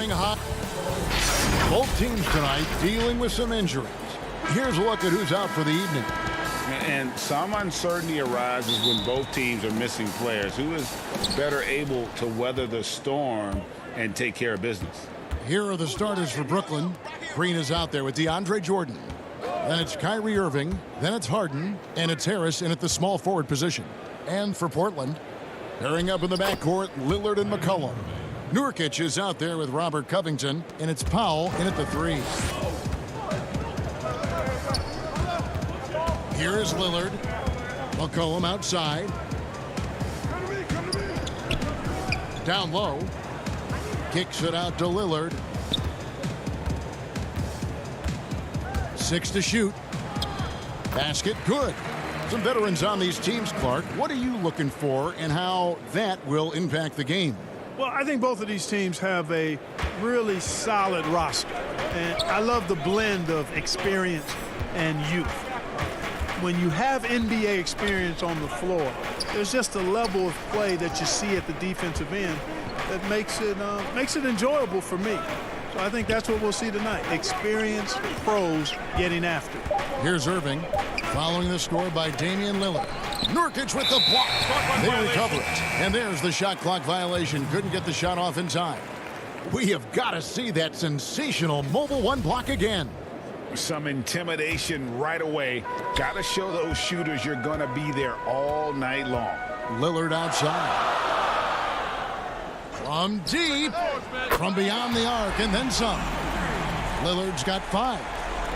running hot. Both teams tonight dealing with some injuries. Here's a look at who's out for the evening. And some uncertainty arises when both teams are missing players. Who is better able to weather the storm and take care of business? Here are the starters for Brooklyn. Green is out there with DeAndre Jordan. Then it's Kyrie Irving. Then it's Harden. And it's Harris in at the small forward position. And for Portland, pairing up in the backcourt, Lillard and McCollum. Nurkic is out there with Robert Covington. And it's Powell in at the 3. Here is Lillard. McCollum outside. Down low. Kicks it out to Lillard. 6 to shoot. Basket good. Some veterans on these teams, Clark. What are you looking for and how that will impact the game? Well, I think both of these teams have a really solid roster. And I love the blend of experience and youth. When you have NBA experience on the floor, there's just a level of play that you see at the defensive end that makes it enjoyable for me. So I think that's what we'll see tonight. Experienced pros getting after it. Here's Irving following the score by Damian Lillard. Nurkic with the block. They recover it. And there's the shot clock violation. Couldn't get the shot off in time. We have got to see that sensational mobile one block again. Some intimidation right away. Got to show those shooters you're going to be there all night long. Lillard outside. From deep, from beyond the arc, and then some. Lillard's got 5.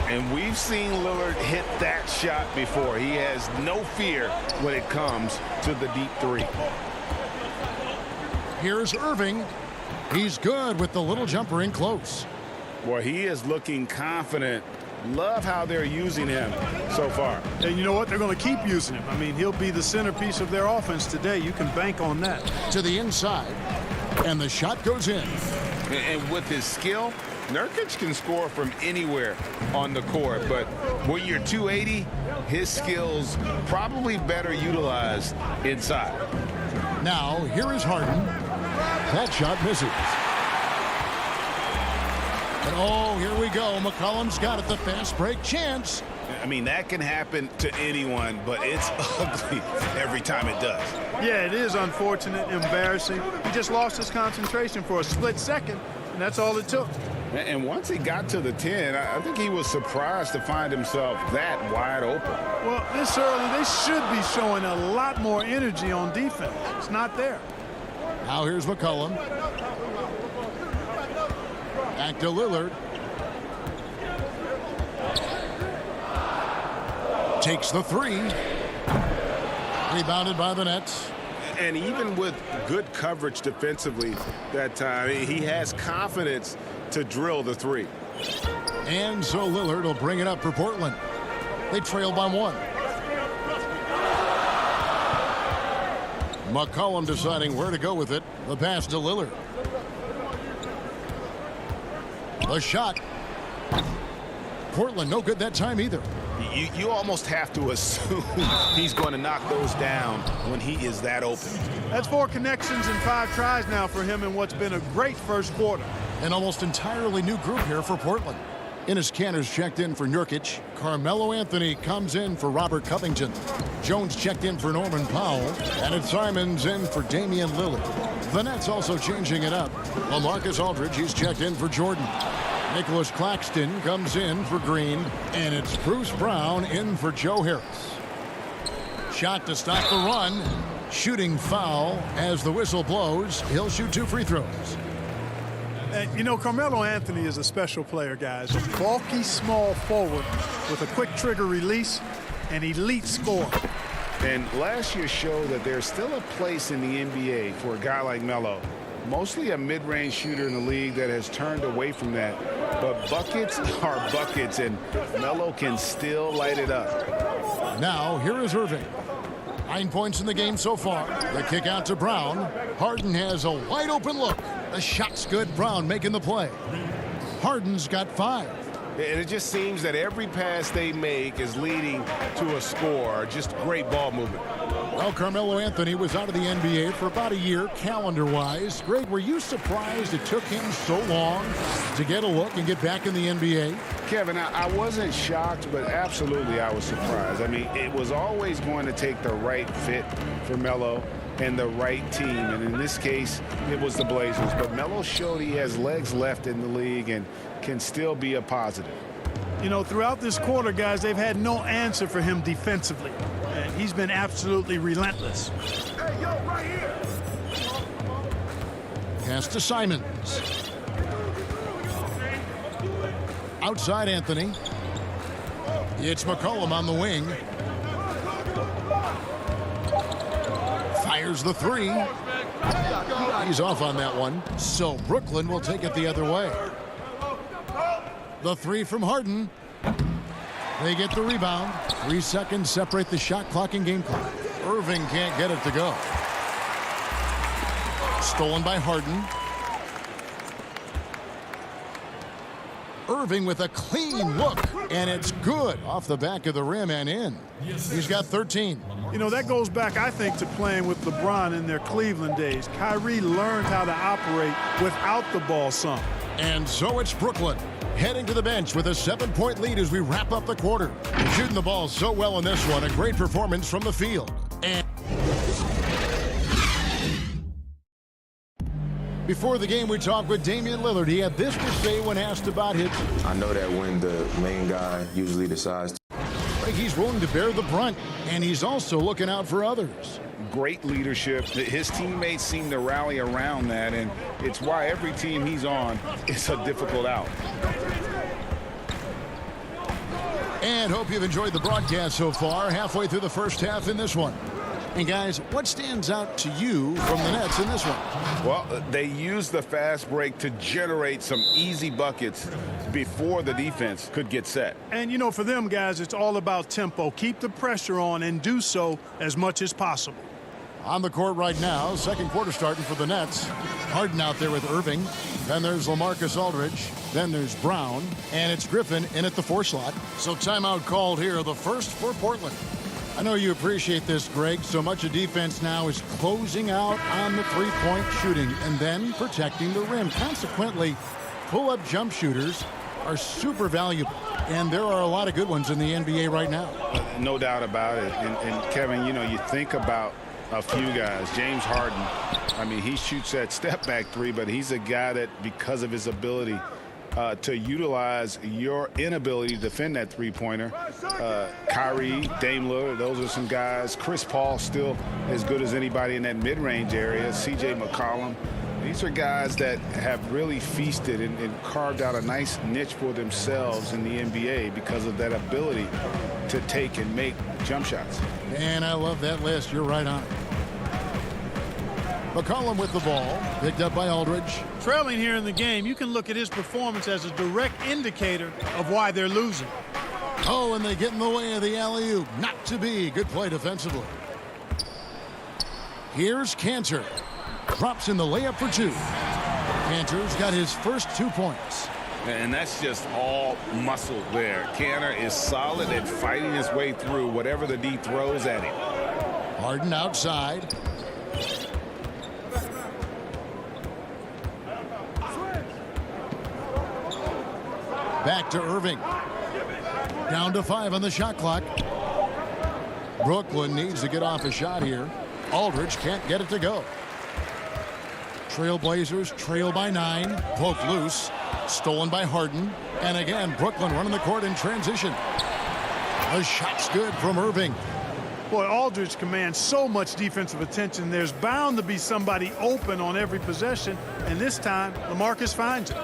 And we've seen Lillard hit that shot before. He has no fear when it comes to the deep 3. Here's Irving. He's good with the little jumper in close. Boy, he is looking confident. Love how they're using him so far. And you know what? They're going to keep using him. I mean, he'll be the centerpiece of their offense today. You can bank on that. To the inside. And the shot goes in. And with his skill, Nurkic can score from anywhere on the court. But when you're 280, his skills probably better utilized inside. Now, here is Harden. That shot misses. And oh, here we go. McCollum's got it. The fast break chance. I mean, that can happen to anyone, but it's ugly every time it does. Yeah, it is unfortunate, embarrassing. He just lost his concentration for a split second, and that's all it took. And once he got to the 10, I think he was surprised to find himself that wide open. Well, this early, they should be showing a lot more energy on defense. It's not there. Now here's McCollum. Back to Lillard. Takes the 3. Rebounded by the Nets. And even with good coverage defensively that time, he has confidence to drill the 3. And so Lillard will bring it up for Portland. They trail by 1. McCollum deciding where to go with it. The pass to Lillard. The shot. Portland no good that time either. You almost have to assume he's going to knock those down when he is that open. That's 4 connections and 5 tries now for him in what's been a great first quarter. An almost entirely new group here for Portland. Enes Kanter's checked in for Nurkic. Carmelo Anthony comes in for Robert Covington. Jones checked in for Norman Powell. And it's Simons in for Damian Lillard. The Nets also changing it up. LaMarcus Aldridge, he's checked in for Jordan. Nicholas Claxton comes in for Green. And it's Bruce Brown in for Joe Harris. Shot to stop the run. Shooting foul as the whistle blows. He'll shoot 2 free throws. You know, Carmelo Anthony is a special player, guys. A bulky, small forward with a quick trigger release, an elite scorer. And last year showed that there's still a place in the NBA for a guy like Melo. Mostly a mid-range shooter in the league that has turned away from that. But buckets are buckets, and Melo can still light it up. Now, here is Irving. 9 points in the game so far. The kick out to Brown. Harden has a wide open look. The shot's good. Brown making the play. Harden's got 5. And it just seems that every pass they make is leading to a score. Just great ball movement. Well, Carmelo Anthony was out of the NBA for about a year, calendar-wise. Greg, were you surprised it took him so long to get a look and get back in the NBA? Kevin, I wasn't shocked, but absolutely I was surprised. I mean, it was always going to take the right fit for Melo and the right team. And in this case, it was the Blazers. But Melo showed he has legs left in the league and can still be a positive. You know, throughout this quarter, guys, they've had no answer for him defensively. And he's been absolutely relentless. Hey, yo, right here. Pass to Simons. Outside Anthony. It's McCollum on the wing. Fires the three. He's off on that one. So Brooklyn will take it the other way. The three from Harden. They get the rebound. 3 seconds separate the shot clock and game clock. Irving can't get it to go. Stolen by Harden. Irving with a clean look, and it's good off the back of the rim and in. He's got 13. You know, that goes back, I think, to playing with LeBron in their Cleveland days. Kyrie learned how to operate without the ball some. And so it's Brooklyn heading to the bench with a 7-point lead as we wrap up the quarter. Shooting the ball so well in this one, a great performance from the field. And before the game, we talked with Damian Lillard. He had this to say when asked about his. I know that when the main guy usually decides He's willing to bear the brunt, and he's also looking out for others. Great leadership. His teammates seem to rally around that, and it's why every team he's on is a difficult out. And hope you've enjoyed the broadcast so far, halfway through the first half in this one. And guys, what stands out to you from the Nets in this one? Well, they used the fast break to generate some easy buckets before the defense could get set. And, you know, for them, guys, it's all about tempo. Keep the pressure on and do so as much as possible. On the court right now, second quarter starting for the Nets. Harden out there with Irving. Then there's LaMarcus Aldridge. Then there's Brown. And it's Griffin in at the 4 slot. So timeout called here, the first for Portland. I know you appreciate this, Greg. So much of defense now is closing out on the three-point shooting and then protecting the rim. Consequently, pull-up jump shooters are super valuable. And there are a lot of good ones in the NBA right now. No doubt about it. And Kevin, you know, you think about a few guys. James Harden, I mean, he shoots that step-back three, but he's a guy that, because of his ability to utilize your inability to defend that three-pointer. Kyrie, Dame Lillard, those are some guys. Chris Paul still as good as anybody in that mid-range area. C.J. McCollum. These are guys that have really feasted and carved out a nice niche for themselves in the NBA because of that ability to take and make jump shots. And I love that list. You're right on it. McCollum with the ball, picked up by Aldridge. Trailing here in the game, you can look at his performance as a direct indicator of why they're losing. Oh, and they get in the way of the alley-oop. Not to be. Good play defensively. Here's Cantor. Drops in the layup for 2. Cantor's got his first 2 points. And that's just all muscle there. Cantor is solid at fighting his way through whatever the D throws at him. Harden outside. Back to Irving. Down to 5 on the shot clock. Brooklyn needs to get off a shot here. Aldridge can't get it to go. Trailblazers trail by 9. Poke loose. Stolen by Harden. And again, Brooklyn running the court in transition. The shot's good from Irving. Boy, Aldridge commands so much defensive attention. There's bound to be somebody open on every possession. And this time, LaMarcus finds it.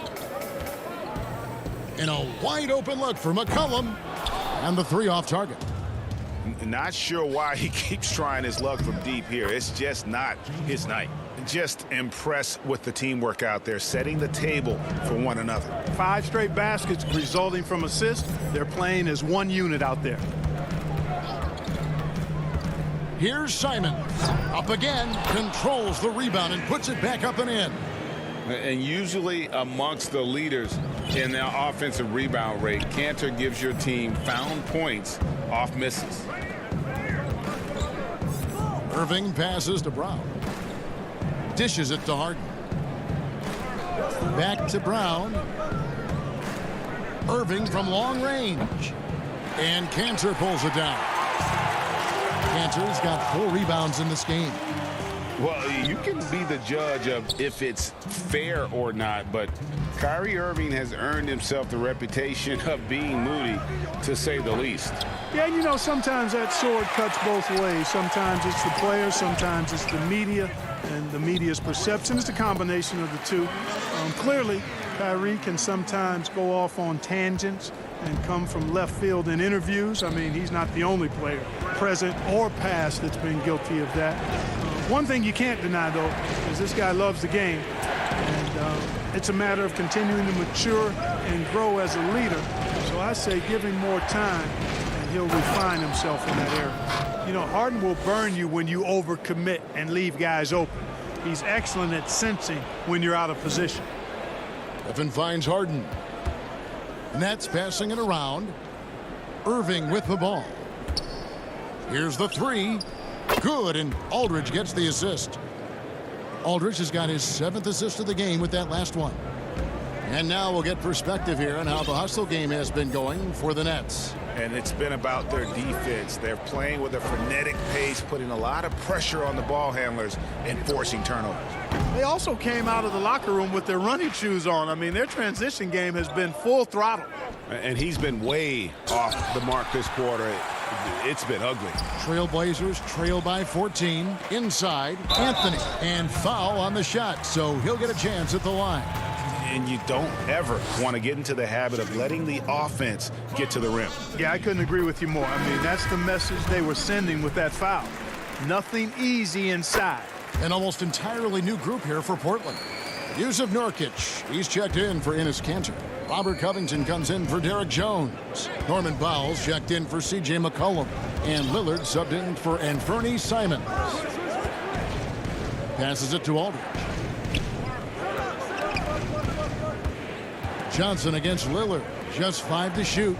And a wide open look for McCollum. And the 3 off target. Not sure why he keeps trying his luck from deep here. It's just not his night. Just impressed with the teamwork out there, setting the table for one another. 5 straight baskets resulting from assists. They're playing as one unit out there. Here's Simons. Up again, controls the rebound and puts it back up and in. And usually amongst the leaders in their offensive rebound rate, Cantor gives your team found points off misses. Irving passes to Brown. Dishes it to Harden. Back to Brown. Irving from long range. And Cantor pulls it down. Cantor's got 4 rebounds in this game. Well, you can be the judge of if it's fair or not, but Kyrie Irving has earned himself the reputation of being moody, to say the least. Yeah, you know, sometimes that sword cuts both ways. Sometimes it's the player, sometimes it's the media, and the media's perception. It's a combination of the two. Clearly, Kyrie can sometimes go off on tangents and come from left field in interviews. I mean, he's not the only player, present or past, that's been guilty of that. One thing you can't deny, though, is this guy loves the game. And it's a matter of continuing to mature and grow as a leader. So I say give him more time, and he'll refine himself in that area. You know, Harden will burn you when you overcommit and leave guys open. He's excellent at sensing when you're out of position. Griffin finds Harden. Nets passing it around. Irving with the ball. Here's the 3. Good, and Aldridge gets the assist. Aldridge has got his 7th assist of the game with that last one. And now we'll get perspective here on how the hustle game has been going for the Nets. And it's been about their defense. They're playing with a frenetic pace, putting a lot of pressure on the ball handlers and forcing turnovers. They also came out of the locker room with their running shoes on. I mean, their transition game has been full throttle. And he's been way off the mark this quarter. It's been ugly. Trailblazers trail by 14. Inside, Anthony. And foul on the shot, so he'll get a chance at the line. And you don't ever want to get into the habit of letting the offense get to the rim. Yeah, I couldn't agree with you more. I mean, that's the message they were sending with that foul. Nothing easy inside. An almost entirely new group here for Portland. Yusuf Nurkic, he's checked in for Enes Kanter. Robert Covington comes in for Derek Jones. Norman Powell's checked in for C.J. McCollum. And Lillard subbed in for Anthony Simons. Passes it to Aldridge. Johnson against Lillard. Just 5 to shoot.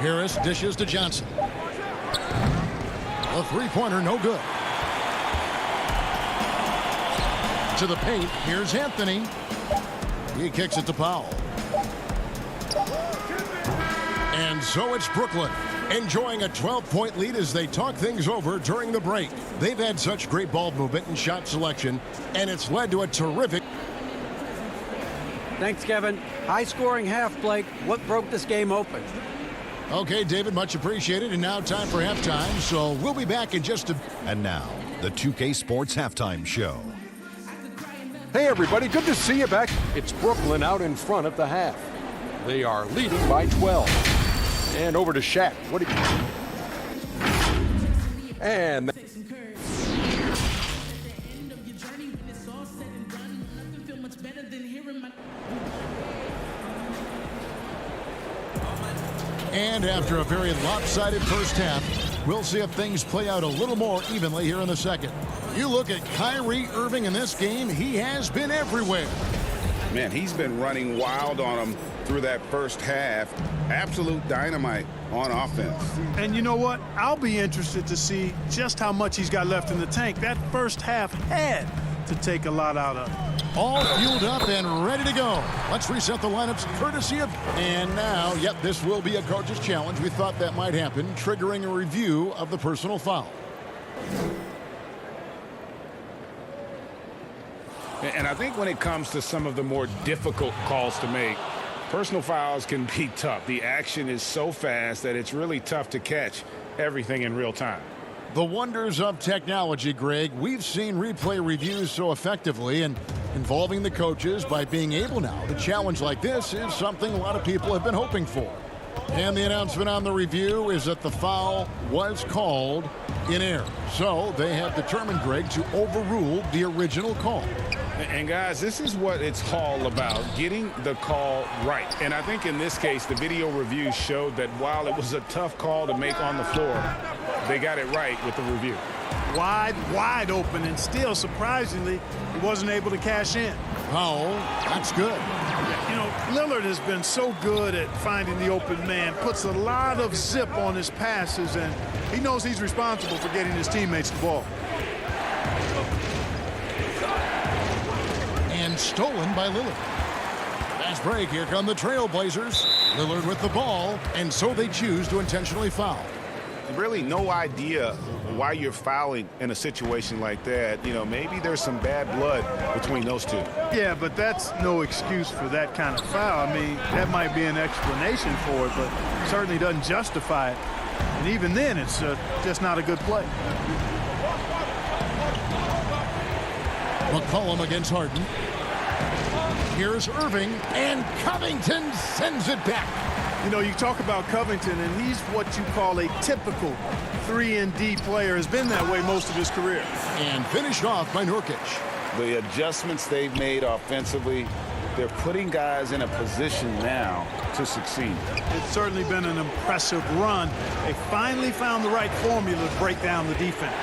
Harris dishes to Johnson. A 3-pointer, no good. To the paint, here's Anthony. He kicks it to Powell. And so it's Brooklyn, enjoying a 12-point lead as they talk things over during the break. They've had such great ball movement and shot selection, and it's led to a terrific... Thanks, Kevin. High-scoring half, Blake. What broke this game open? Okay, David, much appreciated. And now time for halftime, so we'll be back in just a... And now, the 2K Sports Halftime Show. Hey, everybody. Good to see you back. It's Brooklyn out in front at the half. They are leading by 12. And over to Shaq. What do you... And... And after a very lopsided first half, we'll see if things play out a little more evenly here in the second. You look at Kyrie Irving in this game, he has been everywhere. Man, he's been running wild on them through that first half. Absolute dynamite on offense. And you know what? I'll be interested to see just how much he's got left in the tank. That first half had to take a lot out of it. All fueled up and ready to go. Let's reset the lineups courtesy of... And now, yep, this will be a coach's challenge. We thought that might happen, triggering a review of the personal foul. And I think when it comes to some of the more difficult calls to make, personal fouls can be tough. The action is so fast that it's really tough to catch everything in real time. The wonders of technology, Greg. We've seen replay reviews so effectively, and involving the coaches by being able now to challenge like this is something a lot of people have been hoping for. And the announcement on the review is that the foul was called in error. So they have determined, Greg, to overrule the original call. And guys, this is what it's all about, getting the call right. And I think in this case, the video review showed that while it was a tough call to make on the floor, they got it right with the review. Wide open, and still, surprisingly, he wasn't able to cash in. Powell, that's good. You know, Lillard has been so good at finding the open man, puts a lot of zip on his passes, and he knows he's responsible for getting his teammates the ball. And stolen by Lillard. Fast break, here come the Trailblazers. Lillard with the ball, and so they choose to intentionally foul. Really no idea why you're fouling in a situation like that. You know, maybe there's some bad blood between those two. Yeah, but that's no excuse for that kind of foul. I mean, that might be an explanation for it, but certainly doesn't justify it. And even then, it's just not a good play. McCollum against Harden. Here's Irving, and Covington sends it back. You know, you talk about Covington, and he's what you call a typical 3-and-D player. Has been that way most of his career. And finished off by Nurkic. The adjustments they've made offensively, they're putting guys in a position now to succeed. It's certainly been an impressive run. They finally found the right formula to break down the defense.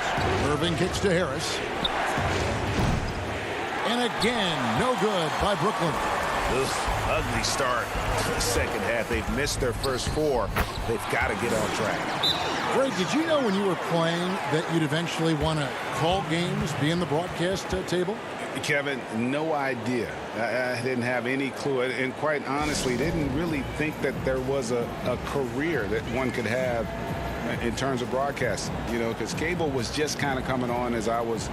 Irving kicks to Harris. And again, no good by Brooklyn. Ugly start to the second half. They've missed their first 4. They've got to get on track. Greg, did you know when you were playing that you'd eventually want to call games, be in the broadcast table? Kevin, no idea. I didn't have any clue. And quite honestly, didn't really think that there was a career that one could have in terms of broadcasting. You know, because cable was just kind of coming on as I was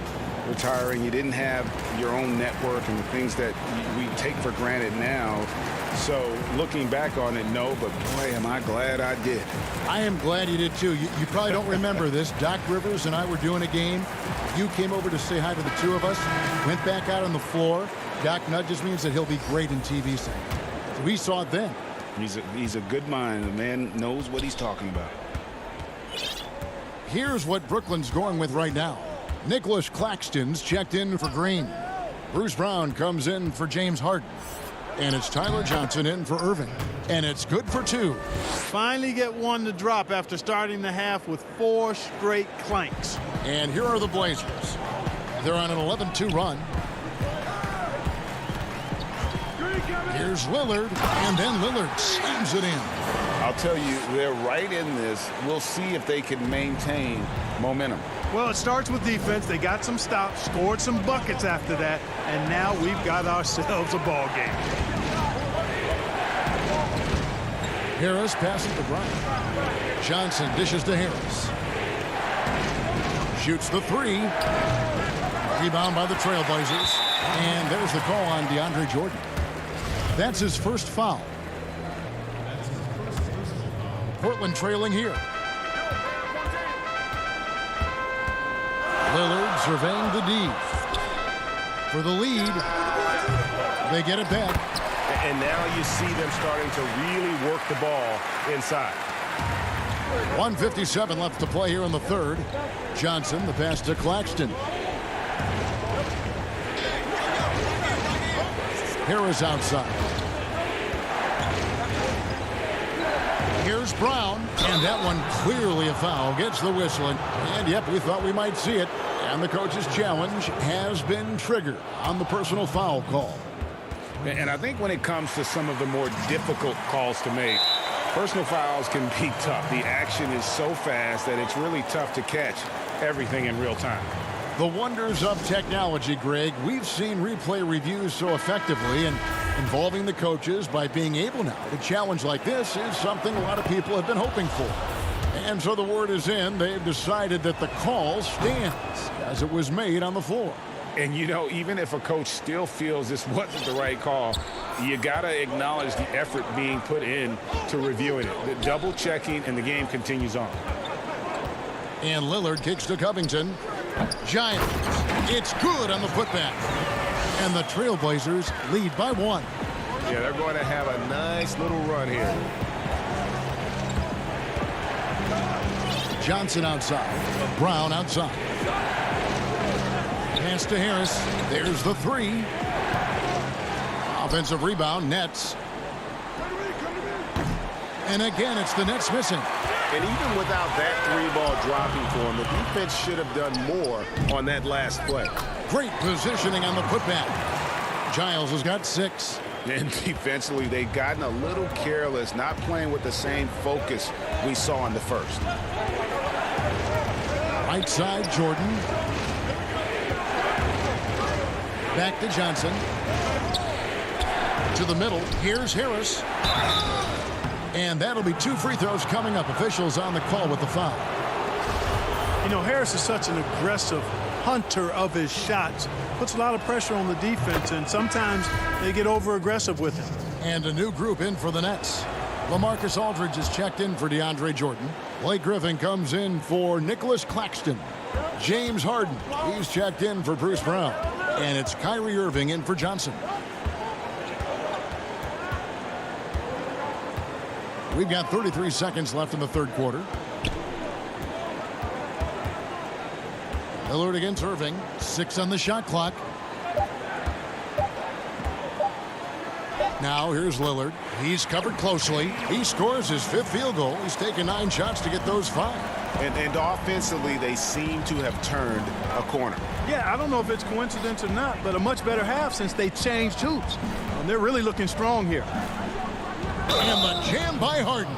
retiring. You didn't have your own network and the things that we take for granted now. So looking back on it, no, but boy, am I glad I did. I am glad you did too. You probably don't remember this. Doc Rivers and I were doing a game. You came over to say hi to the two of us, went back out on the floor. Doc nudges me and said he'll be great in TV segment. So we saw it then. He's a good mind. The man knows what he's talking about. Here's what Brooklyn's going with right now. Nicholas Claxton's checked in for Green. Bruce Brown comes in for James Harden. And it's Tyler Johnson in for Irving. And it's good for 2. Finally get one to drop after starting the half with 4 straight clanks. And here are the Blazers. They're on an 11-2 run. Here's Lillard, and then Lillard slams it in. I'll tell you, they're right in this. We'll see if they can maintain momentum. Well, it starts with defense. They got some stops, scored some buckets after that, and now we've got ourselves a ball game. Harris passes to Bryant. Johnson dishes to Harris. Shoots the 3. Rebound by the Trailblazers. And there's the call on DeAndre Jordan. That's his first foul. Portland trailing here. Lillard surveying the D. For the lead. They get it back. And now you see them starting to really work the ball inside. 1:57 left to play here in the third. Johnson, the pass to Claxton. Harris outside. Here's Brown, and that one clearly a foul. Gets the whistle, and yep, we thought we might see it. And the coach's challenge has been triggered on the personal foul call. And I think when it comes to some of the more difficult calls to make, personal fouls can be tough. The action is so fast that it's really tough to catch everything in real time. The wonders of technology, Greg. We've seen replay reviews so effectively, and involving the coaches by being able now to challenge like this is something a lot of people have been hoping for. And so the word is in. They've decided that the call stands as it was made on the floor. And, you know, even if a coach still feels this wasn't the right call, you got to acknowledge the effort being put in to reviewing it. The double checking, and the game continues on. And Lillard kicks to Covington. Giants. It's good on the putback. And the Trailblazers lead by 1. Yeah, they're going to have a nice little run here. Johnson outside. Brown outside. Pass to Harris. There's the 3. Offensive rebound, Nets. And again, it's the Nets missing. And even without that 3-ball dropping for him, the defense should have done more on that last play. Great positioning on the putback. Giles has got 6. And defensively, they've gotten a little careless, not playing with the same focus we saw in the first. Right side, Jordan. Back to Johnson. To the middle. Here's Harris. And that'll be 2 free throws coming up. Officials on the call with the foul. You know, Harris is such an aggressive hunter of his shots. Puts a lot of pressure on the defense, and sometimes they get over-aggressive with him. And a new group in for the Nets. LaMarcus Aldridge is checked in for DeAndre Jordan. Blake Griffin comes in for Nicholas Claxton. James Harden, he's checked in for Bruce Brown. And it's Kyrie Irving in for Johnson. We've got 33 seconds left in the third quarter. Lillard against Irving. 6 on the shot clock. Now here's Lillard. He's covered closely. He scores his 5th field goal. He's taken 9 shots to get those 5. And offensively, they seem to have turned a corner. Yeah, I don't know if it's coincidence or not, but a much better half since they changed hoops. And they're really looking strong here. And the jam by Harden.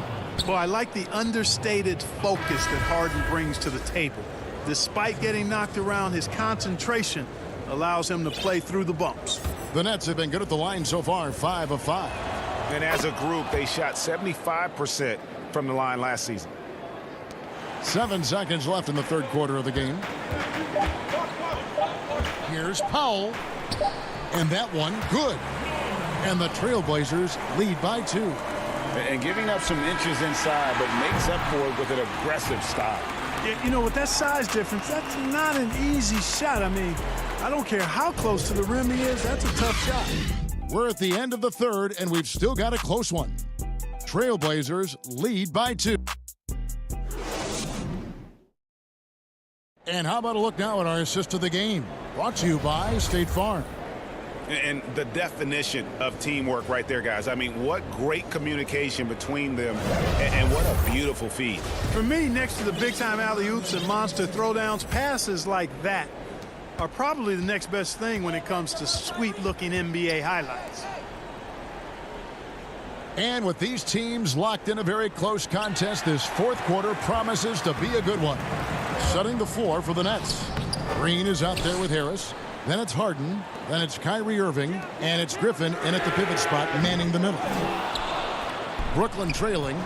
Well, I like the understated focus that Harden brings to the table. Despite getting knocked around, his concentration allows him to play through the bumps. The Nets have been good at the line so far, 5 of 5. And as a group, they shot 75% from the line last season. 7 seconds left in the third quarter of the game. Here's Powell. And that one, good. And the Trailblazers lead by 2. And giving up some inches inside, but makes up for it with an aggressive style. You know, with that size difference, that's not an easy shot. I mean, I don't care how close to the rim he is, that's a tough shot. We're at the end of the third, and we've still got a close one. Trailblazers lead by 2. And how about a look now at our assist of the game? Brought to you by State Farm. And the definition of teamwork right there, guys. I mean, what great communication between them, and what a beautiful feed. For me, next to the big-time alley-oops and monster throwdowns, passes like that are probably the next best thing when it comes to sweet-looking NBA highlights. And with these teams locked in a very close contest, this fourth quarter promises to be a good one. Setting the floor for the Nets. Green is out there with Harris. Then it's Harden. Then it's Kyrie Irving. And it's Griffin in at the pivot spot, manning the middle. Brooklyn trailing.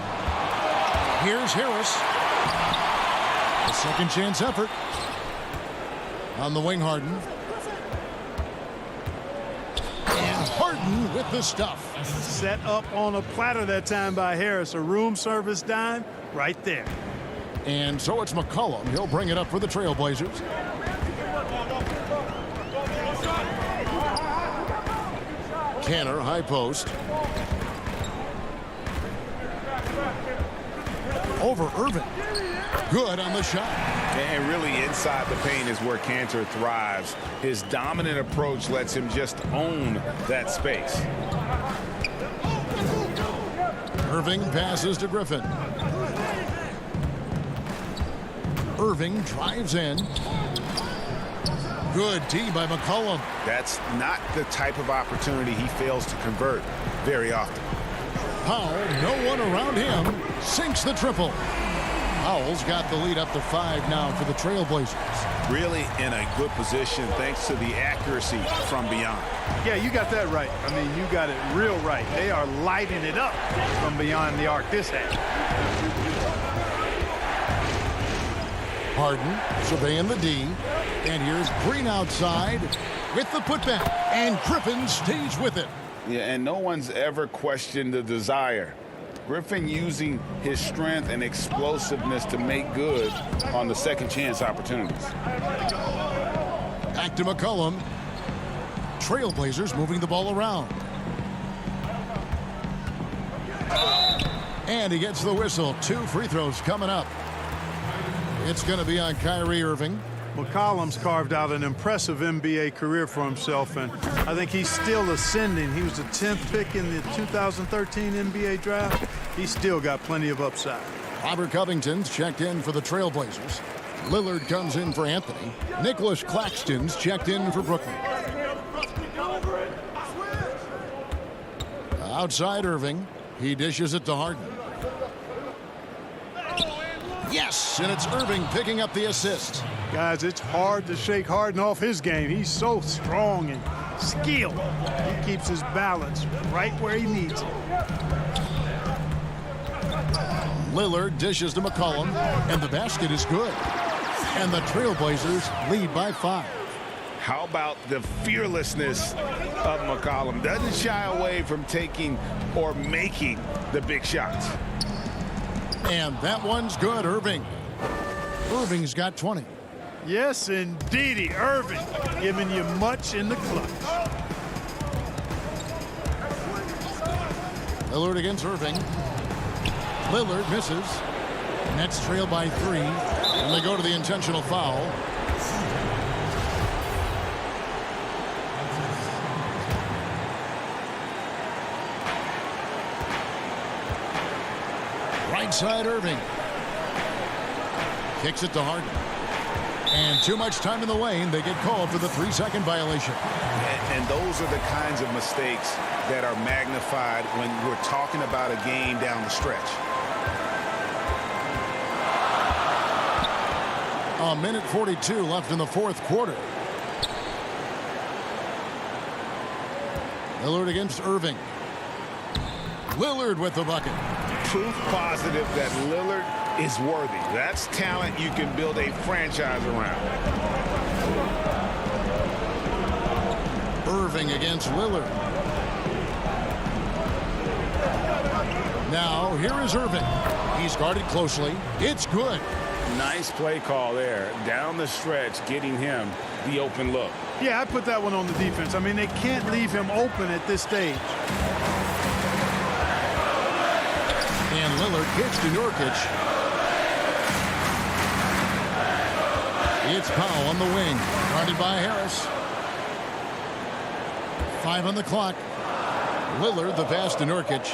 Here's Harris. A second chance effort. On the wing, Harden. And Harden with the stuff. Set up on a platter that time by Harris. A room service dime right there. And so it's McCollum. He'll bring it up for the Trailblazers. Canner, high post. Over Irving. Good on the shot. And really inside the paint is where Cantor thrives. His dominant approach lets him just own that space. Irving passes to Griffin. Irving drives in. Good D by McCollum. That's not the type of opportunity he fails to convert very often. Powell, no one around him, sinks the triple. Powell's got the lead up to 5 now for the Trailblazers. Really in a good position thanks to the accuracy from beyond. Yeah, you got that right. I mean, you got it real right. They are lighting it up from beyond the arc this half. Harden surveying the D. And here's Green outside with the putback. And Griffin stays with it. Yeah, and no one's ever questioned the desire. Griffin using his strength and explosiveness to make good on the second chance opportunities. Back to McCollum. Trailblazers moving the ball around. And he gets the whistle. 2 free throws coming up. It's going to be on Kyrie Irving. McCollum's carved out an impressive NBA career for himself, and I think he's still ascending. He was the 10th pick in the 2013 NBA draft. He's still got plenty of upside. Robert Covington's checked in for the Trailblazers. Lillard comes in for Anthony. Nicholas Claxton's checked in for Brooklyn. Outside Irving. He dishes it to Harden. Yes, and it's Irving picking up the assist. Guys, it's hard to shake Harden off his game. He's so strong and skilled. He keeps his balance right where he needs it. Lillard dishes to McCollum, and the basket is good. And the Trailblazers lead by 5. How about the fearlessness of McCollum? Doesn't shy away from taking or making the big shots. And that one's good, Irving. Irving's got 20. Yes, indeedy, Irving, giving you much in the clutch. Lillard against Irving. Lillard misses. Nets trail by 3. And they go to the intentional foul. Right side Irving. Kicks it to Harden. And too much time in the lane. They get called for the 3-second violation. And those are the kinds of mistakes that are magnified when we're talking about a game down the stretch. A minute 42 left in the fourth quarter. Lillard against Irving. Lillard with the bucket. Proof positive that Lillard is worthy. That's talent you can build a franchise around. Irving against Lillard. Now, here is Irving. He's guarded closely. It's good. Nice play call there. Down the stretch, getting him the open look. Yeah, I put that one on the defense. I mean, they can't leave him open at this stage. And Lillard kicks to Nurkic. It's Powell on the wing. Guarded by Harris. 5 on the clock. Lillard, the pass to Nurkic.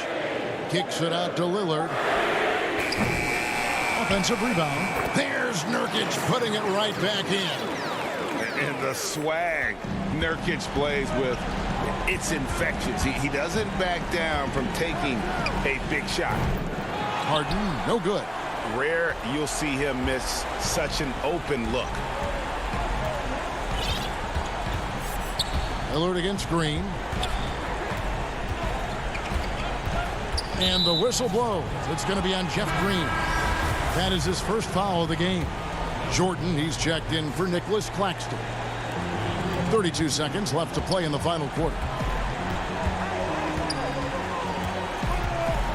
Kicks it out to Lillard. Offensive rebound. There's Nurkic putting it right back in. And the swag Nurkic plays with, it's infectious. He doesn't back down from taking a big shot. Harden, no good. Rare you'll see him miss such an open look. Lillard against Green. And the whistle blows. It's going to be on Jeff Green. That is his first foul of the game. Jordan, he's checked in for Nicholas Claxton. 32 seconds left to play in the final quarter.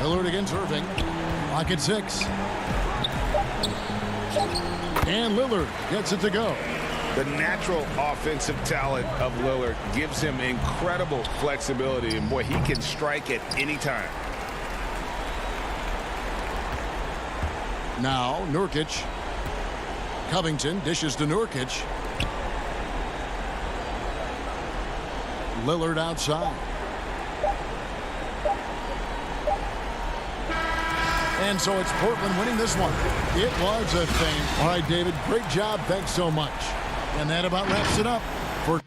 Lillard against Irving. Clock at 6. And Lillard gets it to go. The natural offensive talent of Lillard gives him incredible flexibility. And boy, he can strike at any time. Now, Nurkic. Covington dishes to Nurkic. Lillard outside. And so it's Portland winning this one. It was a thing. All right, David, great job. Thanks so much. And that about wraps it up for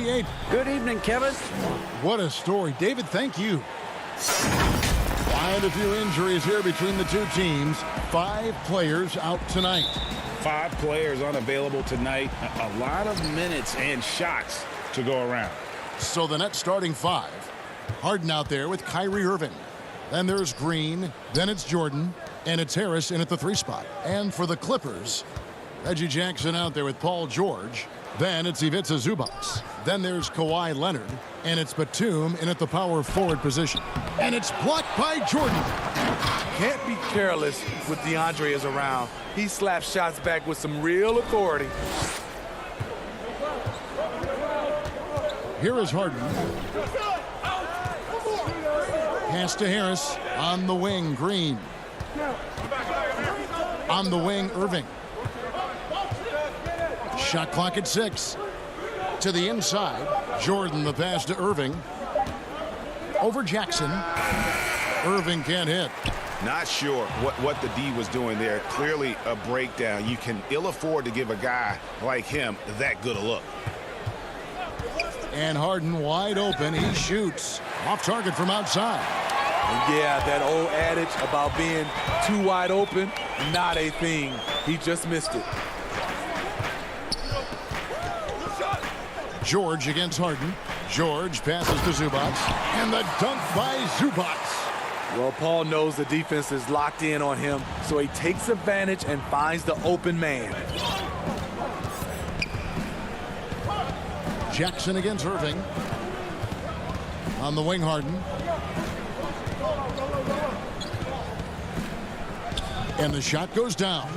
58. Good evening, Kevin. What a story. David, thank you. Quite a few injuries here between the two teams. 5 players out tonight. 5 players unavailable tonight. A lot of minutes and shots to go around. So the Nets starting 5. Harden out there with Kyrie Irving. Then there's Green. Then it's Jordan. And it's Harris in at the 3 spot. And for the Clippers, Reggie Jackson out there with Paul George. Then it's Ivica Zubac. Then there's Kawhi Leonard. And it's Batum in at the power forward position. And it's blocked by Jordan. Can't be careless with DeAndre is around. He slaps shots back with some real authority. Here is Harden. Pass to Harris. On the wing, Green. On the wing, Irving. Shot clock at 6. To the inside. Jordan, the pass to Irving. Over Jackson. Irving can't hit. Not sure what the D was doing there. Clearly a breakdown. You can ill afford to give a guy like him that good a look. And Harden wide open. He shoots. Off target from outside. And yeah, that old adage about being too wide open, not a thing. He just missed it. George against Harden. George passes to Zubac. And the dunk by Zubac. Well, Paul knows the defense is locked in on him, so he takes advantage and finds the open man. Jackson against Irving. On the wing, Harden. And the shot goes down.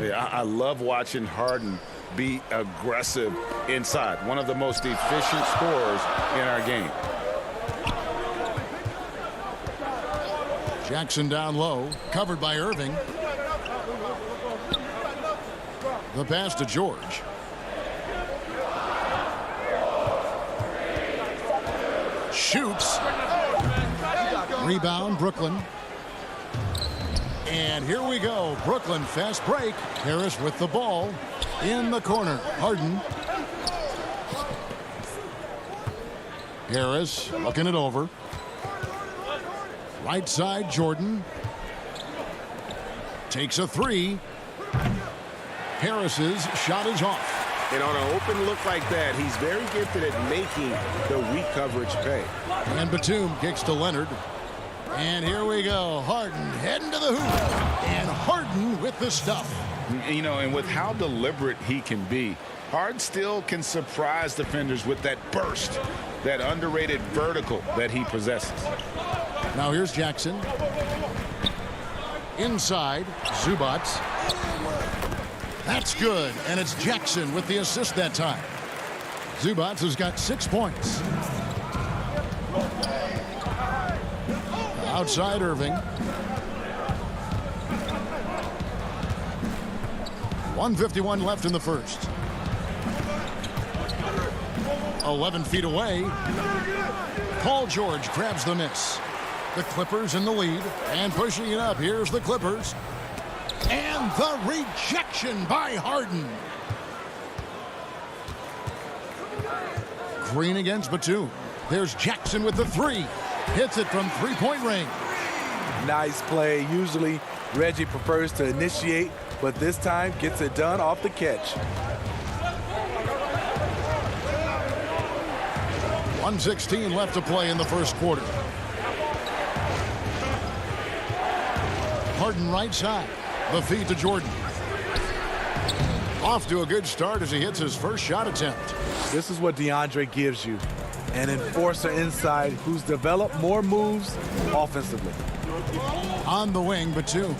Yeah, I love watching Harden be aggressive inside. One of the most efficient scorers in our game. Jackson down low, covered by Irving. The pass to George. Shoots. Rebound, Brooklyn. And here we go. Brooklyn, fast break. Harris with the ball in the corner. Harden. Harris looking it over. Right side, Jordan. Takes a 3. Harris's shot is off. And on an open look like that, he's very gifted at making the weak coverage pay. And Batum kicks to Leonard. And here we go. Harden heading to the hoop. And Harden with the stuff. You know, and with how deliberate he can be, Harden still can surprise defenders with that burst, that underrated vertical that he possesses. Now here's Jackson. Inside, Zubac. That's good, and it's Jackson with the assist that time. Zubac has got 6 points. Outside Irving. 1:51 left in the first. 11 feet away. Paul George grabs the miss. The Clippers in the lead and pushing it up. Here's the Clippers. And the rejection by Harden. Green against Batum. There's Jackson with the 3. Hits it from 3-point range. Nice play. Usually Reggie prefers to initiate, but this time gets it done off the catch. 1:16 left to play in the first quarter. Harden right side. The feed to Jordan. Off to a good start as he hits his first shot attempt. This is what DeAndre gives you. An enforcer inside who's developed more moves offensively. On the wing, Batum.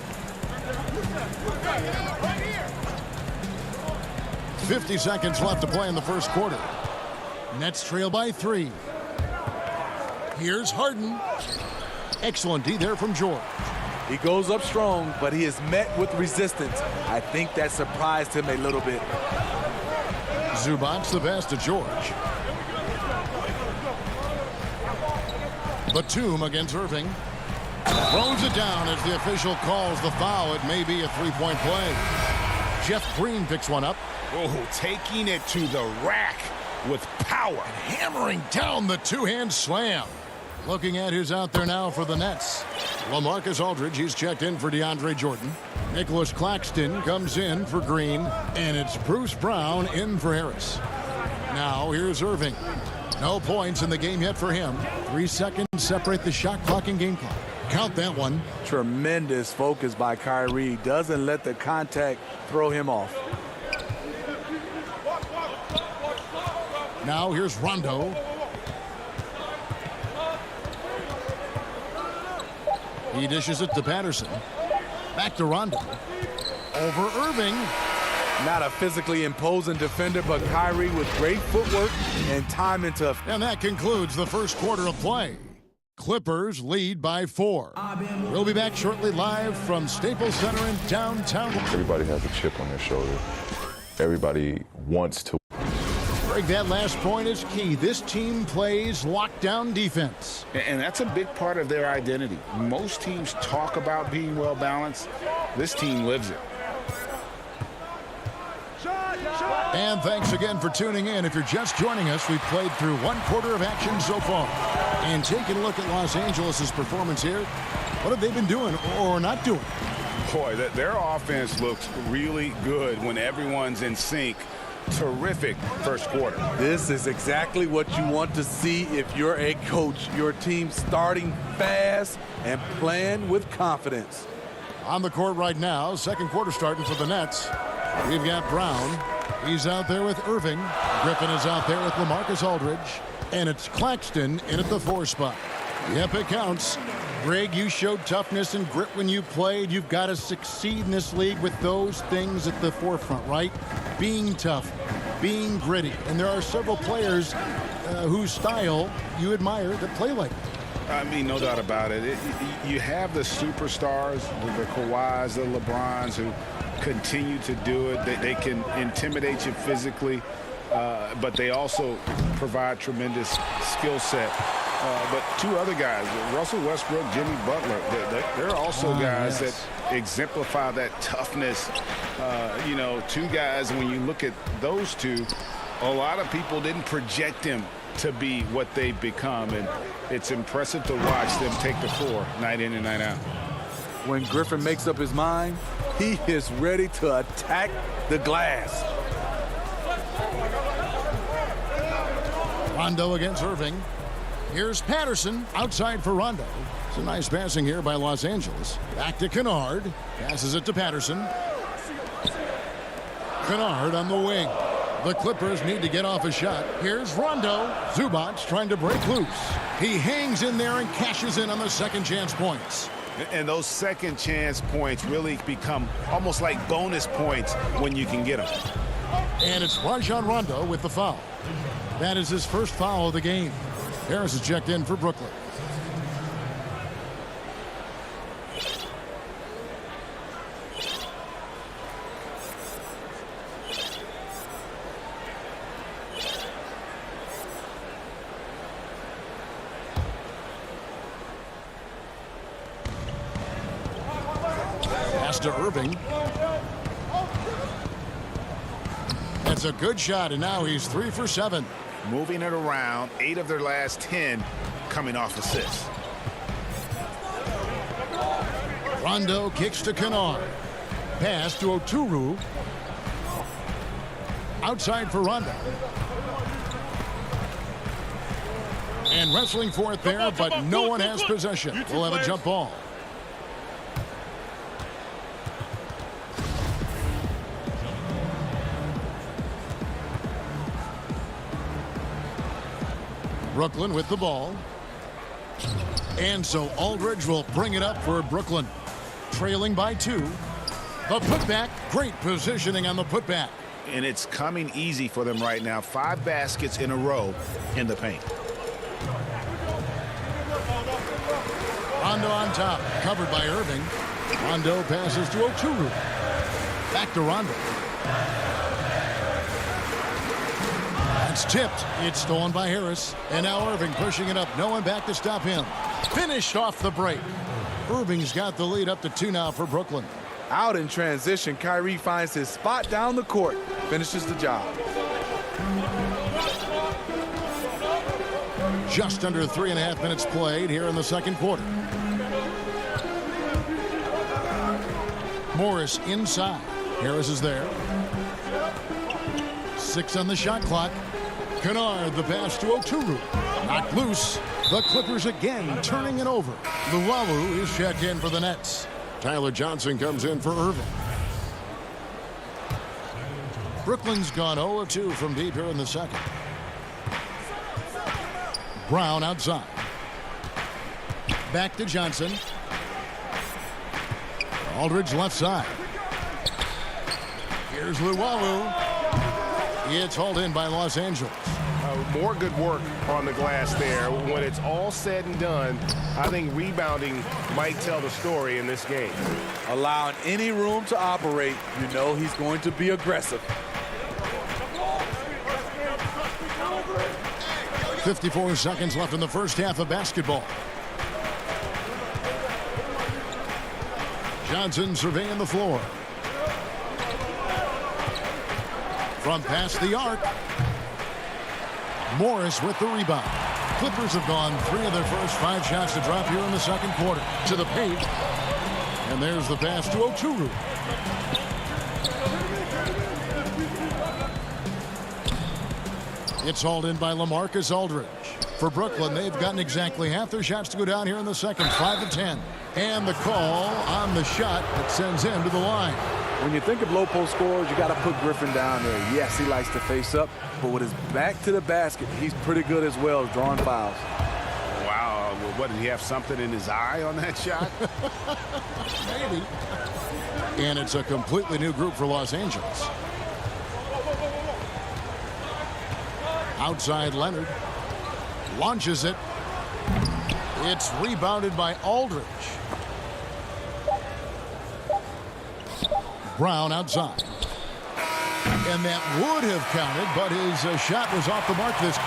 50 seconds left to play in the first quarter. Nets trail by 3. Here's Harden. Excellent D there from George. He goes up strong, but he is met with resistance. I think that surprised him a little bit. Zubac the pass to George. Batum against Irving. Throws it down as the official calls the foul. It may be a 3-point play. Jeff Green picks one up. Oh, taking it to the rack with power. Hammering down the two-hand slam. Looking at who's out there now for the Nets. LaMarcus Aldridge, he's checked in for DeAndre Jordan. Nicholas Claxton comes in for Green. And it's Bruce Brown in for Harris. Now here's Irving. No points in the game yet for him. 3 seconds separate the shot clock and game clock. Count that one. Tremendous focus by Kyrie. Doesn't let the contact throw him off. Now here's Rondo. He dishes it to Patterson. Back to Rondo. Over Irving. Not a physically imposing defender, but Kyrie with great footwork and timing to... And that concludes the first quarter of play. Clippers lead by 4. We'll be back shortly live from Staples Center in downtown. Everybody has a chip on their shoulder. Everybody wants to. Greg, that last point is key. This team plays lockdown defense. And that's a big part of their identity. Most teams talk about being well-balanced. This team lives it. And thanks again for tuning in. If you're just joining us, we've played through 1 quarter of action so far. And taking a look at Los Angeles' performance here, what have they been doing or not doing? Boy, their offense looks really good when everyone's in sync. Terrific first quarter. This is exactly what you want to see if you're a coach. Your team starting fast and playing with confidence. On the court right now, second quarter starting for the Nets. We've got Brown. He's out there with Irving. Griffin is out there with LaMarcus Aldridge. And it's Claxton in at the 4 spot. Yep, it counts. Greg, you showed toughness and grit when you played. You've got to succeed in this league with those things at the forefront, right? Being tough, being gritty. And there are several players whose style you admire that play like that. I mean, no doubt about it. You have the superstars, the Kawhis, the LeBrons, who continue to do it. They can intimidate you physically, but they also provide tremendous skill set. But 2 other guys, Russell Westbrook, Jimmy Butler, they're also guys that exemplify that toughness. You know, 2 guys, when you look at those 2, a lot of people didn't project them to be what they've become. And it's impressive to watch them take the floor night in and night out. When Griffin makes up his mind, he is ready to attack the glass. Rondo against Irving. Here's Patterson outside for Rondo. It's a nice passing here by Los Angeles. Back to Kennard. Passes it to Patterson. Kennard on the wing. The Clippers need to get off a shot. Here's Rondo. Zubac trying to break loose. He hangs in there and cashes in on the second chance points. And those second chance points really become almost like bonus points when you can get them. And it's Rajon Rondo with the foul. That is his first foul of the game. Harris is checked in for Brooklyn. Pass to Irving. That's a good shot, and now he's 3 for 7. Moving it around, 8 of their last 10 coming off assists. Rondo kicks to Kennard. Pass to Oturu. Outside for Rondo. And wrestling for it there, but no one has possession. We'll have a jump ball. Brooklyn with the ball. And so Aldridge will bring it up for Brooklyn. Trailing by 2. The putback, great positioning on the putback. And it's coming easy for them right now. 5 baskets in a row in the paint. Rondo on top, covered by Irving. Rondo passes to Oturu. Back to Rondo. It's tipped. It's stolen by Harris. And now Irving pushing it up. No one back to stop him. Finished off the break. Irving's got the lead up to 2 now for Brooklyn. Out in transition, Kyrie finds his spot down the court. Finishes the job. Just under 3.5 minutes played here in the second quarter. Morris inside. Harris is there. 6 on the shot clock. Kennard, the pass to Oturu. Knocked loose. The Clippers again turning it over. Luwawu is checked in for the Nets. Tyler Johnson comes in for Irving. Brooklyn's gone 0 of 2 from deep here in the second. Brown outside. Back to Johnson. Aldridge left side. Here's Luwawu. It's hauled in by Los Angeles. More good work on the glass there. When it's all said and done, I think rebounding might tell the story in this game. Allowing any room to operate, you know he's going to be aggressive. 54 seconds left in the first half of basketball. Johnson surveying the floor. From past the arc. Morris with the rebound. Clippers have gone 3 of their first 5 shots to drop here in the second quarter. To the paint. And there's the pass to Oturu. It's hauled in by LaMarcus Aldridge. For Brooklyn, they've gotten exactly half their shots to go down here in the second, 5 to 10. And the call on the shot that sends him to the line. When you think of low post scorers, you got to put Griffin down there. Yes, he likes to face up, but with his back to the basket, he's pretty good as well, drawing fouls. Wow, well, what, did he have something in his eye on that shot? Maybe. And it's a completely new group for Los Angeles. Outside Leonard. Launches it. It's rebounded by Aldridge. Brown outside. And that would have counted, but his shot was off the mark this.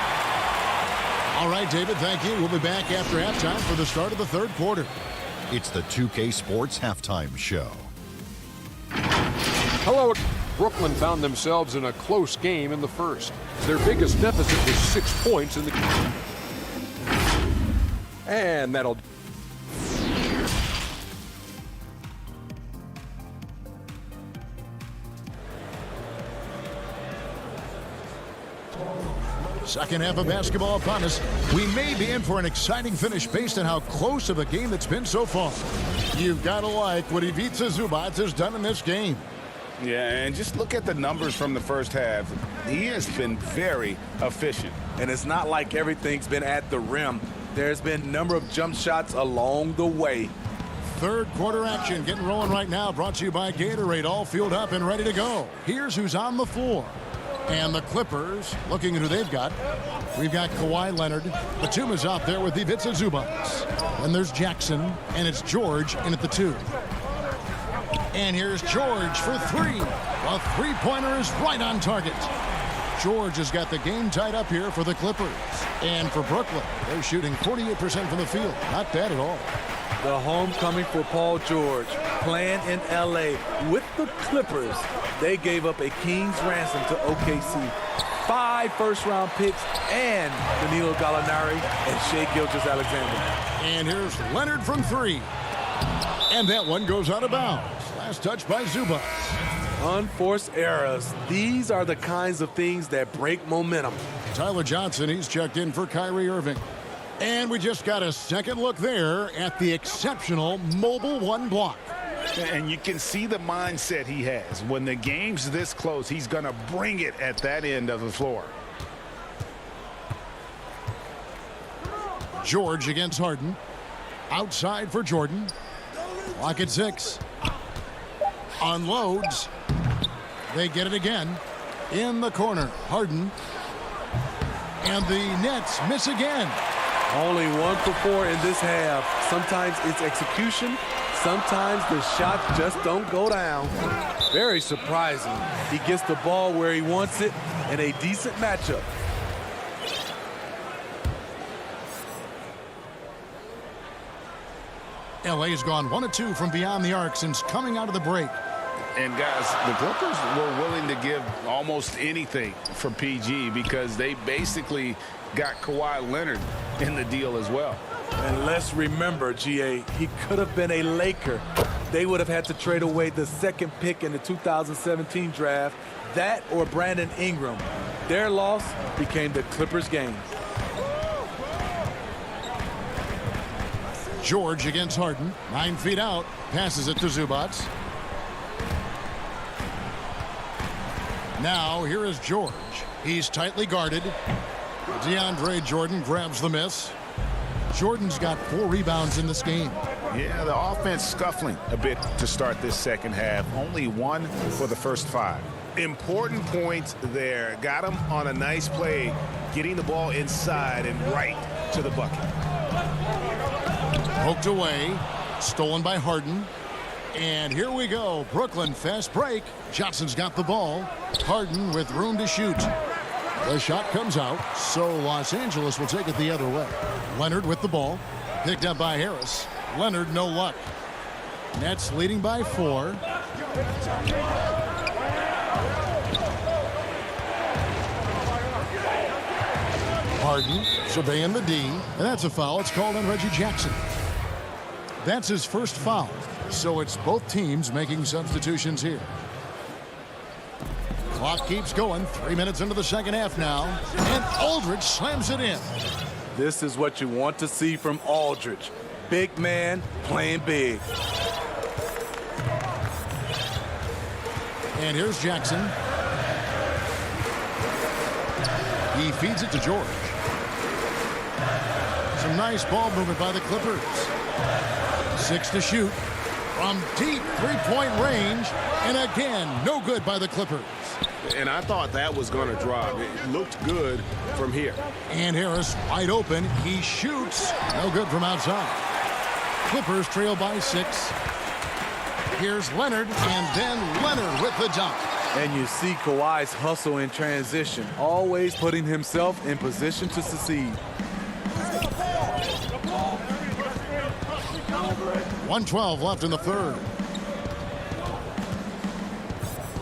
All right, David, thank you. We'll be back after halftime for the start of the third quarter. It's the 2K Sports Halftime Show. Hello. Brooklyn found themselves in a close game in the first. Their biggest deficit was 6 points in the game. And that'll... Second half of basketball upon us. We may be in for an exciting finish based on how close of a game it's been so far. You've got to like what Ivica Zubac has done in this game. Yeah, and just look at the numbers from the first half. He has been very efficient. And it's not like everything's been at the rim. There's been a number of jump shots along the way. Third quarter action getting rolling right now. Brought to you by Gatorade. All fueled up and ready to go. Here's who's on the floor. And the Clippers, looking at who they've got. We've got Kawhi Leonard. Batum is out there with Ivica Zubac. And there's Jackson, and it's George in at the 2. And here's George for 3. A three-pointer is right on target. George has got the game tied up here for the Clippers. And for Brooklyn, they're shooting 48% from the field. Not bad at all. The homecoming for Paul George, playing in L.A. with the Clippers. They gave up a king's ransom to OKC. 5 first-round picks and Danilo Gallinari and Shai Gilgeous-Alexander. And here's Leonard from 3. And that one goes out of bounds. Last touch by Zubac. Unforced errors. These are the kinds of things that break momentum. Tyler Johnson, he's checked in for Kyrie Irving. And we just got a second look there at the exceptional mobile 1 block. And you can see the mindset he has. When the game's this close, he's going to bring it at that end of the floor. George against Harden. Outside for Jordan. Clock at 6. Unloads. They get it again. In the corner. Harden. And the Nets miss again. Only 1 for 4 in this half. Sometimes it's execution. Sometimes the shots just don't go down. Very surprising. He gets the ball where he wants it in a decent matchup. LA's gone 1 of 2 from beyond the arc since coming out of the break. And guys, the Clippers were willing to give almost anything for PG because they basically got Kawhi Leonard in the deal as well. And let's remember, GA, he could have been a Laker. They would have had to trade away the second pick in the 2017 draft, that or Brandon Ingram. Their loss became the Clippers' gain. George against Harden. 9 feet out. Passes it to Zubats. Now here is George. He's tightly guarded. DeAndre Jordan grabs the miss. Jordan's got 4 rebounds in this game. Yeah, the offense scuffling a bit to start this second half. Only 1 for the first 5. Important points there. Got him on a nice play, getting the ball inside and right to the bucket. Poked away. Stolen by Harden. And here we go. Brooklyn fast break. Johnson's got the ball. Harden with room to shoot. The shot comes out, so Los Angeles will take it the other way. Leonard with the ball. Picked up by Harris. Leonard, no luck. Nets leading by 4. Harden surveying the D, and that's a foul. It's called on Reggie Jackson. That's his first foul, so it's both teams making substitutions here. Clock keeps going. 3 minutes into the second half now, and Aldridge slams it in. This is what you want to see from Aldridge. Big man playing big. And here's Jackson. He feeds it to George. Some nice ball movement by the Clippers. 6 to shoot from deep three-point range, and again, no good by the Clippers. And I thought that was going to drop. It looked good from here. And Harris wide open. He shoots. No good from outside. Clippers trail by 6. Here's Leonard, and then Leonard with the dunk. And you see Kawhi's hustle in transition, always putting himself in position to succeed. 1:12 left in the third.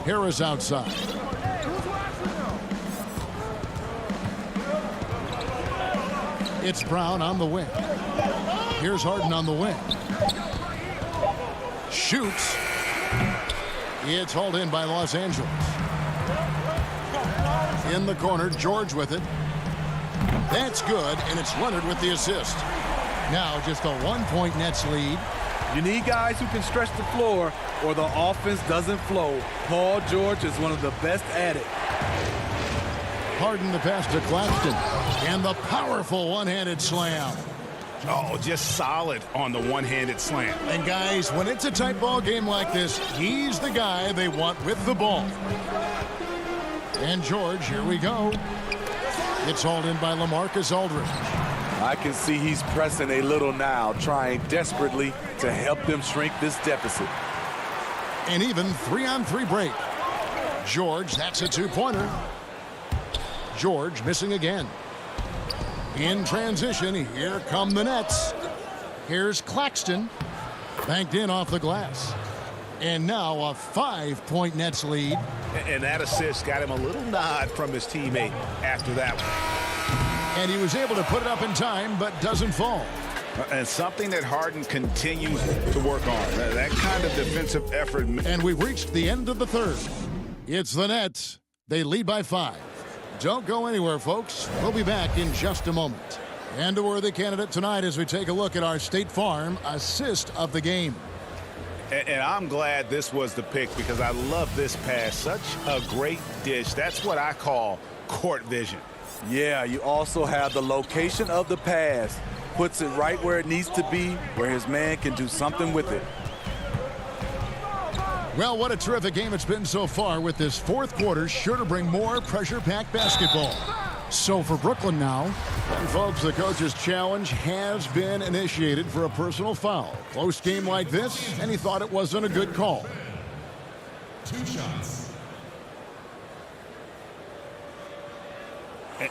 Harris outside. It's Brown on the wing. Here's Harden on the wing. Shoots. It's hauled in by Los Angeles. In the corner, George with it. That's good, and it's Leonard with the assist. Now just a 1-point Nets lead. You need guys who can stretch the floor or the offense doesn't flow. Paul George is one of the best at it. Harden the pass to Claxton. And the powerful one-handed slam. Oh, just solid on the one-handed slam. And guys, when it's a tight ball game like this, he's the guy they want with the ball. And George, here we go. It's hauled in by LaMarcus Aldridge. I can see he's pressing a little now, trying desperately to help them shrink this deficit. And even 3-on-3 break. George, that's a 2-pointer. George missing again. In transition, here come the Nets. Here's Claxton. Banked in off the glass. And now a 5-point Nets lead. And that assist got him a little nod from his teammate after that one. And he was able to put it up in time, but doesn't fall. And something that Harden continues to work on. That kind of defensive effort. And we've reached the end of the third. It's the Nets. They lead by 5. Don't go anywhere, folks. We'll be back in just a moment. And a worthy candidate tonight as we take a look at our State Farm assist of the game. And I'm glad this was the pick because I love this pass. Such a great dish. That's what I call court vision. Yeah, you also have the location of the pass. Puts it right where it needs to be, where his man can do something with it. Well, what a terrific game it's been so far, with this fourth quarter sure to bring more pressure-packed basketball. So for Brooklyn now, and folks, the coach's challenge has been initiated for a personal foul. Close game like this, and he thought it wasn't a good call. 2 shots.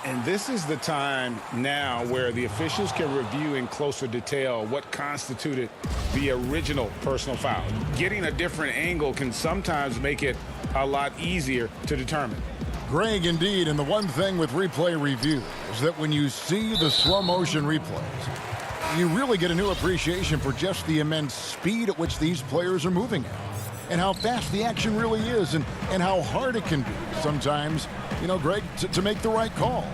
And this is the time now where the officials can review in closer detail what constituted the original personal foul. Getting a different angle can sometimes make it a lot easier to determine. Greg, indeed, and the one thing with replay review is that when you see the slow motion replays, you really get a new appreciation for just the immense speed at which these players are moving at, and how fast the action really is, and how hard it can be sometimes, you know, Greg, to make the right call.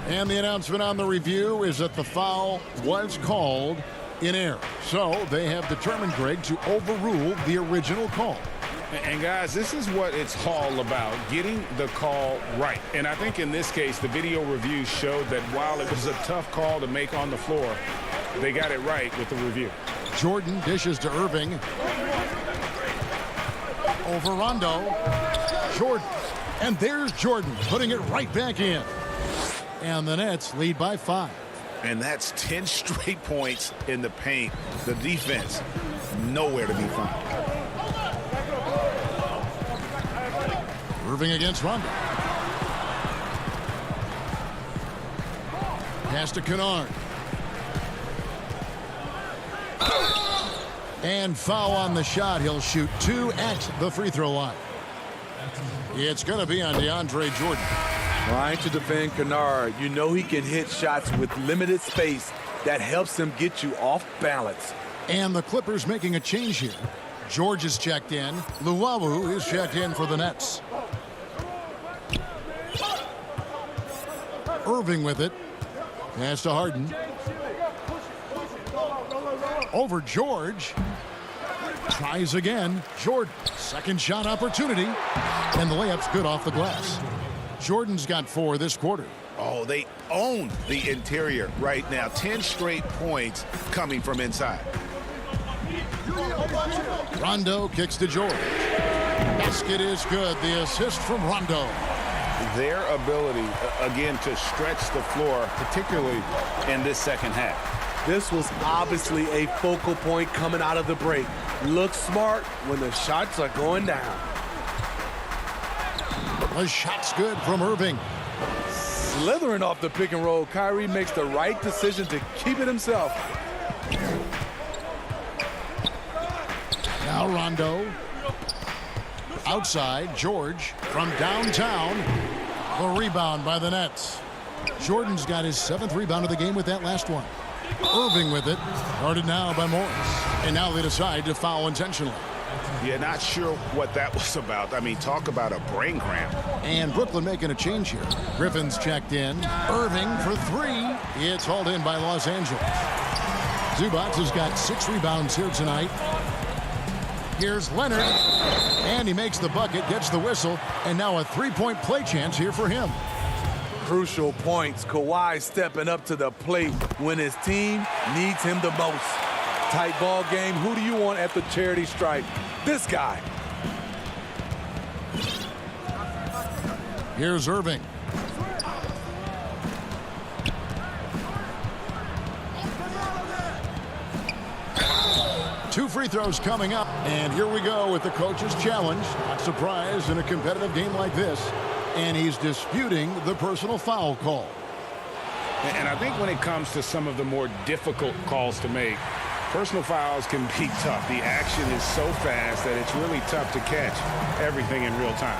And the announcement on the review is that the foul was called in error. So they have determined, Greg, to overrule the original call. And guys, this is what it's all about, getting the call right. And I think in this case, the video review showed that while it was a tough call to make on the floor, they got it right with the review. Jordan dishes to Irving. Over Rondo. Jordan. And there's Jordan putting it right back in. And the Nets lead by 5. And that's 10 straight points in the paint. The defense, nowhere to be found. Irving against Rondo. Pass to Kennard. And foul on the shot. He'll shoot 2 at the free throw line. It's going to be on DeAndre Jordan. Trying to defend Kennard. You know he can hit shots with limited space. That helps him get you off balance. And the Clippers making a change here. George is checked in. Luwawu is checked in for the Nets. Irving with it. Pass to Harden. Over George. Tries again. Jordan. Second shot opportunity. And the layup's good off the glass. Jordan's got 4 this quarter. Oh, they own the interior right now. 10 straight points coming from inside. Rondo kicks to George. Basket is good. The assist from Rondo. Their ability, again, to stretch the floor, particularly in this second half. This was obviously a focal point coming out of the break. Look smart when the shots are going down. The shot's good from Irving. Slithering off the pick and roll, Kyrie makes the right decision to keep it himself. Now Rondo. Outside, George from downtown. The rebound by the Nets. Jordan's got his 7th rebound of the game with that last one. Irving with it. Guarded now by Morris. And now they decide to foul intentionally. Yeah, not sure what that was about. I mean, talk about a brain cramp. And Brooklyn making a change here. Griffin's checked in. Irving for 3. It's hauled in by Los Angeles. Zubac has got 6 rebounds here tonight. Here's Leonard. And he makes the bucket, gets the whistle, and now a 3-point play chance here for him. Crucial points. Kawhi stepping up to the plate when his team needs him the most. Tight ball game. Who do you want at the charity stripe? This guy. Here's Irving. Two free throws coming up, and here we go with the coach's challenge. Not surprised in a competitive game like this, and he's disputing the personal foul call. And I think when it comes to some of the more difficult calls to make, personal fouls can be tough. The action is so fast that it's really tough to catch everything in real time.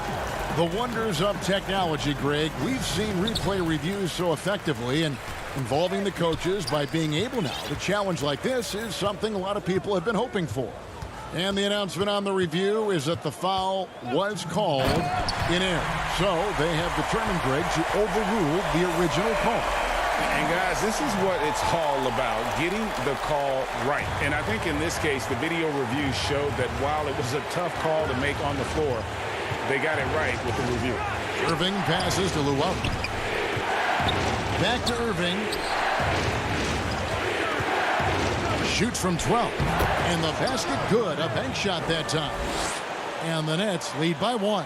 The wonders of technology, Greg. We've seen replay reviews so effectively, and involving the coaches by being able now to challenge like this is something a lot of people have been hoping for. And the announcement on the review is that the foul was called in error. So they have determined, Greg, to overrule the original call. And guys, this is what it's all about, getting the call right. And I think in this case, the video review showed that while it was a tough call to make on the floor, they got it right with the review. Irving passes to Luwawu. Back to Irving. Shoots from 12. And the basket good. A bank shot that time. And the Nets lead by 1.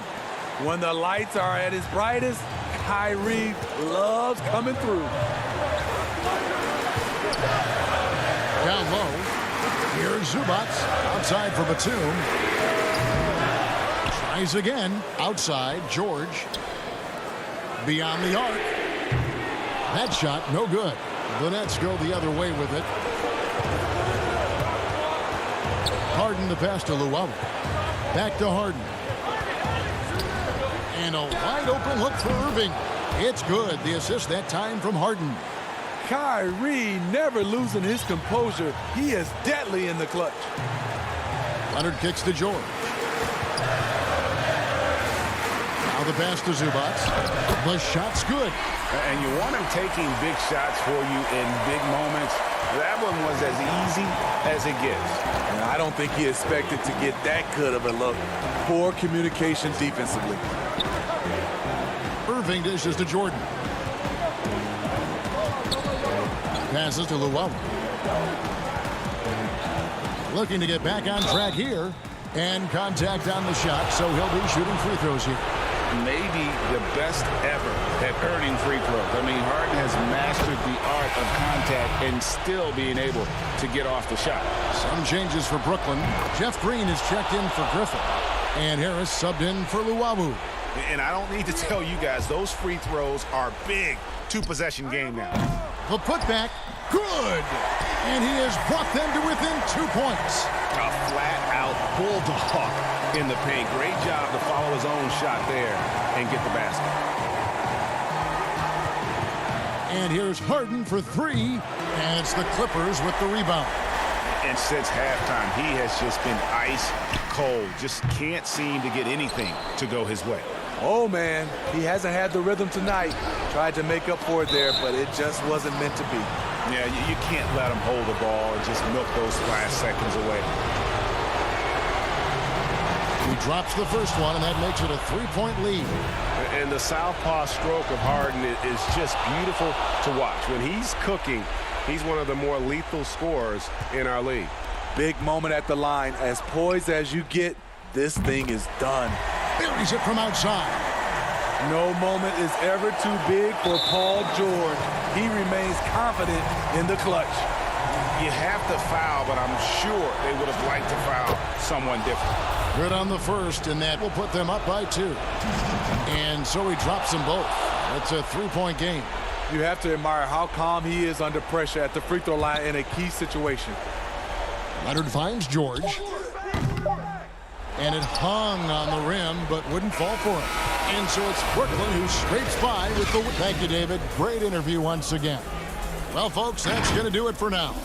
When the lights are at its brightest, Kyrie loves coming through. Down low. Here's Zubac. Outside for Batum. Tries again. Outside. George. Beyond the arc. That shot, no good. The Nets go the other way with it. Harden the pass to Luau. Back to Harden. And a wide open look for Irving. It's good. The assist that time from Harden. Kyrie never losing his composure. He is deadly in the clutch. Leonard kicks to George. Now the pass to Zubac. The shot's good. And you want him taking big shots for you in big moments. That one was as easy as it gets. And I don't think he expected to get that good of a look. Poor communication defensively. Irving dishes to Jordan. Passes to Luau. Looking to get back on track here. And contact on the shot, so he'll be shooting free throws here. Maybe the best ever at earning free throws. I mean, Harden has mastered the art of contact and still being able to get off the shot. Some changes for Brooklyn. Jeff Green is checked in for Griffin. And Harris subbed in for Luau. And I don't need to tell you guys, those free throws are big. Two-possession game now. The putback, good. And he has brought them to within 2 points. A flat-out bulldog in the paint. Great job to follow his own shot there and get the basket. And here's Harden for three. And it's the Clippers with the rebound. And since halftime, he has just been ice cold. Just can't seem to get anything to go his way. Oh, man, he hasn't had the rhythm tonight. Tried to make up for it there, but it just wasn't meant to be. Yeah, you can't let him hold the ball and just milk those last seconds away. He drops the first one, and that makes it a 3-point lead. And the southpaw stroke of Harden is just beautiful to watch. When he's cooking, he's one of the more lethal scorers in our league. Big moment at the line. As poised as you get, this thing is done. Buries it from outside. No moment is ever too big for Paul George. He remains confident in the clutch. You have to foul, but I'm sure they would have liked to foul someone different. Good on the first, and that will put them up by 2. And so he drops them both. It's a 3-point game. You have to admire how calm he is under pressure at the free throw line in a key situation. Leonard finds George. And it hung on the rim, but wouldn't fall for him. And so it's Brooklyn who scrapes by with the... Thank you, David. Great interview once again. Well, folks, that's going to do it for now.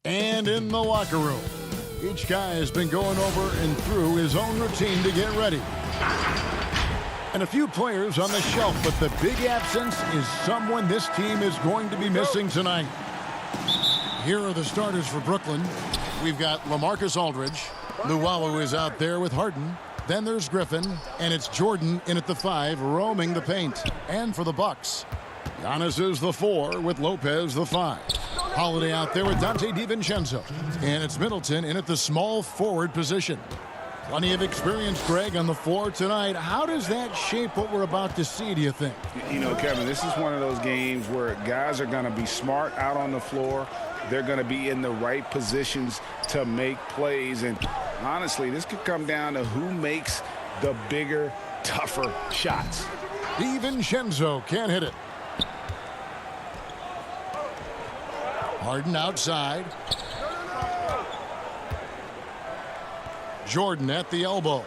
And in the locker room, each guy has been going over and through his own routine to get ready. And a few players on the shelf, but the big absence is someone this team is going to be missing tonight. Here are the starters for Brooklyn. We've got LaMarcus Aldridge. Luwawu is out there with Harden. Then there's Griffin, and it's Jordan in at the 5, roaming the paint. And for the Bucks, Giannis is the 4 with Lopez the 5. Holiday out there with Dante DiVincenzo. And it's Middleton in at the small forward position. Plenty of experience, Greg, on the floor tonight. How does that shape what we're about to see, do you think? You know, Kevin, this is one of those games where guys are going to be smart out on the floor. They're going to be in the right positions to make plays. And honestly, this could come down to who makes the bigger, tougher shots. DiVincenzo can't hit it. Harden outside. Jordan at the elbow.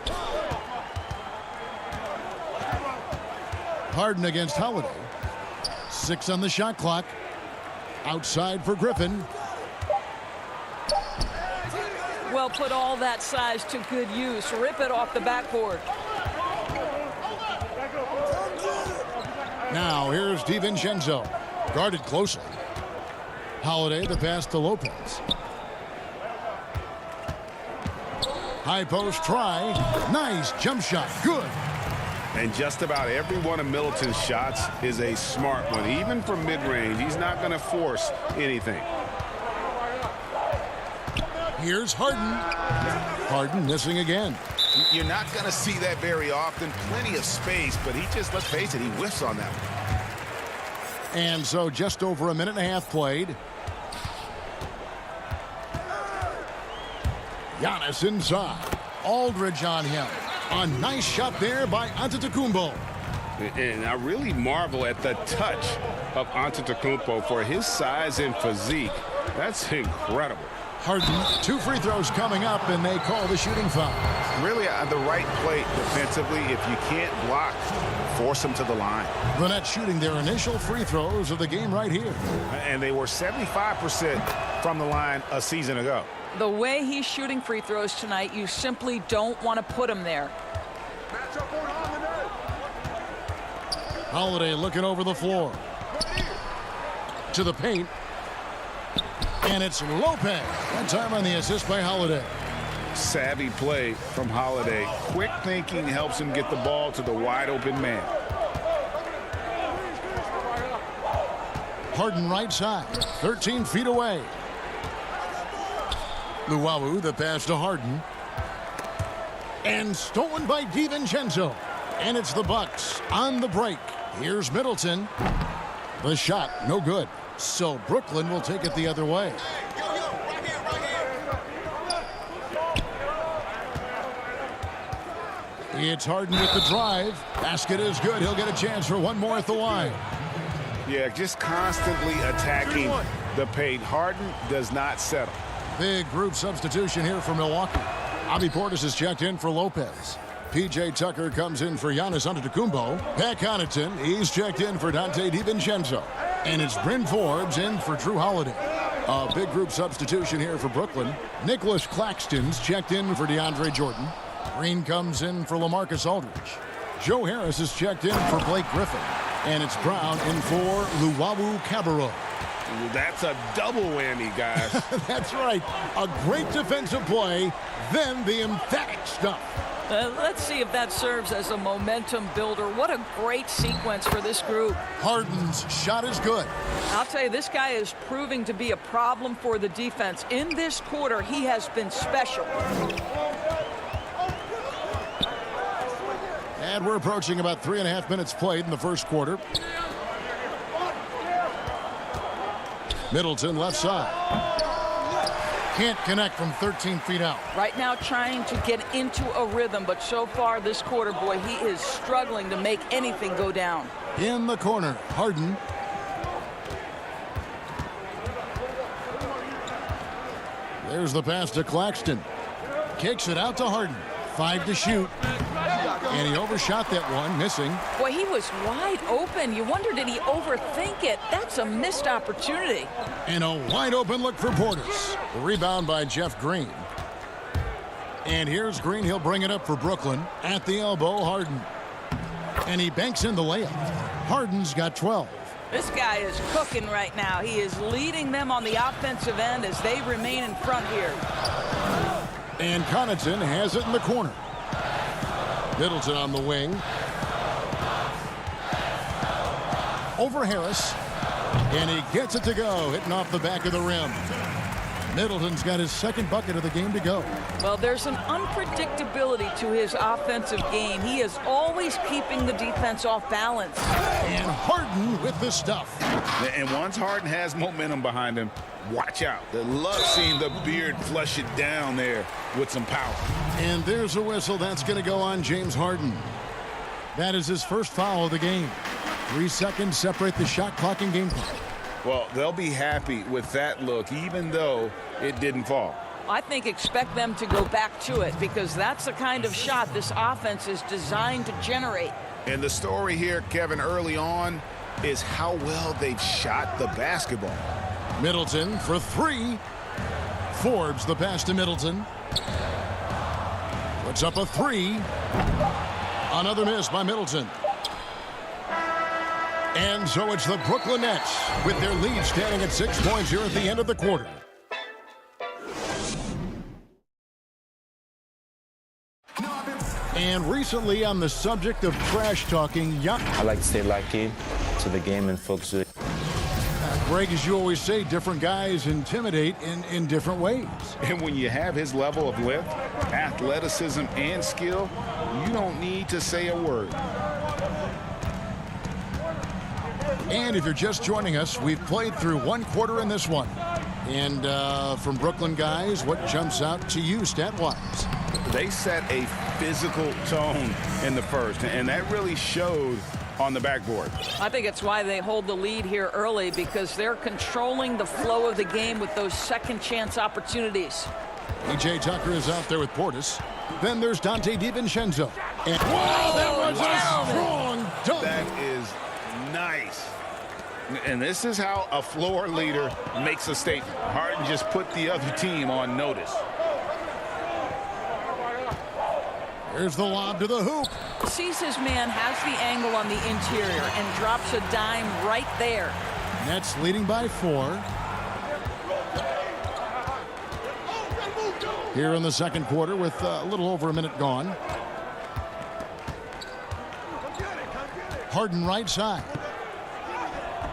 Harden against Holiday. 6 on the shot clock. Outside for Griffin. Well, put all that size to good use. Rip it off the backboard. Now here's DiVincenzo. Guarded closely. Holiday, the pass to Lopez. High post try. Nice jump shot. Good. And just about every one of Middleton's shots is a smart one. Even from mid-range, he's not going to force anything. Here's Harden. Harden missing again. You're not going to see that very often. Plenty of space, but he just, let's face it, he whiffs on that one. And so just over a minute and a half played. Giannis inside. Aldridge on him. A nice shot there by Antetokounmpo. And I really marvel at the touch of Antetokounmpo for his size and physique. That's incredible. Harden, 2 free throws coming up, and they call the shooting foul. Really on the right plate defensively. If you can't block, force them to the line. The Nets shooting their initial free throws of the game right here. And they were 75% from the line a season ago. The way he's shooting free throws tonight, you simply don't want to put him there. Holiday looking over the floor. To the paint. And it's Lopez. That time on the assist by Holiday. Savvy play from Holiday. Quick thinking helps him get the ball to the wide open man. Harden right side. 13 feet away. Luwawu, the pass to Harden. And stolen by DiVincenzo. And it's the Bucks on the break. Here's Middleton. The shot, no good. So Brooklyn will take it the other way. It's Harden with the drive. Basket is good. He'll get a chance for one more at the line. Yeah, just constantly attacking the paint. Harden does not settle. Big group substitution here for Milwaukee. Bobby Portis is checked in for Lopez. P.J. Tucker comes in for Giannis Antetokounmpo. Pat Connaughton, he's checked in for Dante DiVincenzo. And it's Bryn Forbes in for Drew Holiday. A big group substitution here for Brooklyn. Nicholas Claxton's checked in for DeAndre Jordan. Green comes in for LaMarcus Aldridge. Joe Harris is checked in for Blake Griffin. And it's Brown in for Luwawu Cabarrot. That's a double whammy, guys. That's right. A great defensive play, then the emphatic stuff. Let's see if that serves as a momentum builder. What a great sequence for this group. Harden's shot is good. I'll tell you, this guy is proving to be a problem for the defense. In this quarter, he has been special. And we're approaching about 3.5 minutes played in the first quarter. Middleton left side. Can't connect from 13 feet out. Right now trying to get into a rhythm, but so far this quarter, boy, he is struggling to make anything go down. In the corner, Harden. There's the pass to Claxton. Kicks it out to Harden. 5 to shoot. And he overshot that one, missing. Boy, he was wide open. You wonder, did he overthink it? That's a missed opportunity. And a wide open look for Portis. The rebound by Jeff Green. And here's Green. He'll bring it up for Brooklyn. At the elbow, Harden. And he banks in the layup. Harden's got 12. This guy is cooking right now. He is leading them on the offensive end as they remain in front here. And Connaughton has it in the corner. Middleton on the wing. Over Harris. And he gets it to go, hitting off the back of the rim. Middleton's got his second bucket of the game to go. Well, there's an unpredictability to his offensive game. He is always keeping the defense off balance. And Harden with the stuff. And once Harden has momentum behind him, watch out. They love seeing the beard flush it down there with some power. And there's a whistle. That's going to go on James Harden. That is his first foul of the game. 3 seconds separate the shot clock and game clock. Well, they'll be happy with that look, even though it didn't fall. I think expect them to go back to it because that's the kind of shot this offense is designed to generate. And the story here, Kevin, early on is how well they've shot the basketball. Middleton for 3. Forbes the pass to Middleton. Puts up a 3. Another miss by Middleton. And so it's the Brooklyn Nets with their lead standing at 6 points here at the end of the quarter. And recently on the subject of trash talking, I like to stay locked in to the game and focus with it. Greg, as you always say, different guys intimidate in different ways. And when you have his level of length, athleticism, and skill, you don't need to say a word. And if you're just joining us, we've played through 1 quarter in this one. And from Brooklyn guys, what jumps out to you stat-wise? They set a physical tone in the first, and that really showed on the backboard. I think it's why they hold the lead here early because they're controlling the flow of the game with those second chance opportunities. E.J. Tucker is out there with Portis. Then there's Dante DiVincenzo. And wow, that was a strong dunk. That is nice. And this is how a floor leader makes a statement. Harden just put the other team on notice. Here's the lob to the hoop. Sees his man, has the angle on the interior, and drops a dime right there. Nets leading by 4. Here in the second quarter with a little over a minute gone. Harden right side.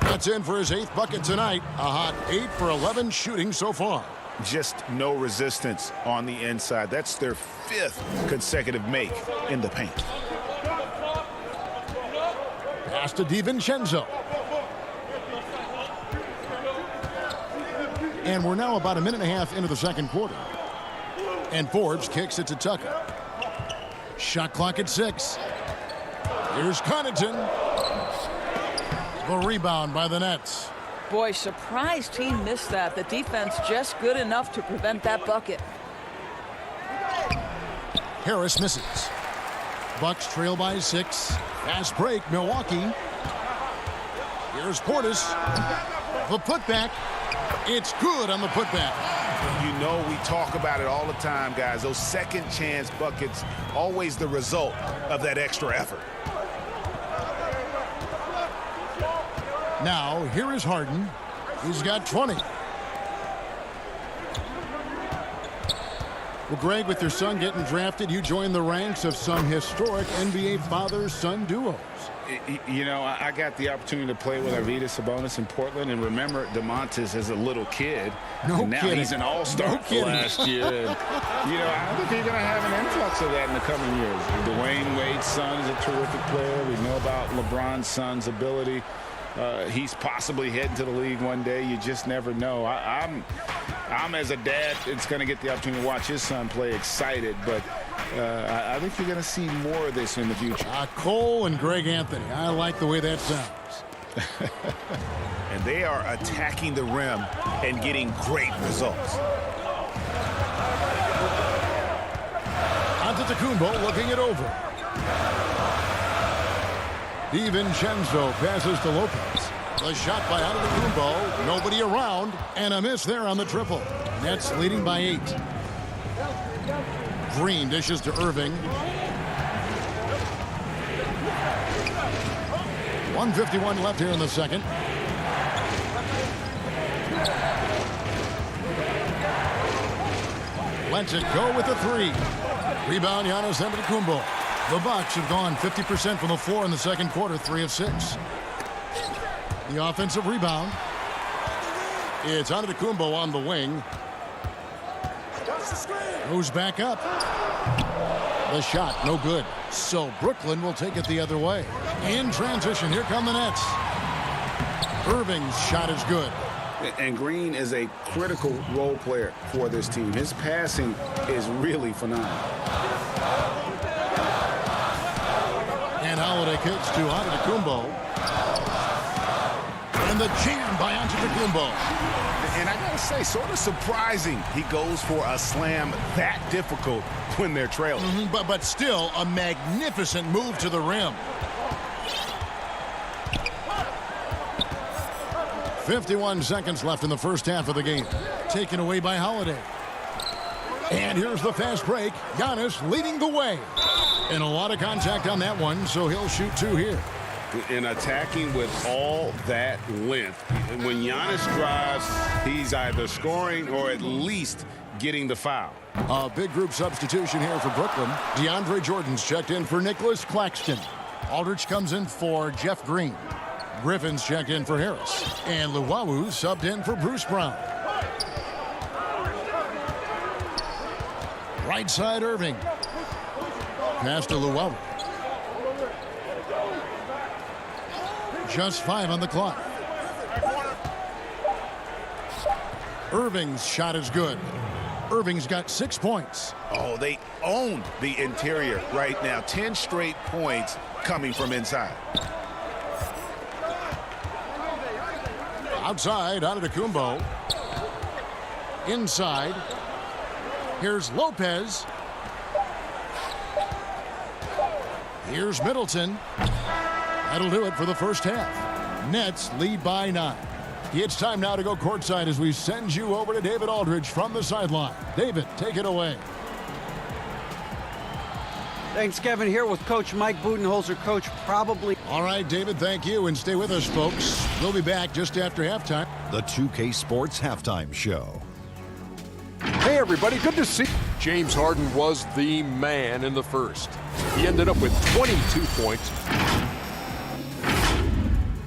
That's in for his 8th bucket tonight. A hot 8 for 11 shooting so far. Just no resistance on the inside. That's their 5th consecutive make in the paint. Pass to DiVincenzo. And we're now about a minute and a half into the second quarter. And Forbes kicks it to Tucker. Shot clock at 6. Here's Connaughton. The rebound by the Nets. Boy, surprised he missed that. The defense just good enough to prevent that bucket. Harris misses. Bucks trail by 6. Fast break, Milwaukee. Here's Portis. The putback. It's good on the putback. You know we talk about it all the time, guys. Those second chance buckets, always the result of that extra effort. Now, here is Harden. He's got 20. Well, Greg, with your son getting drafted, you joined the ranks of some historic NBA father-son duos. You know, I got the opportunity to play with Arvydas Sabonis in Portland, and remember DeMontis as a little kid. No and now kidding. He's an all-star last year. And, you know, I think you're going to have an influx of that in the coming years. Dwayne Wade's son is a terrific player. We know about LeBron's son's ability. He's possibly heading to the league one day. You just never know. I'm as a dad, it's going to get the opportunity to watch his son play, excited. But I think you're going to see more of this in the future. Cole and Greg Anthony. I like the way that sounds. And they are attacking the rim and getting great results. Antetokounmpo looking it over. DiVincenzo passes to Lopez. The shot by Antetokounmpo. Nobody around. And a miss there on the triple. Nets leading by 8. Green dishes to Irving. 1:51 left here in the second. Lets it go with the 3. Rebound, Giannis Antetokounmpo. The Bucks have gone 50% from the floor in the second quarter, 3 of 6. The offensive rebound. It's Antetokounmpo on the wing. Goes back up. The shot, no good. So Brooklyn will take it the other way. In transition, here come the Nets. Irving's shot is good. And Green is a critical role player for this team. His passing is really phenomenal. And Holiday kicks to Antetokounmpo. And the jam by Antetokounmpo. And I gotta say, sort of surprising he goes for a slam that difficult when they're trailing. But still a magnificent move to the rim. 51 seconds left in the first half of the game. Taken away by Holiday. And here's the fast break. Giannis leading the way. And a lot of contact on that one, so he'll shoot 2 here. And attacking with all that length. When Giannis drives, he's either scoring or at least getting the foul. A big group substitution here for Brooklyn. DeAndre Jordan's checked in for Nicholas Claxton. Aldridge comes in for Jeff Green. Griffin's checked in for Harris. And Luwawu subbed in for Bruce Brown. Right side Irving. Pass to Luwawu. Just 5 on the clock. Irving's shot is good. Irving's got 6 points. Oh, they own the interior right now. 10 straight points coming from inside. Outside, Antetokounmpo. Inside. Here's Lopez. Here's Middleton. That'll do it for the first half. Nets lead by 9. It's time now to go courtside as we send you over to David Aldridge from the sideline. David, take it away. Thanks, Kevin. Here with Coach Mike Budenholzer. Coach, probably. All right, David, thank you. And stay with us, folks. We'll be back just after halftime. The 2K Sports Halftime Show. Hey, everybody, good to see you. James Harden was the man in the first. He ended up with 22 points.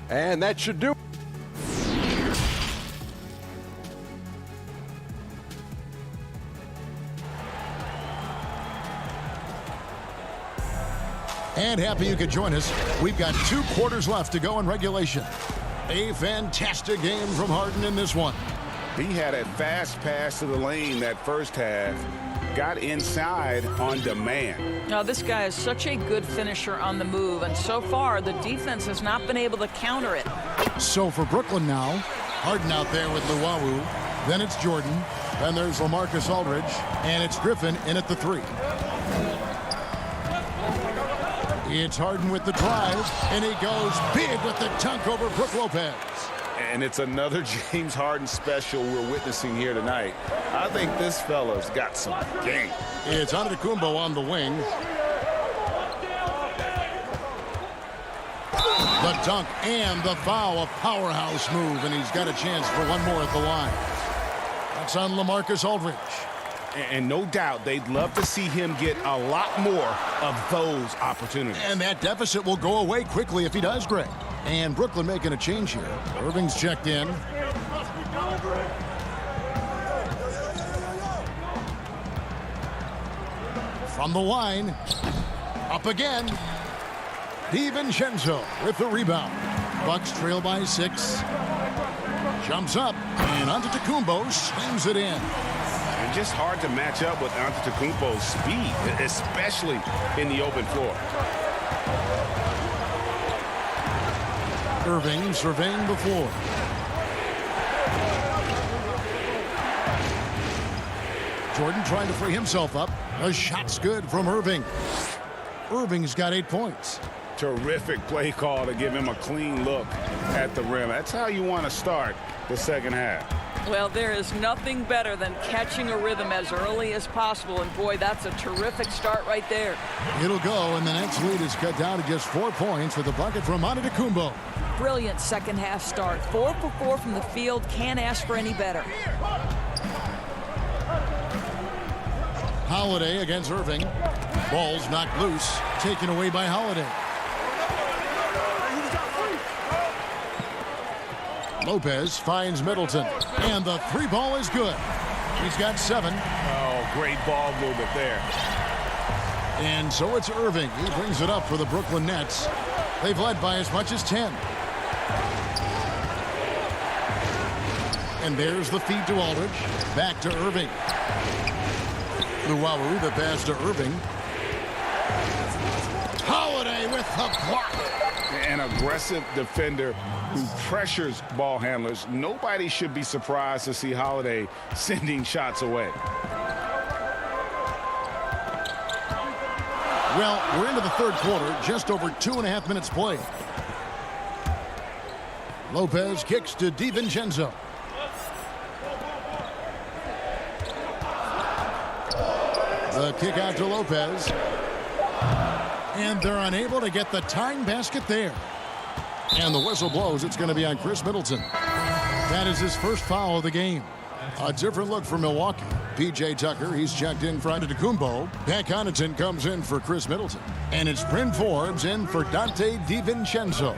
And that should do it. And happy you could join us. We've got 2 quarters left to go in regulation. A fantastic game from Harden in this one. He had a fast pass to the lane that first half. Got inside on demand. Now, this guy is such a good finisher on the move, and so far the defense has not been able to counter it. So for Brooklyn now, Harden out there with Luwawu. Then it's Jordan. Then there's LaMarcus Aldridge. And it's Griffin in at the 3. It's Harden with the drive, and he goes big with the dunk over Brook Lopez. And it's another James Harden special we're witnessing here tonight. I think this fella's got some game. It's Antetokounmpo on the wing. The dunk and the foul, a powerhouse move, and he's got a chance for one more at the line. That's on LaMarcus Aldridge. And no doubt they'd love to see him get a lot more of those opportunities. And that deficit will go away quickly if he does, Greg. And Brooklyn making a change here. Irving's checked in. From the line. Up again. DiVincenzo with the rebound. Bucks trail by 6. Jumps up. And Antetokounmpo slings it in. And just hard to match up with Antetokounmpo's speed, especially in the open floor. Irving surveying the floor. Jordan trying to free himself up. A shot's good from Irving. Irving's got 8 points. Terrific play call to give him a clean look at the rim. That's how you want to start the second half. Well, there is nothing better than catching a rhythm as early as possible, and boy, that's a terrific start right there. It'll go, and the Nets lead is cut down to just 4 points with a bucket from Antetokounmpo. Brilliant second half start. 4 for 4 from the field. Can't ask for any better. Holiday against Irving. Ball's knocked loose, taken away by Holiday. Lopez finds Middleton, and the 3 ball is good. He's got 7. Oh, great ball movement there. And so it's Irving. He brings it up for the Brooklyn Nets. They've led by as much as 10. And there's the feed to Aldridge. Back to Irving. Luwawu, the pass to Irving. Holiday with the block. An aggressive defender who pressures ball handlers. Nobody should be surprised to see Holiday sending shots away. Well, we're into the third quarter, just over 2.5 minutes played. Lopez kicks to DiVincenzo. The kick out to Lopez. And they're unable to get the tying basket there. And the whistle blows. It's going to be on Chris Middleton. That is his first foul of the game. A different look for Milwaukee. P.J. Tucker, he's checked in for Antetokounmpo. Pat Connaughton comes in for Chris Middleton. And it's Bryn Forbes in for Dante DiVincenzo.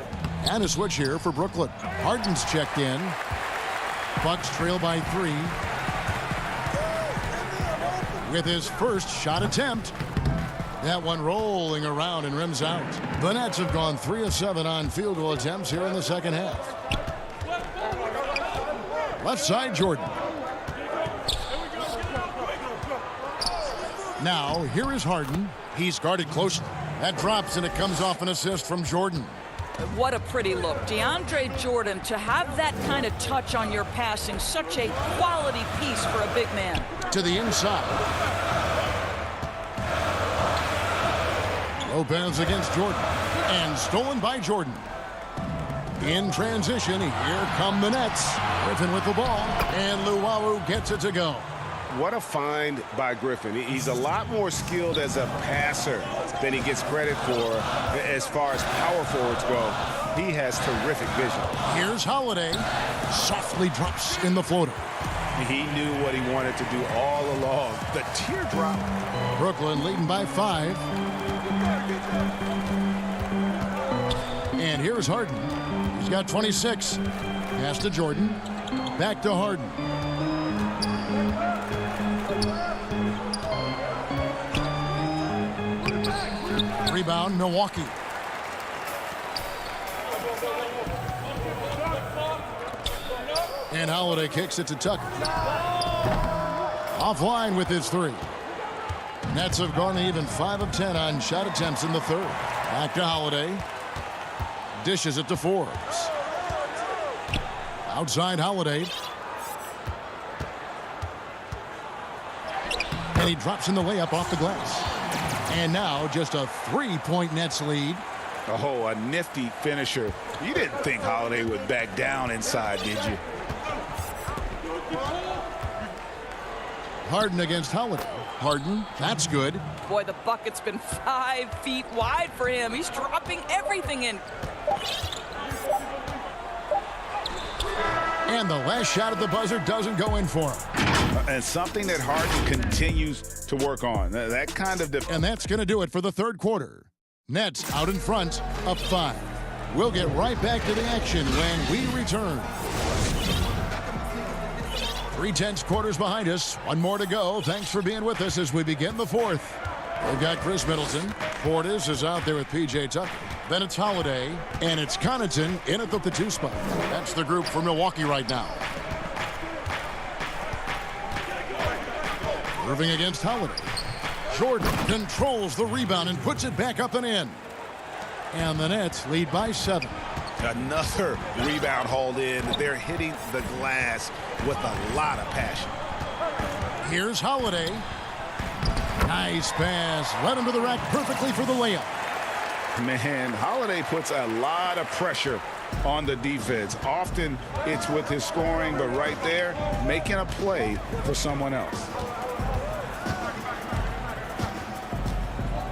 And a switch here for Brooklyn. Harden's checked in. Bucks trail by 3. With his first shot attempt. That one rolling around and rims out. The Nets have gone 3 of 7 on field goal attempts here in the second half. Left side, Jordan. Now, here is Harden. He's guarded closely. That drops, and it comes off an assist from Jordan. What a pretty look. DeAndre Jordan, to have that kind of touch on your passing, such a quality piece for a big man. To the inside. Lopez against Jordan. And stolen by Jordan. In transition, here come the Nets. Griffin with the ball. And Luwawu gets it to go. What a find by Griffin. He's a lot more skilled as a passer than he gets credit for as far as power forwards go. He has terrific vision. Here's Holiday. Softly drops in the floater. He knew what he wanted to do all along. The teardrop. Brooklyn leading by 5. And here's Harden. He's got 26. Pass to Jordan. Back to Harden. Rebound, Milwaukee. And Holiday kicks it to Tucker. Offline with his 3. Nets have gone even 5 of 10 on shot attempts in the third. Back to Holiday. Dishes it to Forbes. Outside Holiday. And he drops in the layup off the glass. And now just a 3-point Nets lead. Oh, a nifty finisher. You didn't think Holiday would back down inside, did you? Harden against Holiday. Harden, that's good. Boy, the bucket's been 5 feet wide for him. He's dropping everything in. And the last shot at the buzzer doesn't go in for him. And something that Harden continues to work on. That kind of... And that's going to do it for the third quarter. Nets out in front, up 5. We'll get right back to the action when we return. 3/10 quarters behind us. 1 more to go. Thanks for being with us as we begin the fourth. We've got Chris Middleton. Portis is out there with P.J. Tucker. Then it's Holiday, and it's Connaughton in at the 2 spot. That's the group for Milwaukee right now. Irving against Holiday. Jordan controls the rebound and puts it back up and in. And the Nets lead by 7. Another rebound hauled in. They're hitting the glass with a lot of passion. Here's Holiday. Nice pass. Led him to the rack perfectly for the layup. Man, Holiday puts a lot of pressure on the defense. Often it's with his scoring, but right there, making a play for someone else.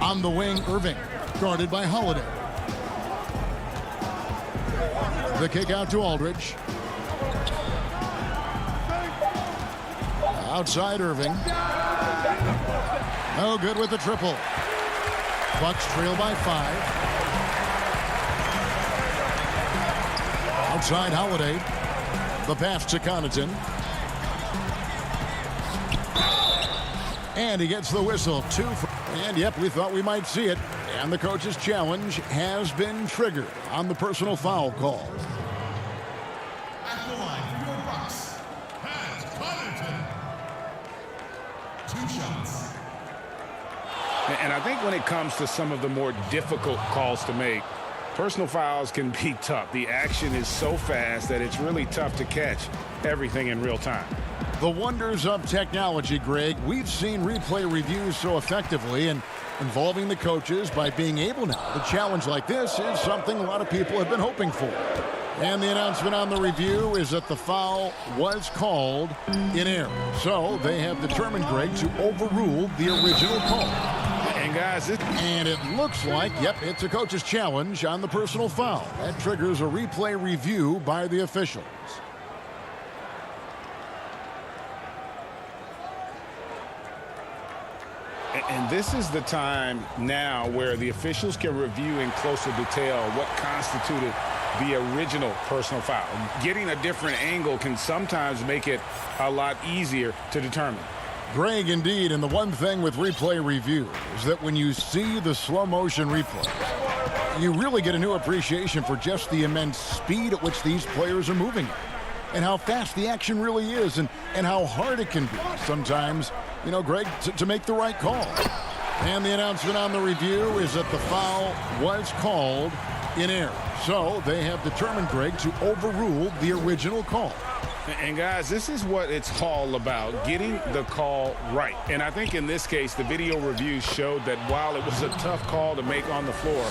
On the wing, Irving, guarded by Holiday. The kick out to Aldridge. Outside Irving. No good with the triple. Bucks trail by 5. Outside Holiday. The pass to Connaughton. And he gets the whistle. 2 for... And yep, we thought we might see it. And the coach's challenge has been triggered on the personal foul call. At the line for your Bucks, Pat Connaughton. 2 shots. And I think when it comes to some of the more difficult calls to make, personal fouls can be tough. The action is so fast that it's really tough to catch everything in real time. The wonders of technology, Greg. We've seen replay reviews so effectively and involving the coaches by being able now. The challenge like this is something a lot of people have been hoping for. And the announcement on the review is that the foul was called in error. So they have determined, Greg, to overrule the original call. And guys, and it looks like, yep, it's a coach's challenge on the personal foul. That triggers a replay review by the officials. And this is the time now where the officials can review in closer detail what constituted the original personal foul. Getting a different angle can sometimes make it a lot easier to determine. Greg, indeed, and the one thing with replay review is that when you see the slow motion replay, you really get a new appreciation for just the immense speed at which these players are moving and how fast the action really is and how hard it can be sometimes, you know, Greg, to make the right call. And the announcement on the review is that the foul was called in error. So they have determined, Greg, to overrule the original call. And guys, this is what it's all about, getting the call right. And I think in this case, the video review showed that while it was a tough call to make on the floor,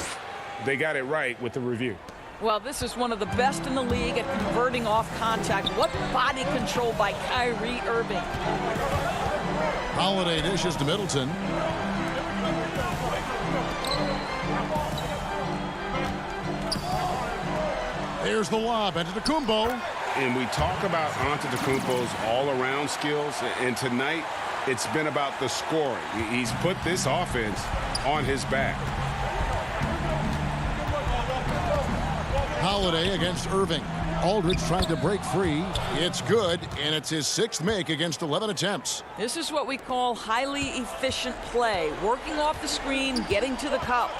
they got it right with the review. Well, this is one of the best in the league at converting off contact. What body control by Kyrie Irving. Holiday dishes to Middleton. There's the lob into Antetokounmpo. And we talk about Antetokounmpo's all-around skills, and tonight it's been about the scoring. He's put this offense on his back. Holiday against Irving. Aldridge trying to break free. It's good, and it's his 6th make against 11 attempts. This is what we call highly efficient play. Working off the screen, getting to the cup.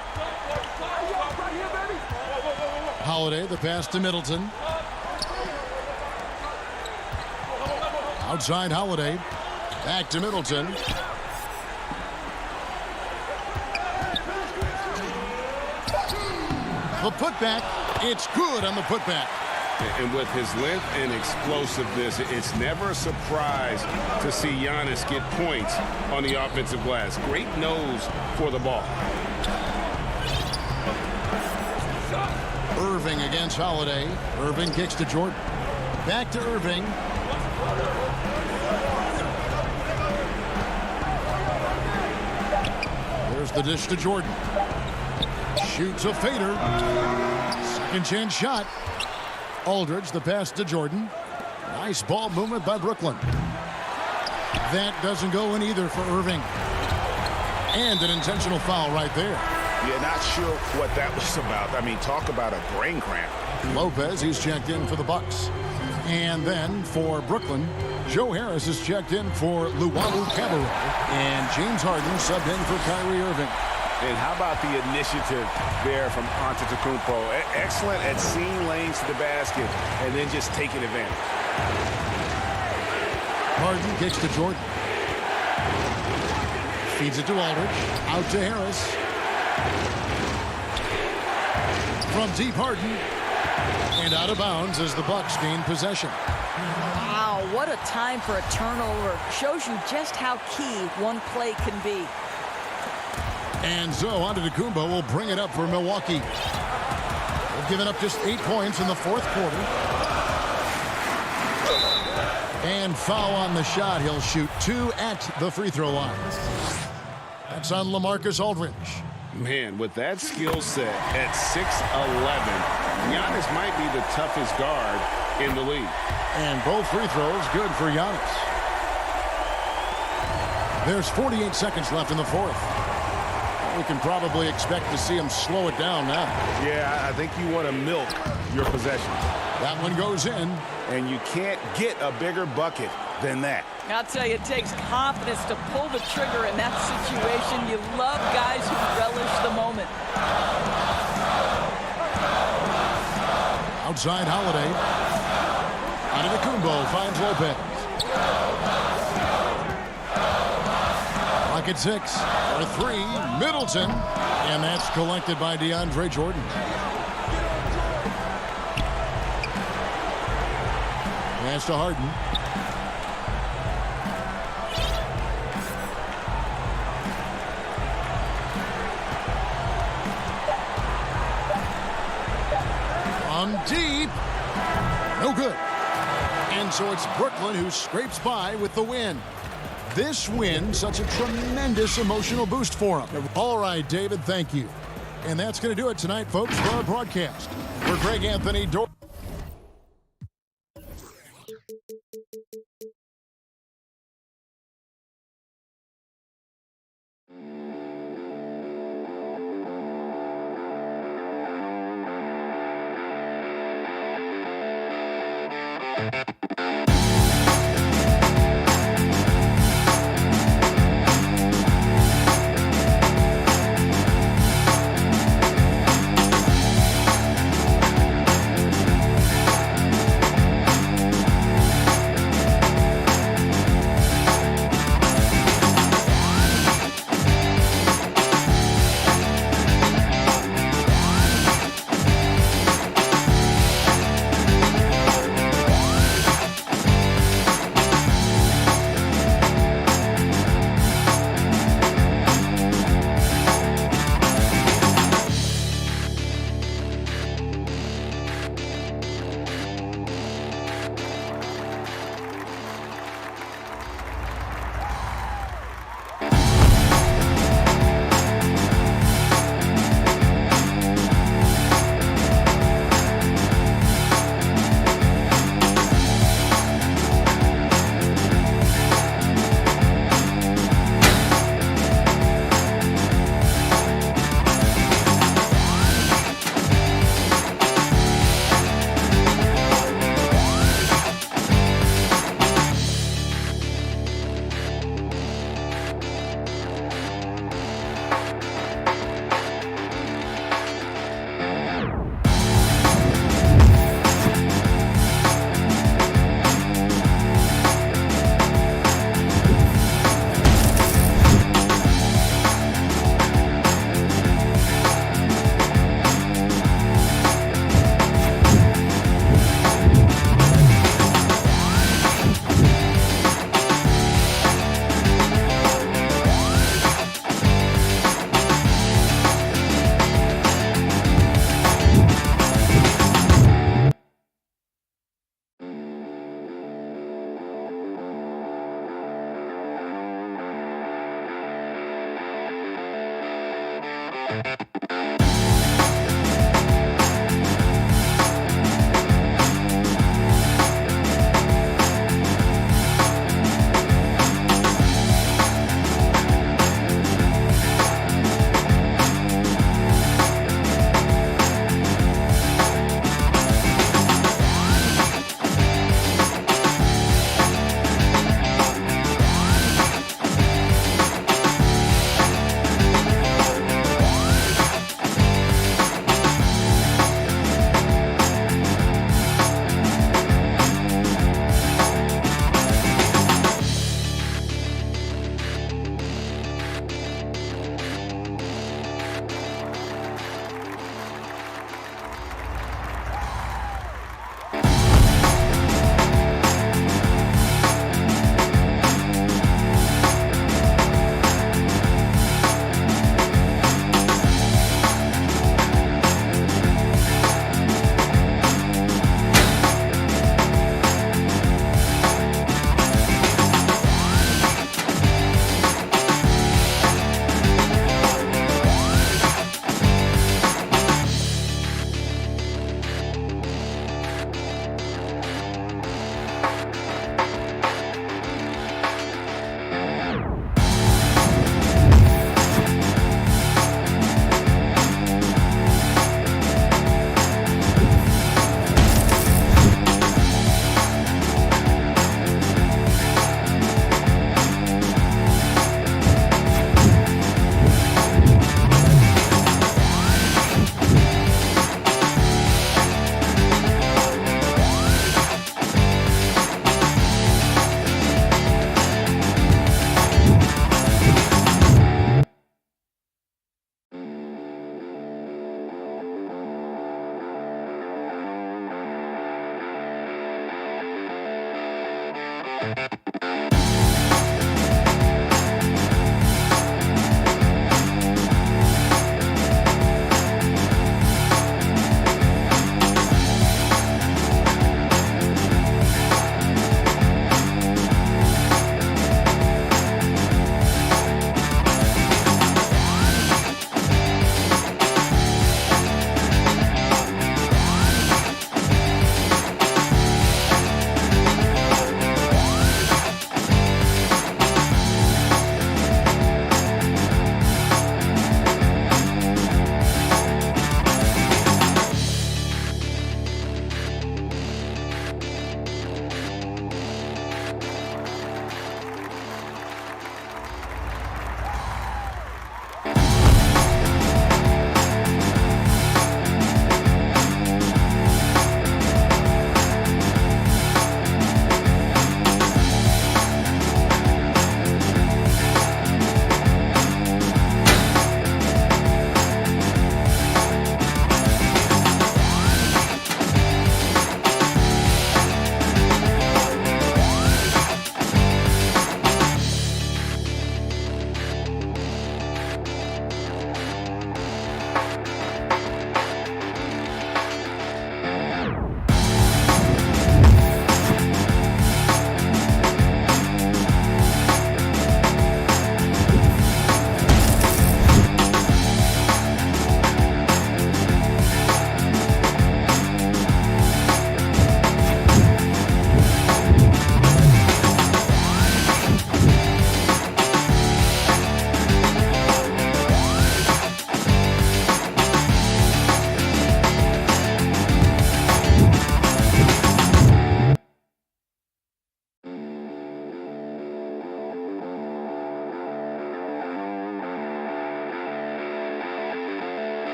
Holiday, the pass to Middleton. Outside Holiday. Back to Middleton. The putback. It's good on the putback. And with his length and explosiveness, it's never a surprise to see Giannis get points on the offensive glass. Great nose for the ball. Irving against Holiday. Irving kicks to Jordan. Back to Irving. There's the dish to Jordan. Shoots a fader. Second chance shot. Aldridge, the pass to Jordan. Nice ball movement by Brooklyn. That doesn't go in either for Irving. And an intentional foul right there. Yeah, not sure what that was about. I mean, talk about a brain cramp. Lopez, he's checked in for the Bucks. And then for Brooklyn, Joe Harris is checked in for Luwawu Cabarrot. And James Harden subbed in for Kyrie Irving. And how about the initiative there from Antetokounmpo? Excellent at seeing lanes to the basket and then just taking advantage. Harden kicks to Jordan. Feeds it to Aldridge. Out to Harris. From deep, Harden. And out of bounds as the Bucks gain possession. Wow, what a time for a turnover. Shows you just how key one play can be. And so Antetokounmpo will bring it up for Milwaukee. They've given up just 8 points in the fourth quarter. And foul on the shot. He'll shoot 2 at the free throw line. That's on LaMarcus Aldridge. Man, with that skill set at 6'11", Giannis might be the toughest guard in the league. And both free throws good for Giannis. There's 48 seconds left in the fourth. We can probably expect to see him slow it down now. Yeah, I think you want to milk your possession. That one goes in. And you can't get a bigger bucket than that. I'll tell you, it takes confidence to pull the trigger in that situation. You love guys who relish the moment. Outside Holiday. Antetokounmpo finds Lopez. Clock at 6. For 3, Middleton. And that's collected by DeAndre Jordan. Pass to Harden. On deep. No good. And so it's Brooklyn who scrapes by with the win. This win, such a tremendous emotional boost for them. All right, David, thank you. And that's going to do it tonight, folks, for our broadcast. For Greg Anthony,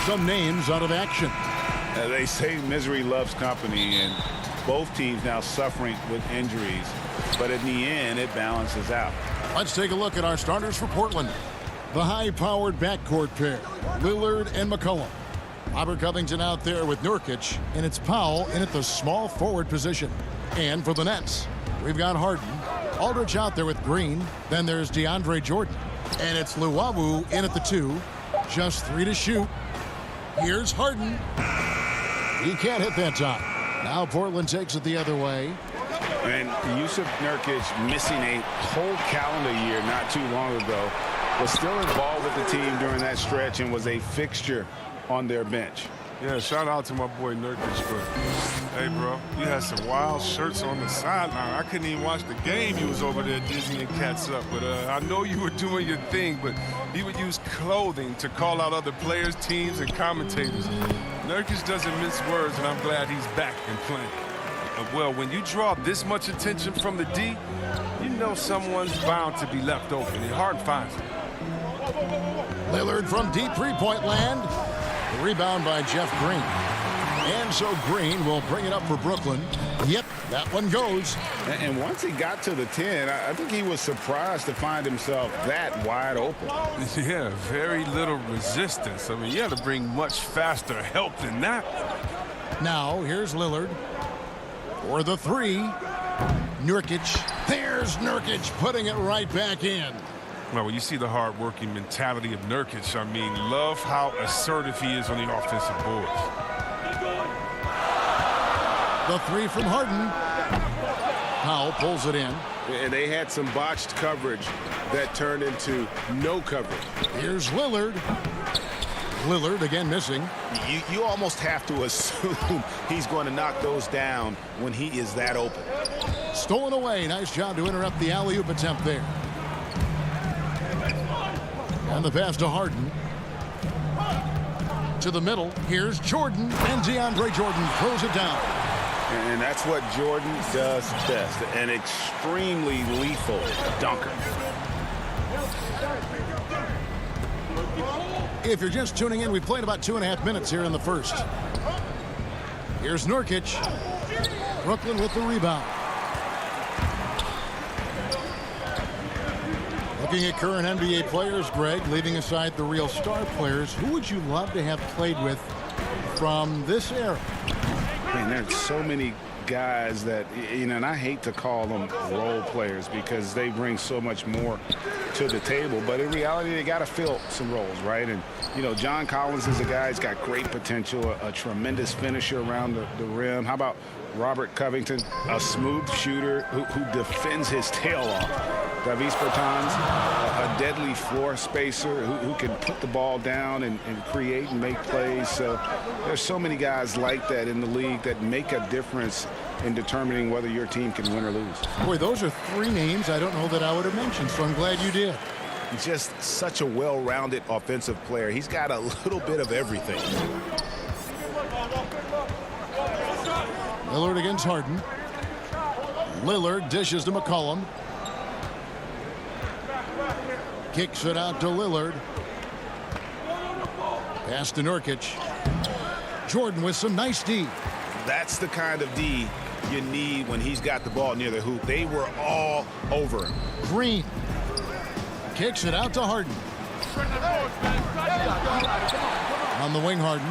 Some names out of action. They say misery loves company, and Both teams now suffering with injuries, but in the end, it balances out. Let's take a look at our starters for Portland. The high-powered backcourt pair, Lillard and McCollum. Robert Covington out there with Nurkic, and it's Powell in at the small forward position. And for the Nets, we've got Harden. Aldridge out there with Green. Then there's DeAndre Jordan. And it's Luwawu in at the 2. Just 3 to shoot. Here's Harden. He can't hit that time. Now Portland takes it the other way. And Yusuf Nurkic, missing a whole calendar year not too long ago, was still involved with the team during that stretch and was a fixture on their bench. Yeah, shout out to my boy Nurkic, but hey, bro, you had some wild shirts on the sideline. I couldn't even watch the game. You was over there dizzying cats up, but I know you were doing your thing, but he would use clothing to call out other players, teams, and commentators. Nurkic doesn't mince words, and I'm glad he's back and playing. Well, when you draw this much attention from the D, you know someone's bound to be left open, and Harden finds it. Lillard from deep three-point land. The rebound by Jeff Green. And so Green will bring it up for Brooklyn. Yep, that one goes. And once he got to the 10, I think he was surprised to find himself that wide open. Yeah, very little resistance. I mean, you had to bring much faster help than that. Now, here's Lillard. For the 3. Nurkic. There's Nurkic putting it right back in. Well, when you see the hard-working mentality of Nurkic, I mean, love how assertive he is on the offensive boards. The 3 from Harden. Powell pulls it in. And they had some botched coverage that turned into no coverage. Here's Lillard. Lillard again missing. You almost have to assume he's going to knock those down when he is that open. Stolen away. Nice job to interrupt the alley-oop attempt there. And the pass to Harden. To the middle. Here's Jordan. And DeAndre Jordan throws it down. And that's what Jordan does best. An extremely lethal dunker. If you're just tuning in, we played about 2.5 minutes here in the first. Here's Nurkic. Brooklyn with the rebound. Looking at current NBA players, Greg, leaving aside the real star players, who would you love to have played with from this era? Man, there's so many guys that, you know, and I hate to call them role players because they bring so much more to the table, but in reality, they got to fill some roles, right? And, you know, John Collins is a guy who's got great potential, a tremendous finisher around the rim. How about Robert Covington, a smooth shooter who defends his tail off? Davis Bertans, a deadly floor spacer who can put the ball down and create and make plays. So there's so many guys like that in the league that make a difference in determining whether your team can win or lose. Boy, those are 3 names I don't know that I would have mentioned, so I'm glad you did. He's just such a well-rounded offensive player. He's got a little bit of everything. Lillard against Harden. Lillard dishes to McCollum. Kicks it out to Lillard. Pass to Nurkic. Jordan with some nice D. That's the kind of D you need when he's got the ball near the hoop. They were all over him. Green. Kicks it out to Harden. On the wing, Harden.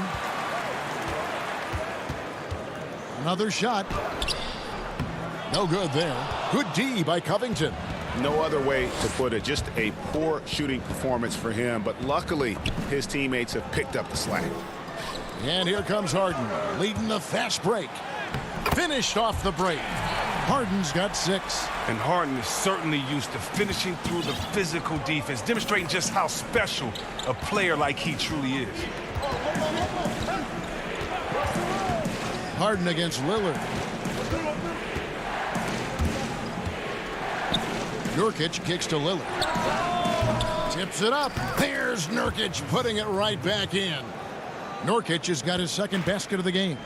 Another shot. No good there. Good D by Covington. No other way to put it. Just a poor shooting performance for him. But luckily, his teammates have picked up the slack. And here comes Harden, leading the fast break. Finished off the break. Harden's got 6. And Harden is certainly used to finishing through the physical defense, demonstrating just how special a player like he truly is. Harden against Lillard. Nurkic kicks to Lillard. Tips it up. There's Nurkic putting it right back in. Nurkic has got his 2nd basket of the game.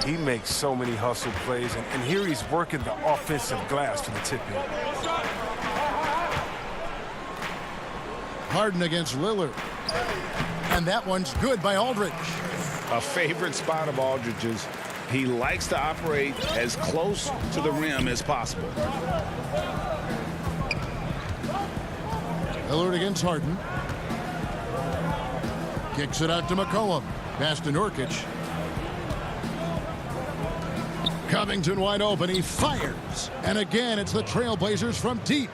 He makes so many hustle plays, and here he's working the offensive glass to the tip-in. Harden against Lillard. And that one's good by Aldridge. A favorite spot of Aldridge's He likes to operate as close to the rim as possible. Lillard against Harden. Kicks it out to McCollum. Pass to Nurkic. Covington wide open. He fires. And again, it's the Trailblazers from deep.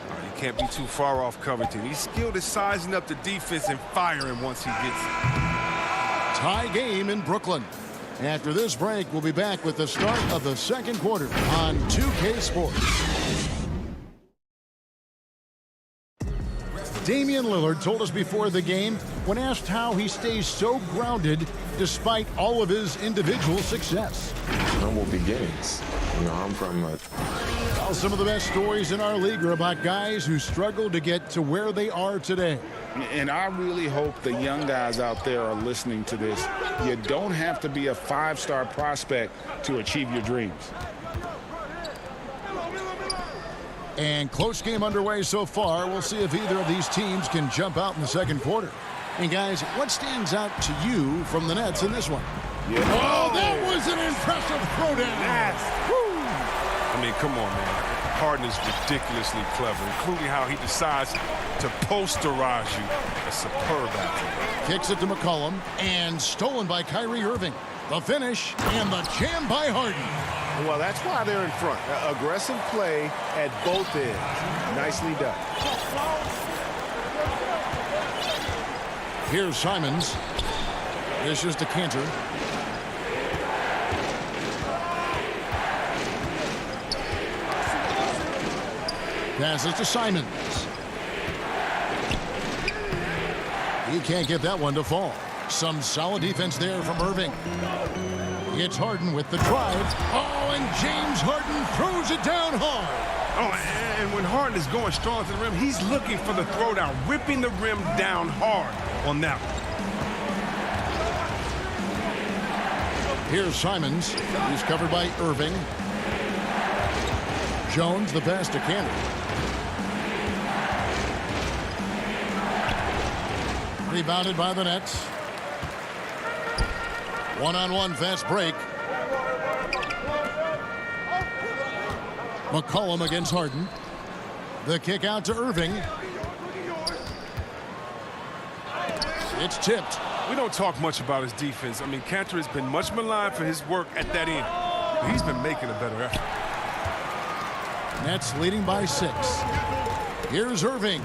You can't be too far off Covington. He's skilled at sizing up the defense and firing once he gets it. Tie game in Brooklyn. After this break, we'll be back with the start of the second quarter on 2K Sports. Damian Lillard told us before the game, when asked how he stays so grounded despite all of his individual success. Humble beginnings. I'm from a... Well, some of the best stories in our league are about guys who struggled to get to where they are today. And I really hope the young guys out there are listening to this. You don't have to be a five-star prospect to achieve your dreams. And close game underway so far. We'll see if either of these teams can jump out in the second quarter. And guys, what stands out to you from the Nets in this one? Yeah. Oh, that was an impressive throwdown. I mean, come on, man. Harden is ridiculously clever, including how he decides to posterize you. A superb athlete. Kicks it to McCollum, and stolen by Kyrie Irving. The finish, and the jam by Harden. Well, that's why they're in front. Aggressive play at both ends. Nicely done. Here's Simons. This is to Cantor. Passes to Simons. He can't get that one to fall. Some solid defense there from Irving. It's Harden with the drive. Oh, and James Harden throws it down hard. Oh, and when Harden is going strong to the rim, he's looking for the throwdown, ripping the rim down hard on that one. Here's Simons. He's covered by Irving. Jones, the pass to Cantor. Rebounded by the Nets. One-on-one fast break. McCollum against Harden. The kick out to Irving. It's tipped. We don't talk much about his defense. I mean, Cantor has been much maligned for his work at that end. But he's been making a better effort. Nets leading by 6. Here's Irving.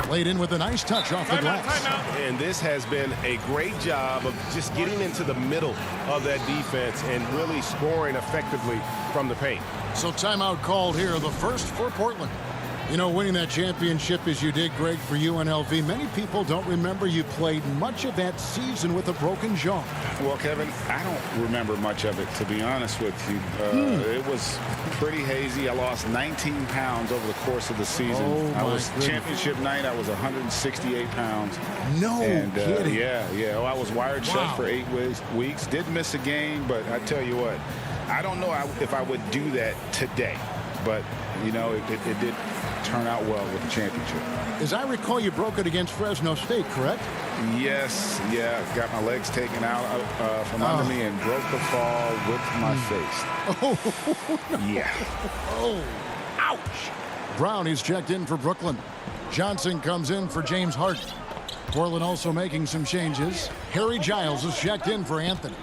Laid in with a nice touch off the glass. And this has been a great job of just getting into the middle of that defense and really scoring effectively from the paint. So timeout called here, the first for Portland. You know, winning that championship as you did, Greg, for UNLV, many people don't remember you played much of that season with a broken jaw. Well, Kevin, I don't remember much of it, to be honest with you. It was pretty hazy. I lost 19 pounds over the course of the season. Championship night, I was 168 pounds. No kidding. Yeah. I was wired shut for 8 weeks. Didn't miss a game, but I tell you what, I don't know if I would do that today. But, you know, it did turn out well with the championship. As I recall, you broke it against Fresno State, correct? Yes, got my legs taken out from under me and broke the fall with my face. Oh, no. Yeah. Oh, ouch. Brownie's checked in for Brooklyn. Johnson comes in for James Harden. Portland also making some changes. Harry Giles is checked in for Anthony.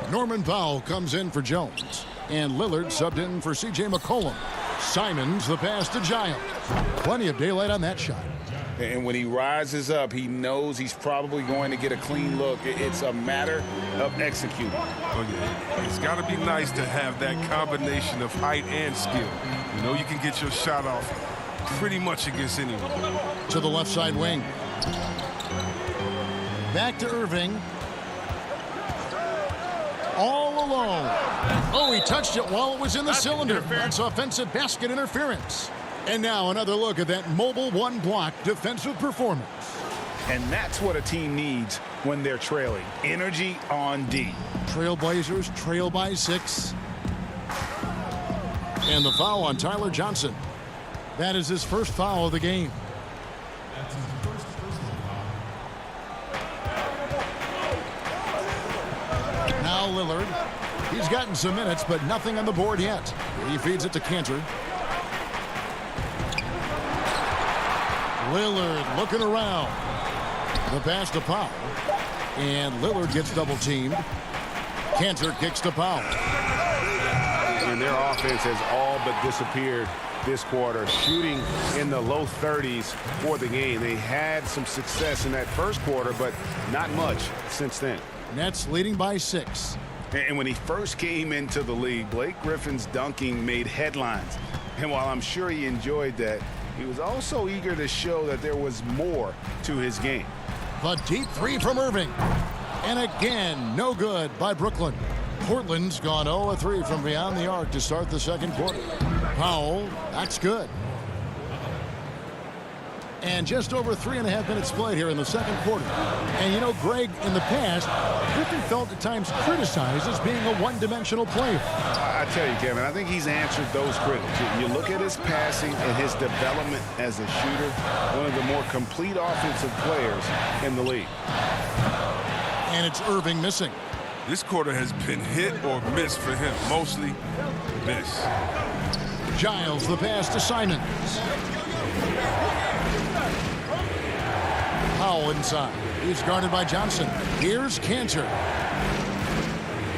Norman Powell comes in for Jones. And Lillard subbed in for C.J. McCollum. Simons, the pass to Giles. Plenty of daylight on that shot. And when he rises up, he knows he's probably going to get a clean look. It's a matter of executing. Oh, yeah. It's got to be nice to have that combination of height and skill. You know, you can get your shot off pretty much against anyone. To the left side wing. Back to Irving. All alone. Oh, he touched it while it was in the cylinder. That's offensive basket interference. And now another look at that mobile one block defensive performance. And that's what a team needs when they're trailing. Energy on D. Trailblazers trail by 6. And the foul on Tyler Johnson. That is his first foul of the game. Now Lillard. He's gotten some minutes, but nothing on the board yet. He feeds it to Cantor. Lillard looking around. The pass to Powell. And Lillard gets double teamed. Cantor kicks to Powell. And their offense has all but disappeared this quarter, shooting in the low 30s for the game. They had some success in that first quarter, but not much since then. Nets leading by 6. And when he first came into the league, Blake Griffin's dunking made headlines. And while I'm sure he enjoyed that, he was also eager to show that there was more to his game. The deep three from Irving. And again, no good by Brooklyn. Portland's gone 0-3 from beyond the arc to start the second quarter. Powell, that's good. And just over 3.5 minutes played here in the second quarter. And you know, Greg, in the past, Griffin felt at times criticized as being a one-dimensional player. I tell you, Kevin, I think he's answered those critics. You look at his passing and his development as a shooter, one of the more complete offensive players in the league. And it's Irving missing. This quarter has been hit or miss for him. Mostly miss. Giles the pass to Simons. Powell inside. He's guarded by Johnson. Here's Cantor.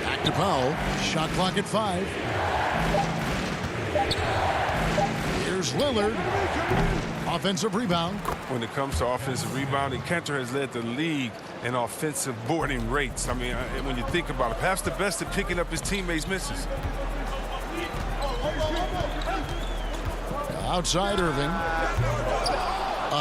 Back to Powell. Shot clock at 5. Here's Lillard. Offensive rebound. When it comes to offensive rebounding, Cantor has led the league in offensive boarding rates. I mean, when you think about it, perhaps the best at picking up his teammates' misses. Outside Irving.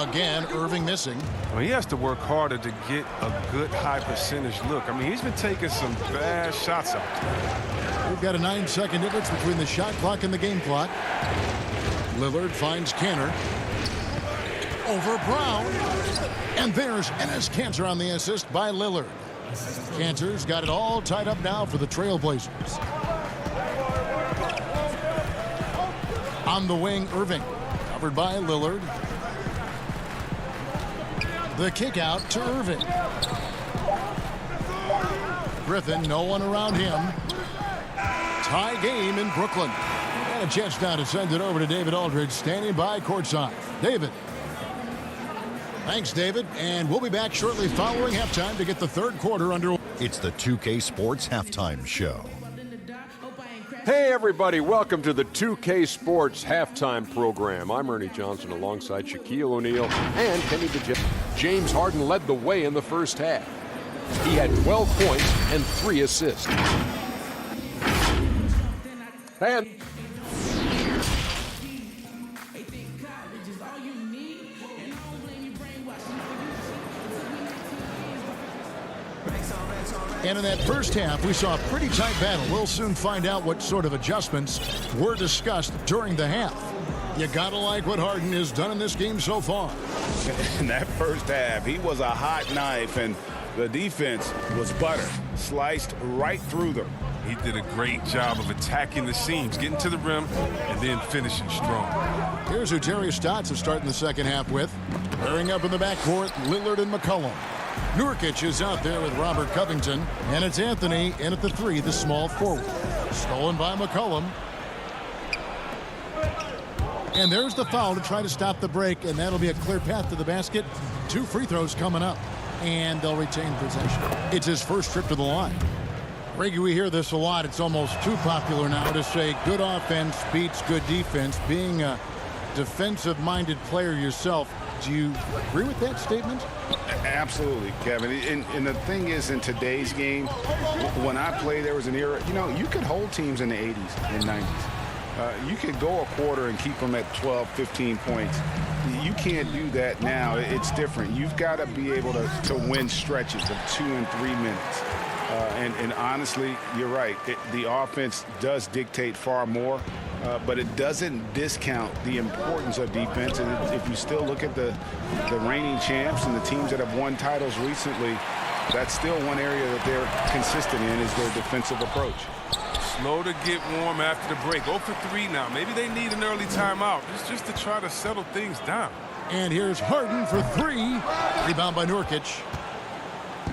Again, Irving missing. Well, he has to work harder to get a good high percentage look. I mean, he's been taking some bad shots out there. We've got a 9-second difference between the shot clock and the game clock. Lillard finds Cantor. Over Brown. And there's Enes Kanter on the assist by Lillard. Cantor's got it all tied up now for the Trailblazers. On the wing, Irving. Covered by Lillard. The kick out to Irving. Griffin, no one around him. Tie game in Brooklyn. And a chance now to send it over to David Aldridge, standing by courtside. David. Thanks, David. And we'll be back shortly following halftime to get the third quarter underway. It's the 2K Sports Halftime Show. Hey, everybody. Welcome to the 2K Sports Halftime Program. I'm Ernie Johnson alongside Shaquille O'Neal and Kenny DeJesus. James Harden led the way in the first half. He had 12 points and 3 assists. And And in that first half, we saw a pretty tight battle. We'll soon find out what sort of adjustments were discussed during the half. You gotta like what Harden has done in this game so far. In that first half, he was a hot knife, and the defense was butter. Sliced right through them. He did a great job of attacking the seams, getting to the rim, and then finishing strong. Here's who Terry Stotts is starting the second half with. Pairing up in the backcourt, Lillard and McCollum. Nurkic is out there with Robert Covington, and it's Anthony in at the 3, the small forward. Stolen by McCollum. And there's the foul to try to stop the break, and that'll be a clear path to the basket. 2 free throws coming up, and they'll retain possession. It's his first trip to the line. Reggie, we hear this a lot. It's almost too popular now to say good offense beats good defense. Being a defensive-minded player yourself, do you agree with that statement? Absolutely, Kevin. And the thing is, in today's game, when I played, there was an era, you know, you could hold teams in the 80s and 90s. You could go a quarter and keep them at 12, 15 points. You can't do that now. It's different. You've got to be able to win stretches of 2 and 3 minutes. And honestly, you're right. The offense does dictate far more, but it doesn't discount the importance of defense. And if you still look at the reigning champs and the teams that have won titles recently, that's still one area that they're consistent in is their defensive approach. Slow to get warm after the break. 0 for 3 now. Maybe they need an early timeout just to try to settle things down. And here's Harden for 3. Rebound by Nurkic.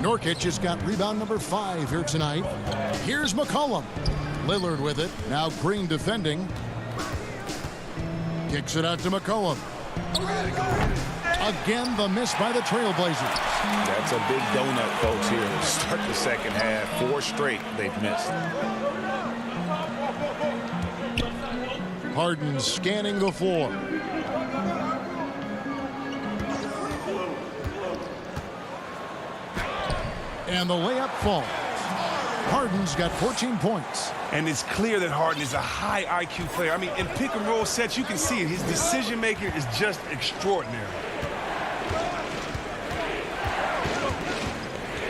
Nurkic has got rebound number 5 here tonight. Here's McCollum. Lillard with it. Now Green defending. Kicks it out to McCollum. Again, the miss by the Trailblazers. That's a big donut, folks, here to start the second half. 4 straight they've missed. Harden scanning the floor. And the layup falls. Harden's got 14 points. And it's clear that Harden is a high IQ player. I mean, in pick and roll sets, you can see it. His decision making is just extraordinary.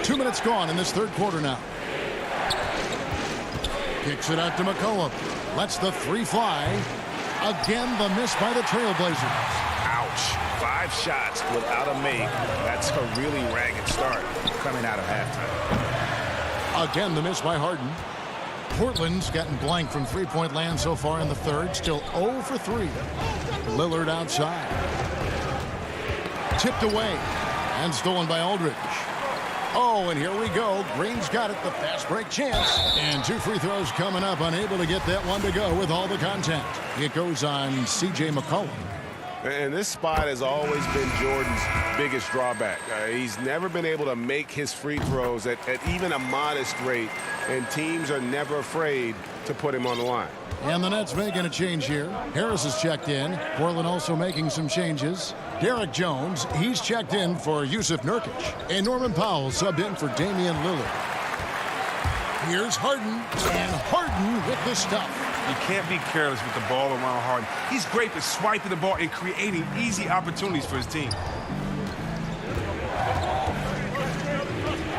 2 minutes gone in this third quarter now. Kicks it out to McCollum. Lets the 3 fly. Again, the miss by the Trailblazers. Ouch. 5 shots without a make. That's a really ragged start coming out of halftime. Again, the miss by Harden. Portland's gotten blank from three-point land so far in the third. Still 0 for 3. Lillard outside. Tipped away and stolen by Aldridge. Oh, and here we go. Green's got it, the fast break chance. And 2 free throws coming up, unable to get that one to go with all the contact. It goes on C.J. McCollum. And this spot has always been Jordan's biggest drawback. He's never been able to make his free throws at even a modest rate, and teams are never afraid to put him on the line. And the Nets making a change here. Harris is checked in. Portland also making some changes. Derek Jones, he's checked in for Yusuf Nurkic. And Norman Powell subbed in for Damian Lillard. Here's Harden, and Harden with the stuff. You can't be careless with the ball around Harden. He's great at swiping the ball and creating easy opportunities for his team.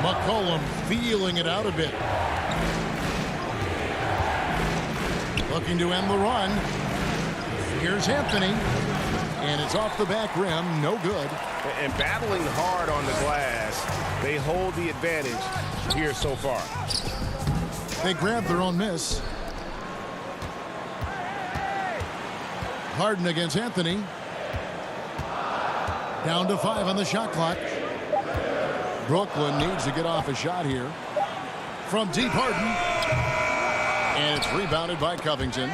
McCollum feeling it out a bit. Looking to end the run. Here's Anthony. And it's off the back rim. No good. And battling hard on the glass, they hold the advantage here so far. They grab their own miss. Harden against Anthony. Down to 5 on the shot clock. Brooklyn needs to get off a shot here. From deep, Harden. And it's rebounded by Covington.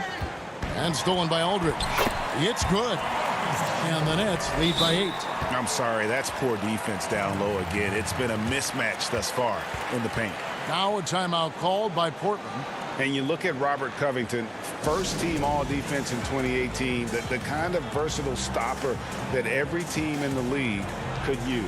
And stolen by Aldridge. It's good. And the Nets lead by 8. I'm sorry, that's poor defense down low again. It's been a mismatch thus far in the paint. Now a timeout called by Portland. And you look at Robert Covington, first team all defense in 2018, the kind of versatile stopper that every team in the league could use.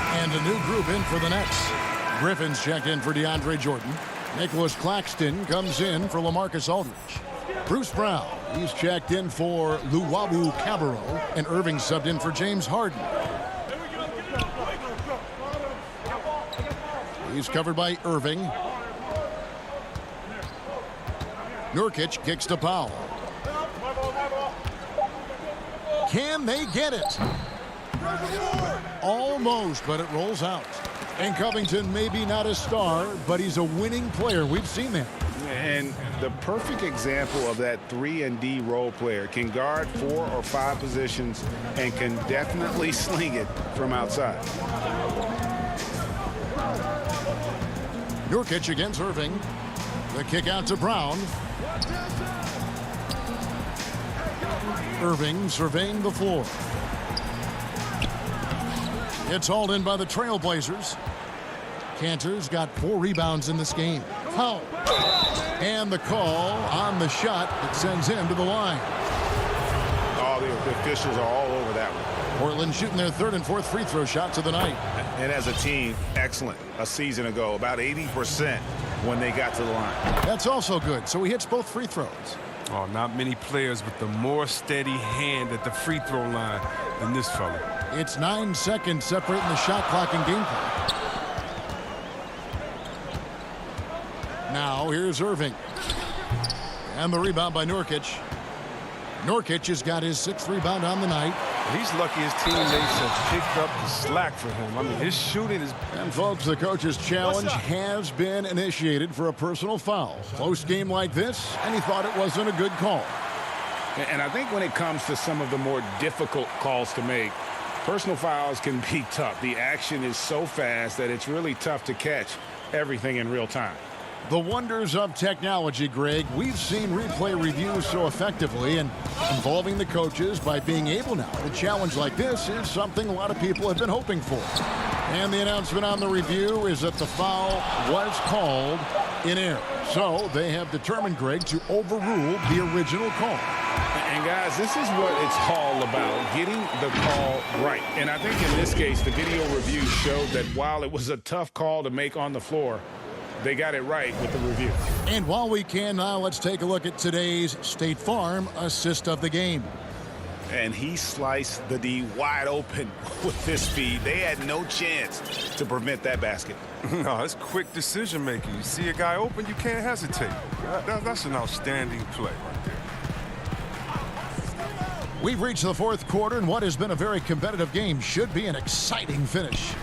And a new group in for the Nets. Griffin's checked in for DeAndre Jordan. Nicholas Claxton comes in for LaMarcus Aldridge. Bruce Brown, he's checked in for Luwawu Cabarro. And Irving subbed in for James Harden. He's covered by Irving. Nurkic kicks to Powell. Can they get it? Almost, but it rolls out. And Covington maybe not a star, but he's a winning player. We've seen that. And the perfect example of that 3-and-D role player. Can guard 4 or 5 positions and can definitely sling it from outside. Nurkic against Irving. The kick out to Brown. Irving surveying the floor. It's hauled in by the Trailblazers. Cantor's got 4 rebounds in this game. Foul. And the call on the shot that sends him to the line. Oh, the officials are all over that one. Portland shooting their 3rd and 4th free throw shots of the night. And as a team, excellent. A season ago, about 80% when they got to the line. That's also good. So he hits both free throws. Oh, not many players with the more steady hand at the free throw line than this fella. It's 9 seconds separating the shot clock and game clock. Now here's Irving. And the rebound by Nurkic. Nurkic has got his 6th rebound on the night. He's lucky his teammates have picked up the slack for him. I mean, his shooting is... And, folks, the coach's challenge has been initiated for a personal foul. Close game like this, and he thought it wasn't a good call. And I think when it comes to some of the more difficult calls to make, personal fouls can be tough. The action is so fast that it's really tough to catch everything in real time. The wonders of technology, Greg. We've seen replay reviews so effectively, and involving the coaches by being able now. A challenge like this is something a lot of people have been hoping for. And the announcement on the review is that the foul was called in error. So they have determined, Greg, to overrule the original call. And guys, this is what it's all about, getting the call right. And I think in this case, the video review showed that while it was a tough call to make on the floor, they got it right with the review. And while we can now, let's take a look at today's State Farm assist of the game. And he sliced the D wide open with his speed. They had no chance to prevent that basket. No, it's quick decision making. You see a guy open, you can't hesitate. That's an outstanding play right there. We've reached the 4th quarter, and what has been a very competitive game should be an exciting finish.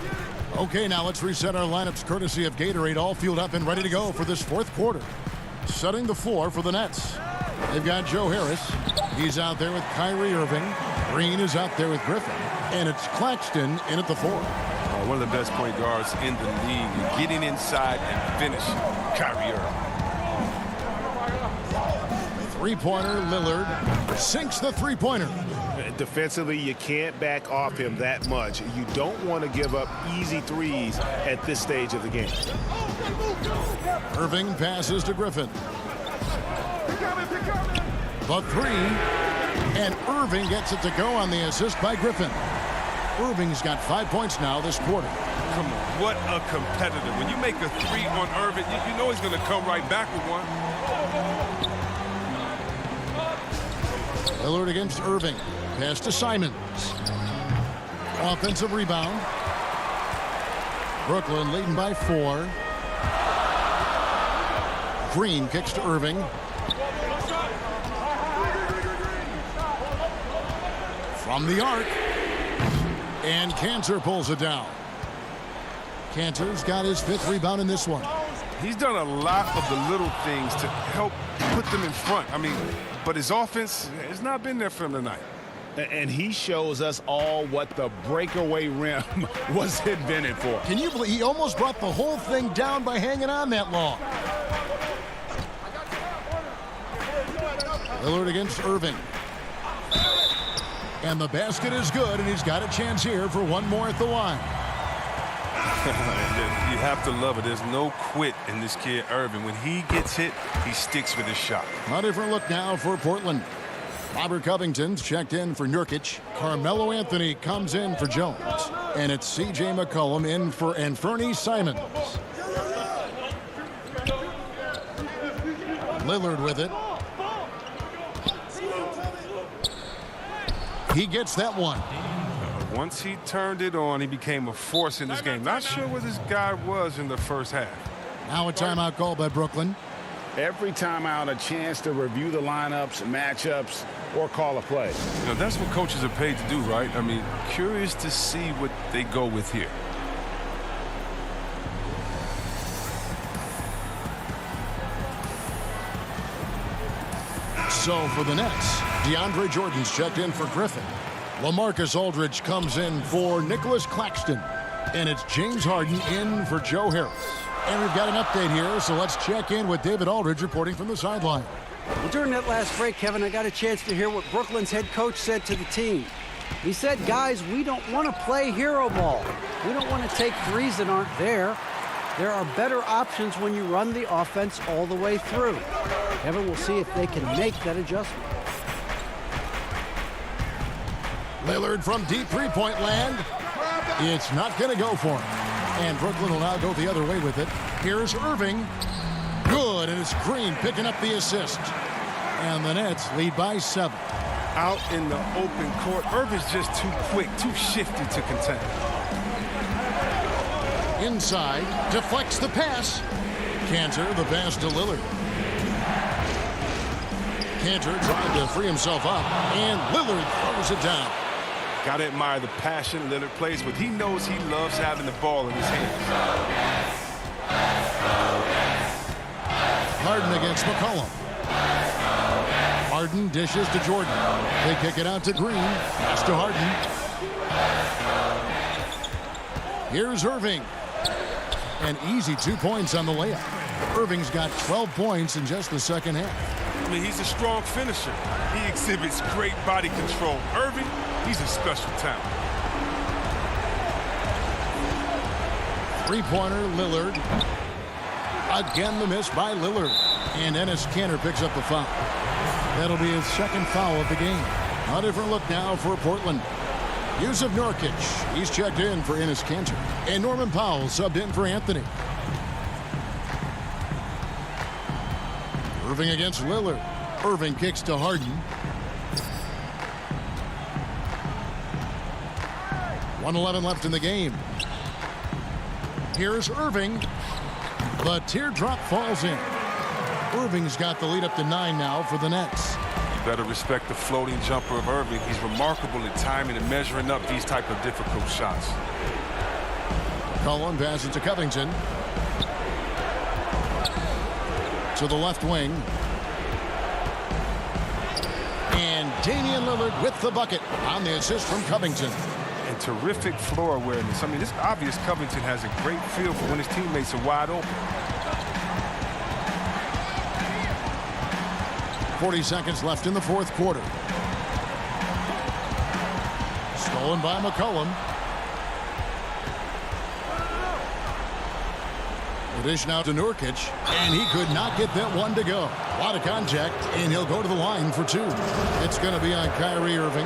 Okay, now let's reset our lineups courtesy of Gatorade, all fueled up and ready to go for this 4th quarter. Setting the floor for the Nets. They've got Joe Harris. He's out there with Kyrie Irving. Green is out there with Griffin. And it's Claxton in at the 4. One of the best point guards in the league. Getting inside and finishing. Kyrie Irving. Three-pointer, Lillard sinks the three-pointer. Defensively, you can't back off him that much. You don't want to give up easy threes at this stage of the game. Irving passes to Griffin. The 3, and Irving gets it to go on the assist by Griffin. Irving's got 5 points now this quarter. Come on, what a competitor. When you make a 3 on Irving, you know he's going to come right back with one. Lillard against Irving. Pass to Simons. Offensive rebound. Brooklyn leading by 4. Green kicks to Irving. From the arc. And Cantor pulls it down. Cantor's got his 5th rebound in this one. He's done a lot of the little things to help put them in front. I mean, but his offense has not been there for him tonight. And he shows us all what the breakaway rim was invented for. Can you believe he almost brought the whole thing down by hanging on that long? Lillard against Irving. And the basket is good, and he's got a chance here for one more at the line. You have to love it. There's no quit in this kid, Irving. When he gets hit, he sticks with his shot. A different look now for Portland. Robert Covington's checked in for Nurkic. Carmelo Anthony comes in for Jones. And it's C.J. McCollum in for Anthony Simons. Lillard with it. He gets that one. Once he turned it on, he became a force in this game. Not sure what this guy was in the first half. Now a timeout call by Brooklyn. Every timeout, a chance to review the lineups, matchups, or call a play. You know, that's what coaches are paid to do, right? I mean, curious to see what they go with here. So for the Nets, DeAndre Jordan's checked in for Griffin. LaMarcus Aldridge comes in for Nicholas Claxton. And it's James Harden in for Joe Harris. And we've got an update here, so let's check in with David Aldridge reporting from the sideline. Well, during that last break, Kevin, I got a chance to hear what Brooklyn's head coach said to the team. He said, guys, we don't want to play hero ball. We don't want to take threes that aren't there. There are better options when you run the offense all the way through. Kevin, we'll see if they can make that adjustment. Lillard from deep three-point land. It's not going to go for him. And Brooklyn will now go the other way with it. Here's Irving. Good, and it's Green picking up the assist. And the Nets lead by 7. Out in the open court, Irving's just too quick, too shifty to contend. Inside, deflects the pass. Cantor, the pass to Lillard. Cantor trying to free himself up, and Lillard throws it down. Got to admire the passion Lillard plays with. He knows he loves having the ball in his hands. Harden against McCollum. Harden dishes to Jordan. They kick it out to Green. Pass to Harden. Here's Irving. An easy 2 points on the layup. Irving's got 12 points in just the second half. I mean, he's a strong finisher. He exhibits great body control. Irving, he's a special talent. Three-pointer, Lillard. Again, the miss by Lillard. And Enes Kanter picks up the foul. That'll be his second foul of the game. A different look now for Portland. Yusuf Nurkic, he's checked in for Enes Kanter. And Norman Powell subbed in for Anthony. Irving against Lillard. Irving kicks to Harden. 1:11 left in the game. Here's Irving. The teardrop falls in. Irving's got the lead up to 9 now for the Nets. You better respect the floating jumper of Irving. He's remarkable at timing and measuring up these type of difficult shots. Cullen passes to Covington. To the left wing. And Damian Lillard with the bucket on the assist from Covington. And terrific floor awareness. I mean, it's obvious Covington has a great feel for when his teammates are wide open. 40 seconds left in the fourth quarter. Stolen by McCollum. The dish now to Nurkic, and he could not get that one to go. A lot of contact, and he'll go to the line for 2. It's going to be on Kyrie Irving.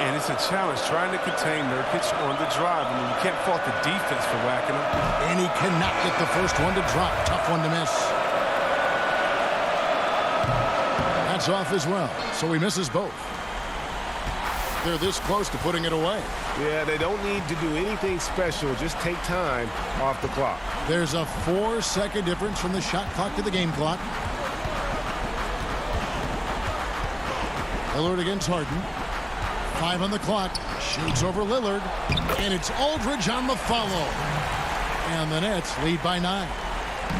And it's a challenge trying to contain Nurkic on the drive. I mean, you can't fault the defense for whacking him. And he cannot get the first one to drop. Tough one to miss. That's off as well, so he misses both. They're this close to putting it away. Yeah, they don't need to do anything special. Just take time off the clock. There's a 4-second difference from the shot clock to the game clock. Lillard against Harden. 5 on the clock. Shoots over Lillard. And it's Aldridge on the follow. And the Nets lead by 9.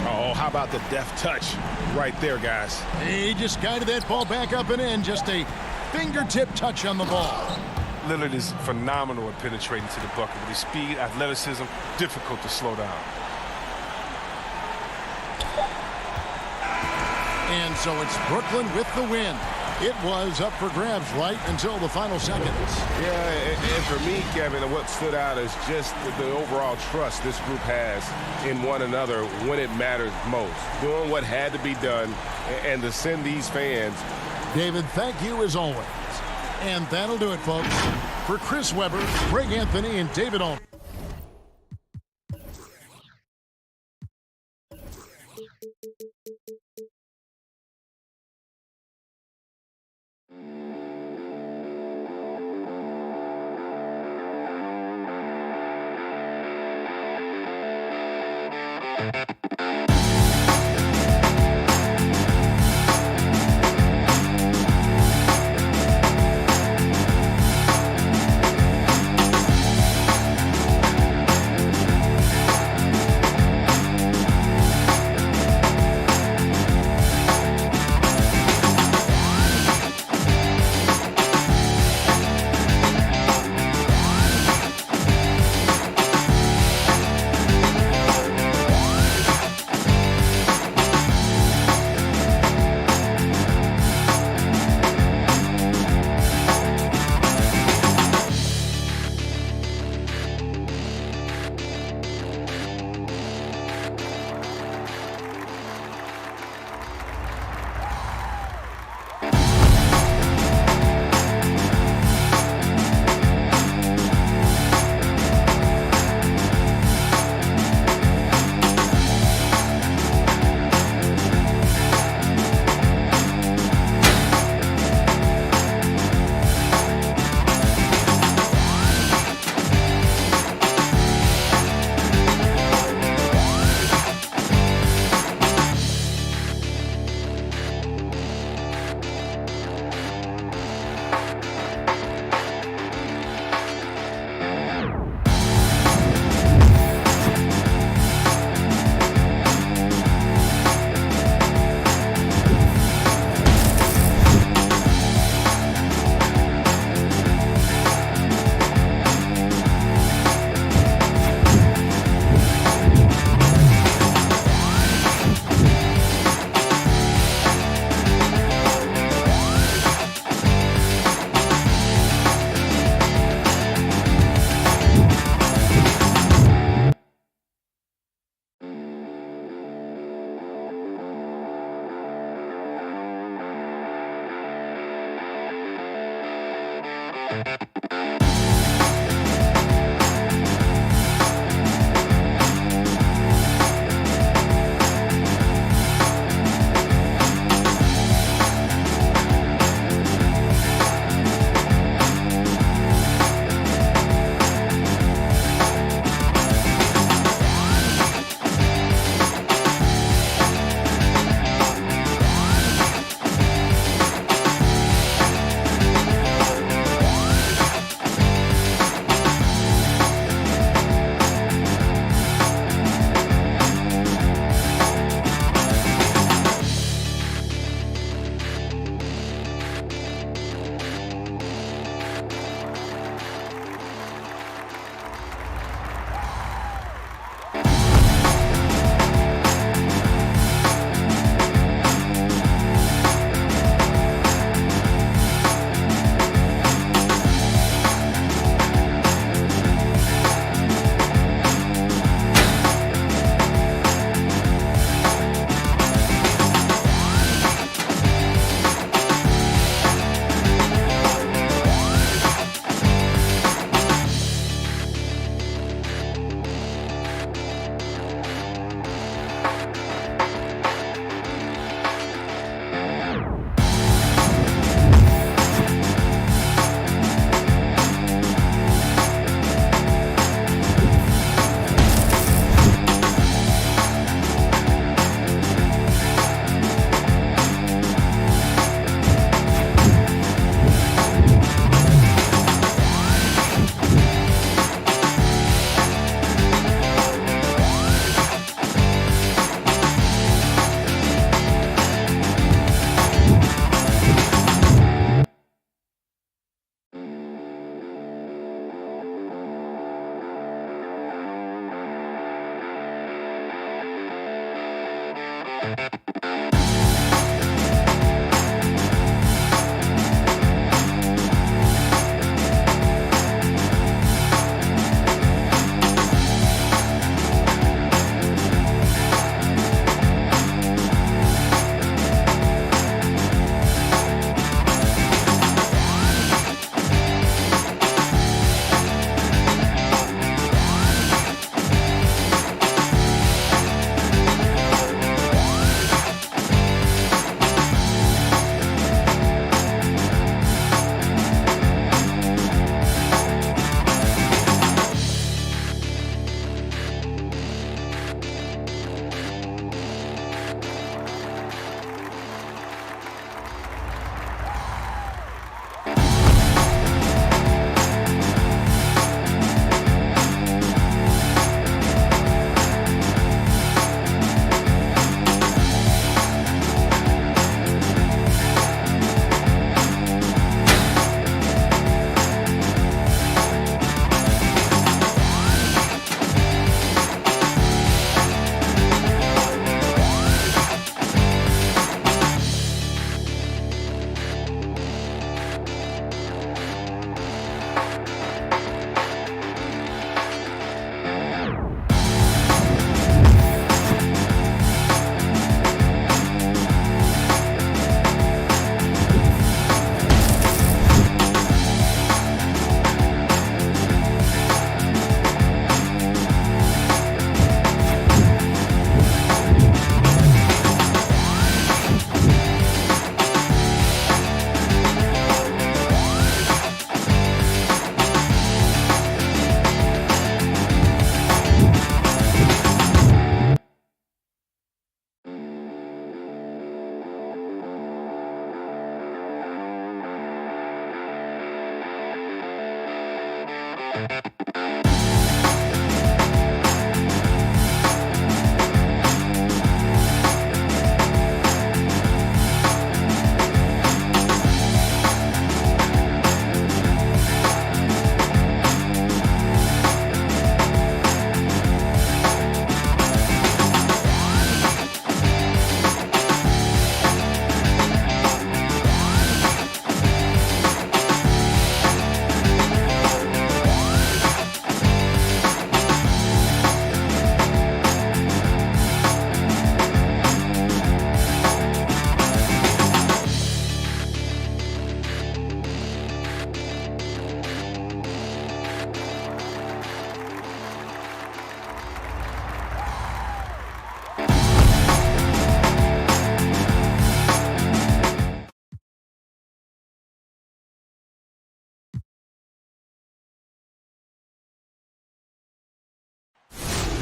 Oh, how about the deft touch right there, guys? He just guided that ball back up and in. Just a fingertip touch on the ball. Lillard is phenomenal at penetrating to the bucket with his speed, athleticism, difficult to slow down. And so it's Brooklyn with the win. It was up for grabs right until the final seconds. Yeah, and for me, Kevin, what stood out is just the overall trust this group has in one another when it matters most. Doing what had to be done and to send these fans. David, thank you as always. And that'll do it, folks. For Chris Webber, Greg Anthony, and David Allman.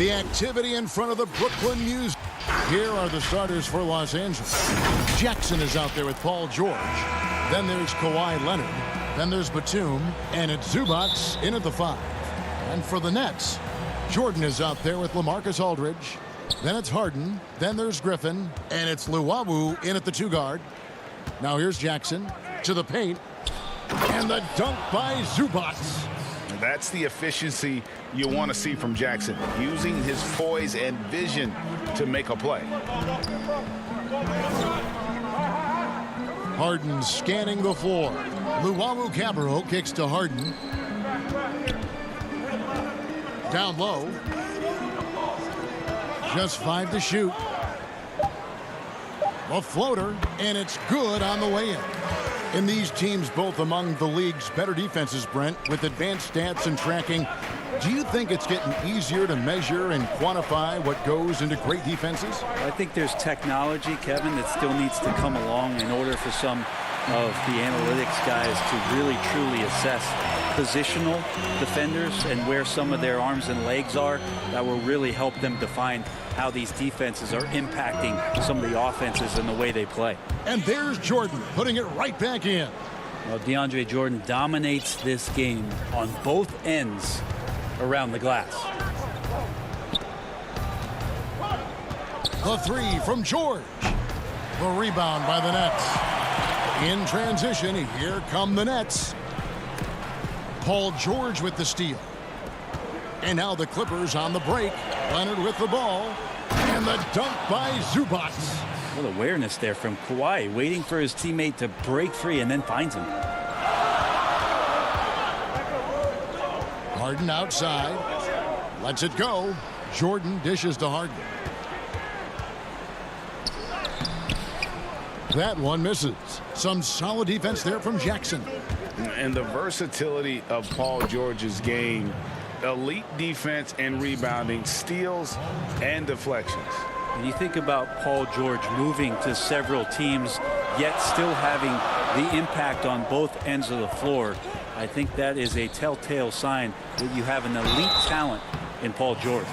The activity in front of the Brooklyn Museum. Here are the starters for Los Angeles. Jackson is out there with Paul George. Then there's Kawhi Leonard. Then there's Batum. And it's Zubac in at the 5. And for the Nets, Jordan is out there with LaMarcus Aldridge. Then it's Harden. Then there's Griffin. And it's Luwawu in at the 2 guard. Now here's Jackson to the paint. And the dunk by Zubac. That's the efficiency you want to see from Jackson, using his poise and vision to make a play. Harden scanning the floor. Luwawu-Cabarrot kicks to Harden. Down low. Just 5 to shoot. A floater, and it's good on the way in. And these teams both among the league's better defenses, Brent, with advanced stats and tracking. Do you think it's getting easier to measure and quantify what goes into great defenses? I think there's technology, Kevin, that still needs to come along in order for some of the analytics guys to really truly assess positional defenders and where some of their arms and legs are. That will really help them define how these defenses are impacting some of the offenses and the way they play. And there's Jordan putting it right back in. Well, DeAndre Jordan dominates this game on both ends around the glass. The 3 from George. The rebound by the Nets. In transition, here come the Nets. Paul George with the steal. And now the Clippers on the break. Leonard with the ball. And the dunk by Zubac. What awareness there from Kawhi, waiting for his teammate to break free and then finds him. Harden outside. Lets it go. Jordan dishes to Harden. That one misses. Some solid defense there from Jackson. And the versatility of Paul George's game. Elite defense and rebounding, steals and deflections. And you think about Paul George moving to several teams, yet still having the impact on both ends of the floor. I think that is a telltale sign that you have an elite talent in Paul George.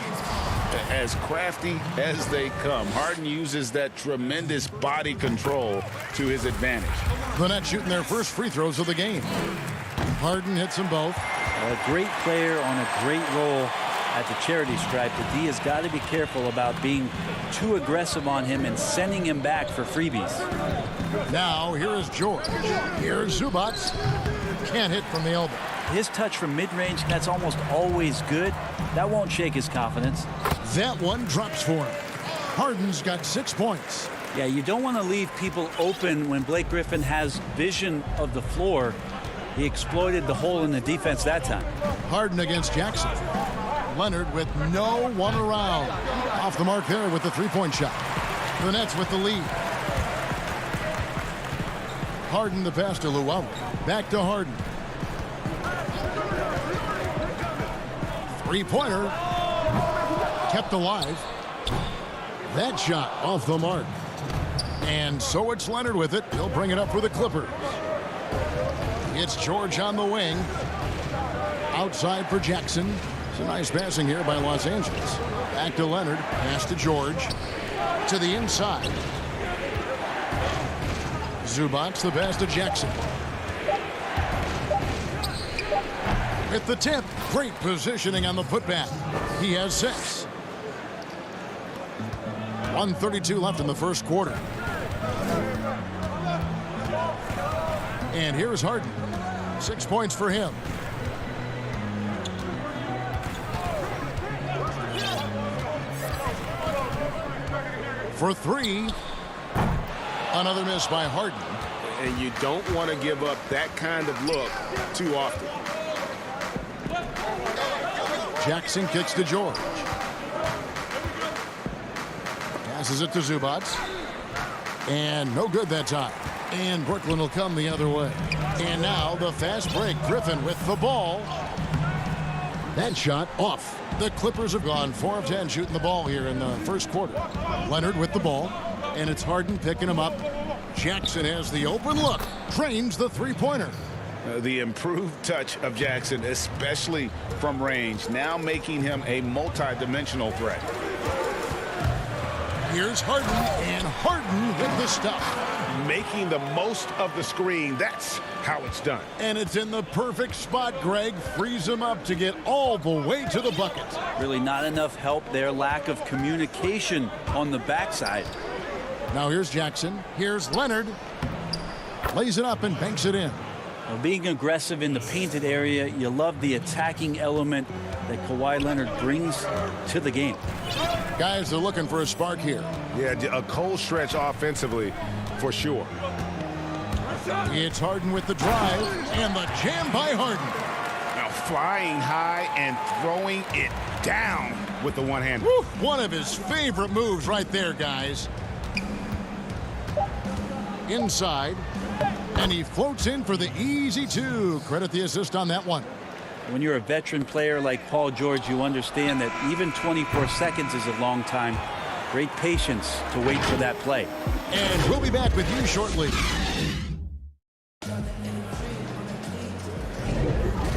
As crafty as they come, Harden uses that tremendous body control to his advantage. The Nets shooting their first free throws of the game. Harden hits them both. A great player on a great role at the charity stripe. The D has got to be careful about being too aggressive on him and sending him back for freebies. Now here is George. Here's Zubac. Can't hit from the elbow. His touch from mid-range, that's almost always good. That won't shake his confidence. That one drops for him. Harden's got 6 points. Yeah, you don't want to leave people open when Blake Griffin has vision of the floor. He exploited the hole in the defense that time. Harden against Jackson. Leonard with no one around. Off the mark there with the three-point shot. The Nets with the lead. Harden the pass to Llewellyn. Back to Harden. Three-pointer. Kept alive. That shot off the mark. And so it's Leonard with it. He'll bring it up for the Clippers. It's George on the wing. Outside for Jackson. It's a nice passing here by Los Angeles. Back to Leonard. Pass to George. To the inside. Zubac the pass to Jackson. At the tip. Great positioning on the putback. He has 6. 1:32 left in the first quarter. And here's Harden. 6 points for him. For 3. Another miss by Harden. And you don't want to give up that kind of look too often. Jackson kicks to George. Passes it to Zubac. And no good that time. And Brooklyn will come the other way. And now the fast break. Griffin with the ball. That shot off. The Clippers have gone 4 of 10 shooting the ball here in the first quarter. Leonard with the ball. And it's Harden picking him up. Jackson has the open look. Trains the three-pointer. The improved touch of Jackson, especially from range, now making him a multi-dimensional threat. Here's Harden, and Harden with the stuff. Making the most of the screen. That's how it's done. And it's in the perfect spot. Greg frees him up to get all the way to the bucket. Really not enough help there. Lack of communication on the backside. Now here's Jackson. Here's Leonard. Lays it up and banks it in. Well, being aggressive in the painted area, you love the attacking element that Kawhi Leonard brings to the game. Guys are looking for a spark here. Yeah, a cold stretch offensively for sure. It's Harden with the drive and the jam by Harden. Now flying high and throwing it down with the one-hander. One of his favorite moves right there, guys. Inside. And he floats in for the easy 2. Credit the assist on that one. When you're a veteran player like Paul George, you understand that even 24 seconds is a long time. Great patience to wait for that play. And we'll be back with you shortly.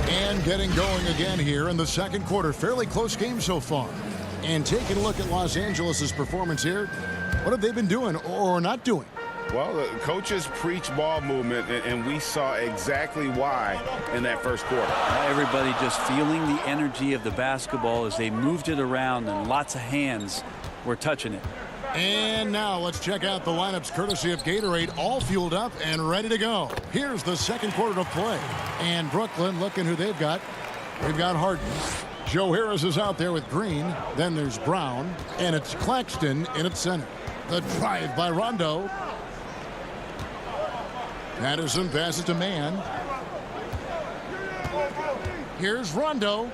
And getting going again here in the second quarter. Fairly close game so far. And taking a look at Los Angeles' performance here. What have they been doing or not doing? Well, the coaches preach ball movement, and we saw exactly why in that first quarter. Everybody just feeling the energy of the basketball as they moved it around, and lots of hands were touching it. And now let's check out the lineups courtesy of Gatorade, all fueled up and ready to go. Here's the second quarter to play. And Brooklyn, looking who they've got. We've got Harden. Joe Harris is out there with Green. Then there's Brown. And it's Claxton in at center. The drive by Rondo. Patterson passes to Mann. Here's Rondo.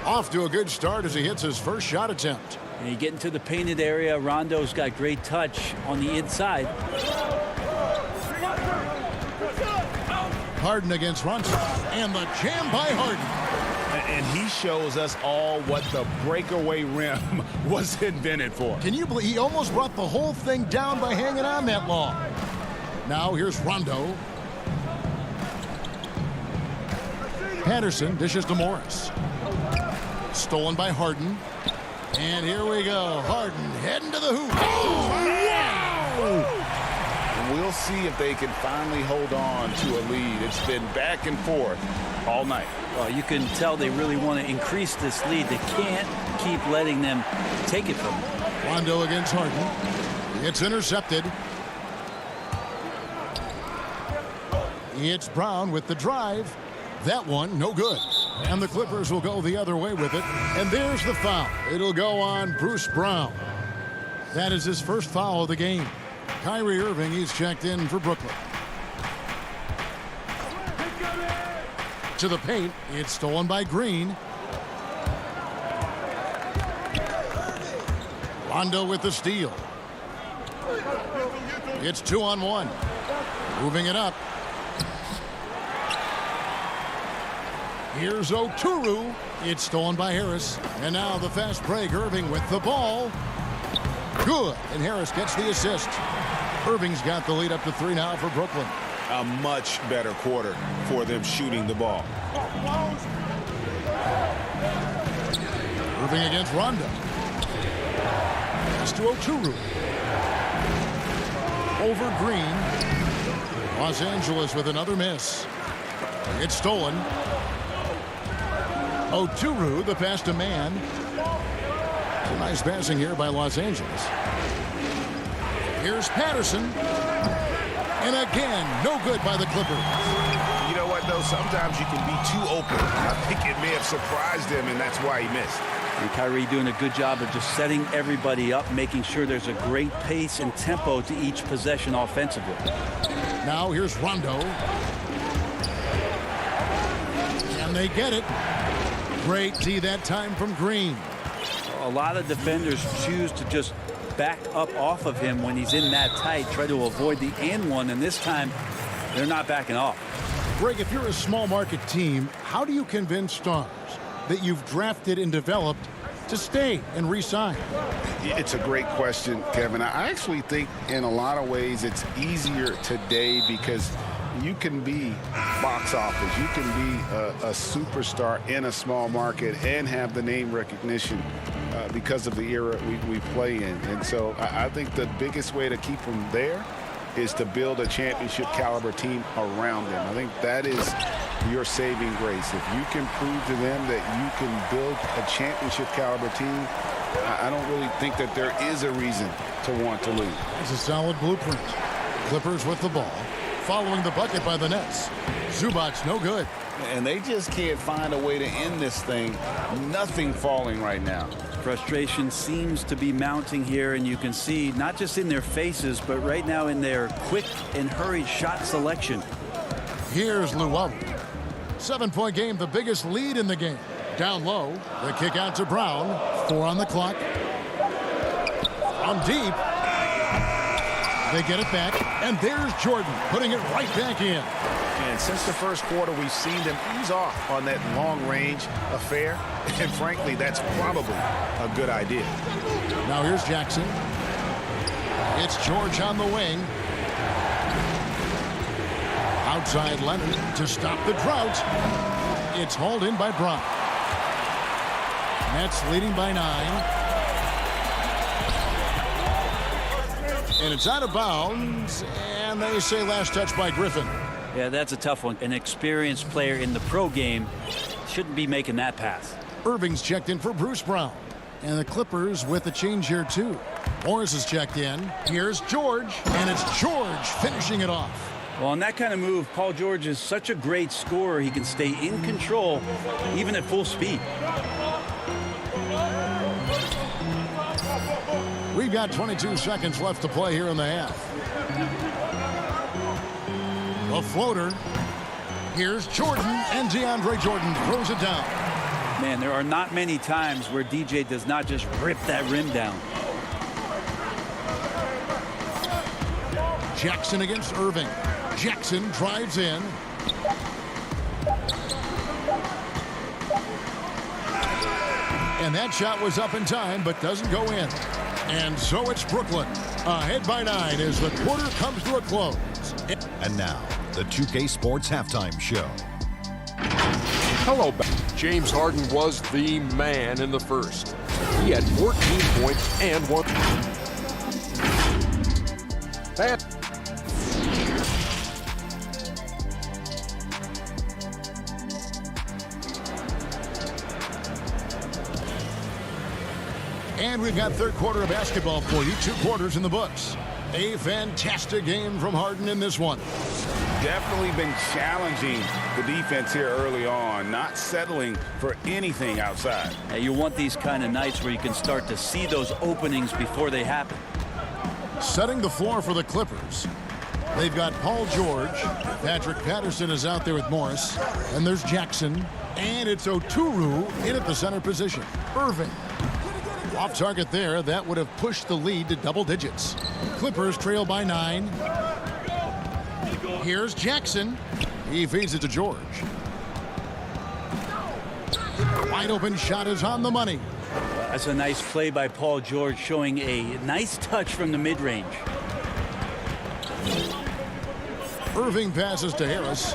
Off to a good start as he hits his first shot attempt. And you get into the painted area. Rondo's got great touch on the inside. Harden against Brunson. And the jam by Harden. And he shows us all what the breakaway rim was invented for. Can you believe he almost brought the whole thing down by hanging on that long? Now here's Rondo. Patterson dishes to Morris. Stolen by Harden. And here we go. Harden heading to the hoop. Oh, wow! We'll see if they can finally hold on to a lead. It's been back and forth all night. Well, you can tell they really want to increase this lead. They can't keep letting them take it from them. Rondo against Harden. It's intercepted. It's Brown with the drive. That one, no good. And the Clippers will go the other way with it. And there's the foul. It'll go on Bruce Brown. That is his first foul of the game. Kyrie Irving, he's checked in for Brooklyn. To the paint, it's stolen by Green. Rondo with the steal. It's 2-on-1. Moving it up. Here's Oturu. It's stolen by Harris. And now the fast break. Irving with the ball. Good. And Harris gets the assist. Irving's got the lead up to 3 now for Brooklyn. A much better quarter for them shooting the ball. Irving against Rondo. Pass to Oturu. Over Green. Los Angeles with another miss. It's stolen. Oturu, the pass to Mann. Nice passing here by Los Angeles. Here's Patterson. And again, no good by the Clippers. You know what, though? Sometimes you can be too open. I think it may have surprised him, and that's why he missed. And Kyrie doing a good job of just setting everybody up, making sure there's a great pace and tempo to each possession offensively. Now here's Rondo. And they get it. Great D that time from Green. A lot of defenders choose to just back up off of him when he's in that tight, try to avoid the and one, and this time they're not backing off. Greg, if you're a small market team, how do you convince stars that you've drafted and developed to stay and re-sign? It's a great question, Kevin. I actually think in a lot of ways it's easier today because you can be box office. You can be a superstar in a small market and have the name recognition because of the era we play in. And so I think the biggest way to keep them there is to build a championship caliber team around them. I think that is your saving grace. If you can prove to them that you can build a championship caliber team, I don't really think that there is a reason to want to leave. It's a solid blueprint. Clippers with the ball. Following the bucket by the Nets. Zubac's no good. And they just can't find a way to end this thing. Nothing falling right now. Frustration seems to be mounting here, and you can see not just in their faces, but right now in their quick and hurried shot selection. Here's Luau. 7-point game, the biggest lead in the game. Down low, the kick out to Brown. 4 on the clock. On deep. They get it back, and there's Jordan putting it right back in. And since the first quarter, we've seen them ease off on that long-range affair. And frankly, that's probably a good idea. Now here's Jackson. It's George on the wing. Outside Leonard to stop the drought. It's hauled in by Brown. Nets leading by 9. And it's out of bounds, and they say last touch by Griffin. Yeah, that's a tough one. An experienced player in the pro game shouldn't be making that pass. Irving's checked in for Bruce Brown. And the Clippers with a change here, too. Morris is checked in. Here's George, and it's George finishing it off. Well, on that kind of move, Paul George is such a great scorer. He can stay in control, even at full speed. We've got 22 seconds left to play here in the half. A floater. Here's Jordan, and DeAndre Jordan throws it down. Man, there are not many times where DJ does not just rip that rim down. Jackson against Irving. Jackson drives in. And that shot was up in time, but doesn't go in. And so it's Brooklyn, ahead by 9 as the quarter comes to a close. And now, the 2K Sports Halftime Show. Hello, James Harden was the man in the first. He had 14 points and 1. And we've got third quarter of basketball for you. 2 quarters in the books. A fantastic game from Harden in this one. Definitely been challenging the defense here early on, not settling for anything outside. You want these kind of nights where you can start to see those openings before they happen. Setting the floor for the Clippers. They've got Paul George. Patrick Patterson is out there with Morris. And there's Jackson. And it's Oturu in at the center position. Irving. Off target there. That would have pushed the lead to double digits. Clippers trail by 9. Here's Jackson. He feeds it to George. Wide open shot is on the money. That's a nice play by Paul George, showing a nice touch from the mid-range. Irving passes to Harris.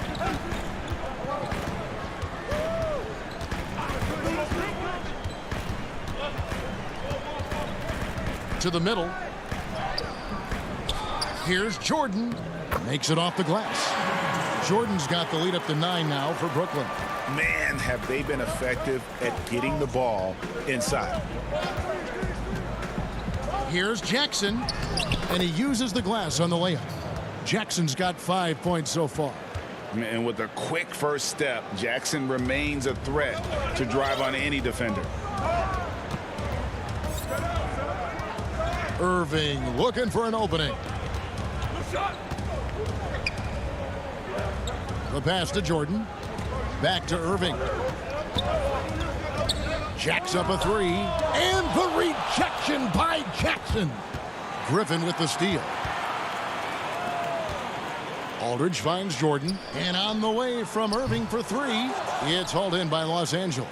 To the middle. Here's Jordan. Makes it off the glass. Jordan's got the lead up to 9 now for Brooklyn. Man, have they been effective at getting the ball inside. Here's Jackson, and he uses the glass on the layup. Jackson's got 5 points so far. And with a quick first step, Jackson remains a threat to drive on any defender. Irving looking for an opening. The pass to Jordan. Back to Irving. Jacks up a 3. And the rejection by Jackson. Griffin with the steal. Aldridge finds Jordan. And on the way from Irving for 3. It's hauled in by Los Angeles.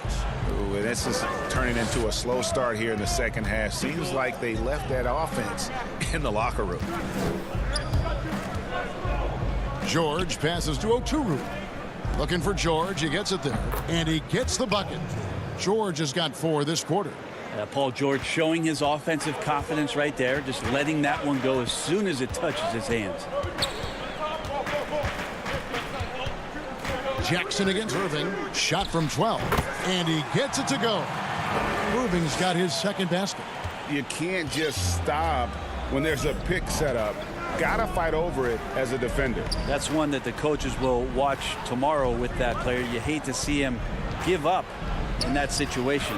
Ooh, and this is turning into a slow start here in the second half. Seems like they left that offense in the locker room. George passes to Oturu. Looking for George. He gets it there. And he gets the bucket. George has got 4 this quarter. Paul George showing his offensive confidence right there. Just letting that one go as soon as it touches his hands. Jackson against Irving. Shot from 12. And he gets it to go. Irving's got his second basket. You can't just stop when there's a pick set up. Gotta fight over it as a defender. That's one that the coaches will watch tomorrow with that player. You hate to see him give up in that situation.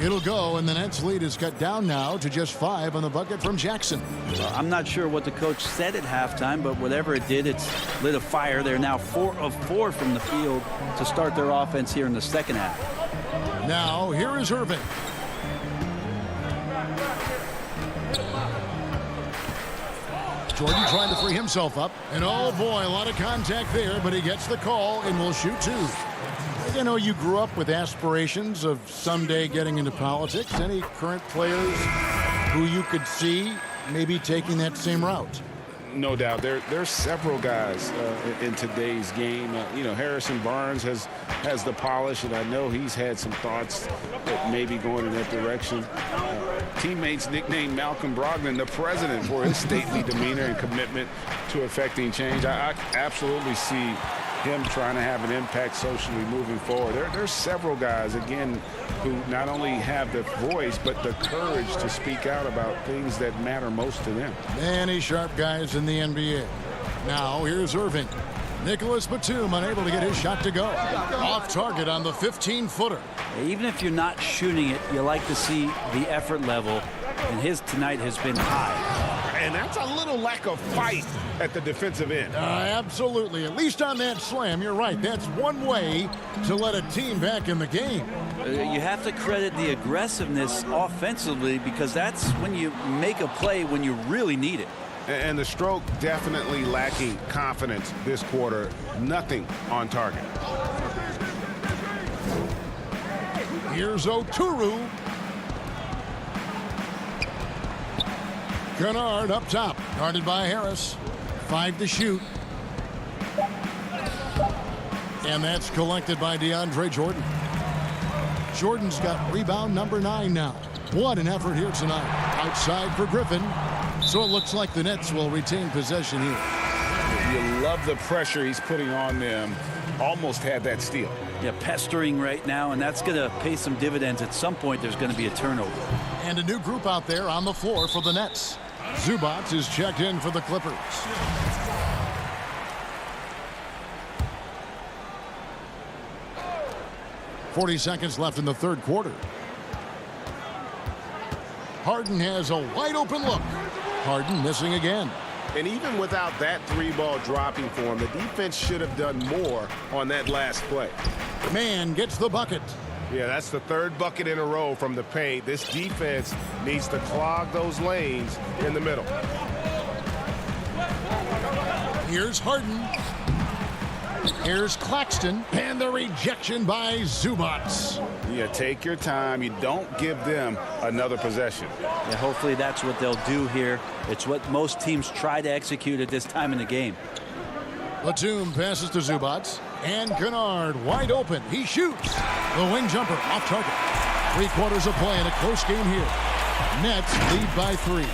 It'll go, and the Nets lead is cut down now to just 5 on the bucket from Jackson. I'm not sure what the coach said at halftime, but whatever it did, it's lit a fire. They're now 4 of 4 from the field to start their offense here in the second half. Now, here is Irving. Jordan trying to free himself up. And oh boy, a lot of contact there, but he gets the call and will shoot 2. You know, you grew up with aspirations of someday getting into politics. Any current players who you could see maybe taking that same route? No doubt. There's several guys in today's game. You know, Harrison Barnes has the polish, and I know he's had some thoughts that maybe going in that direction. Teammates nicknamed Malcolm Brogdon the president for his stately demeanor and commitment to effecting change. I absolutely see him trying to have an impact socially moving forward. There's several guys, again, who not only have the voice, but the courage to speak out about things that matter most to them. Many sharp guys in the NBA. Now, here's Irving. Nicholas Batum unable to get his shot to go. Off target on the 15-footer. Even if you're not shooting it, you like to see the effort level and his tonight has been high. And that's a little lack of fight at the defensive end. Absolutely. At least on that slam, you're right. That's one way to let a team back in the game. You have to credit the aggressiveness offensively, because that's when you make a play when you really need it. And the stroke definitely lacking confidence this quarter. Nothing on target. Here's Oturu. Kennard up top, guarded by Harris. 5 to shoot. And that's collected by DeAndre Jordan. Jordan's got rebound number 9 now. What an effort here tonight. Outside for Griffin. So it looks like the Nets will retain possession here. You love the pressure he's putting on them. Almost had that steal. Yeah, pestering right now, and that's going to pay some dividends. At some point, there's going to be a turnover. And a new group out there on the floor for the Nets. Zubac is checked in for the Clippers. .40 seconds left in the third quarter. Harden has a wide open look. Harden missing again. And even without that 3-ball dropping for him, the defense should have done more on that last play. Man gets the bucket. Yeah, that's the 3rd bucket in a row from the paint. This defense needs to clog those lanes in the middle. Here's Harden. Here's Claxton. And the rejection by Zubac. Yeah, take your time. You don't give them another possession. Yeah, hopefully that's what they'll do here. It's what most teams try to execute at this time in the game. Batum passes to Zubac. And Kennard wide open. He shoots. The wing jumper off target. 3/4 of play in a close game here. Nets lead by 3.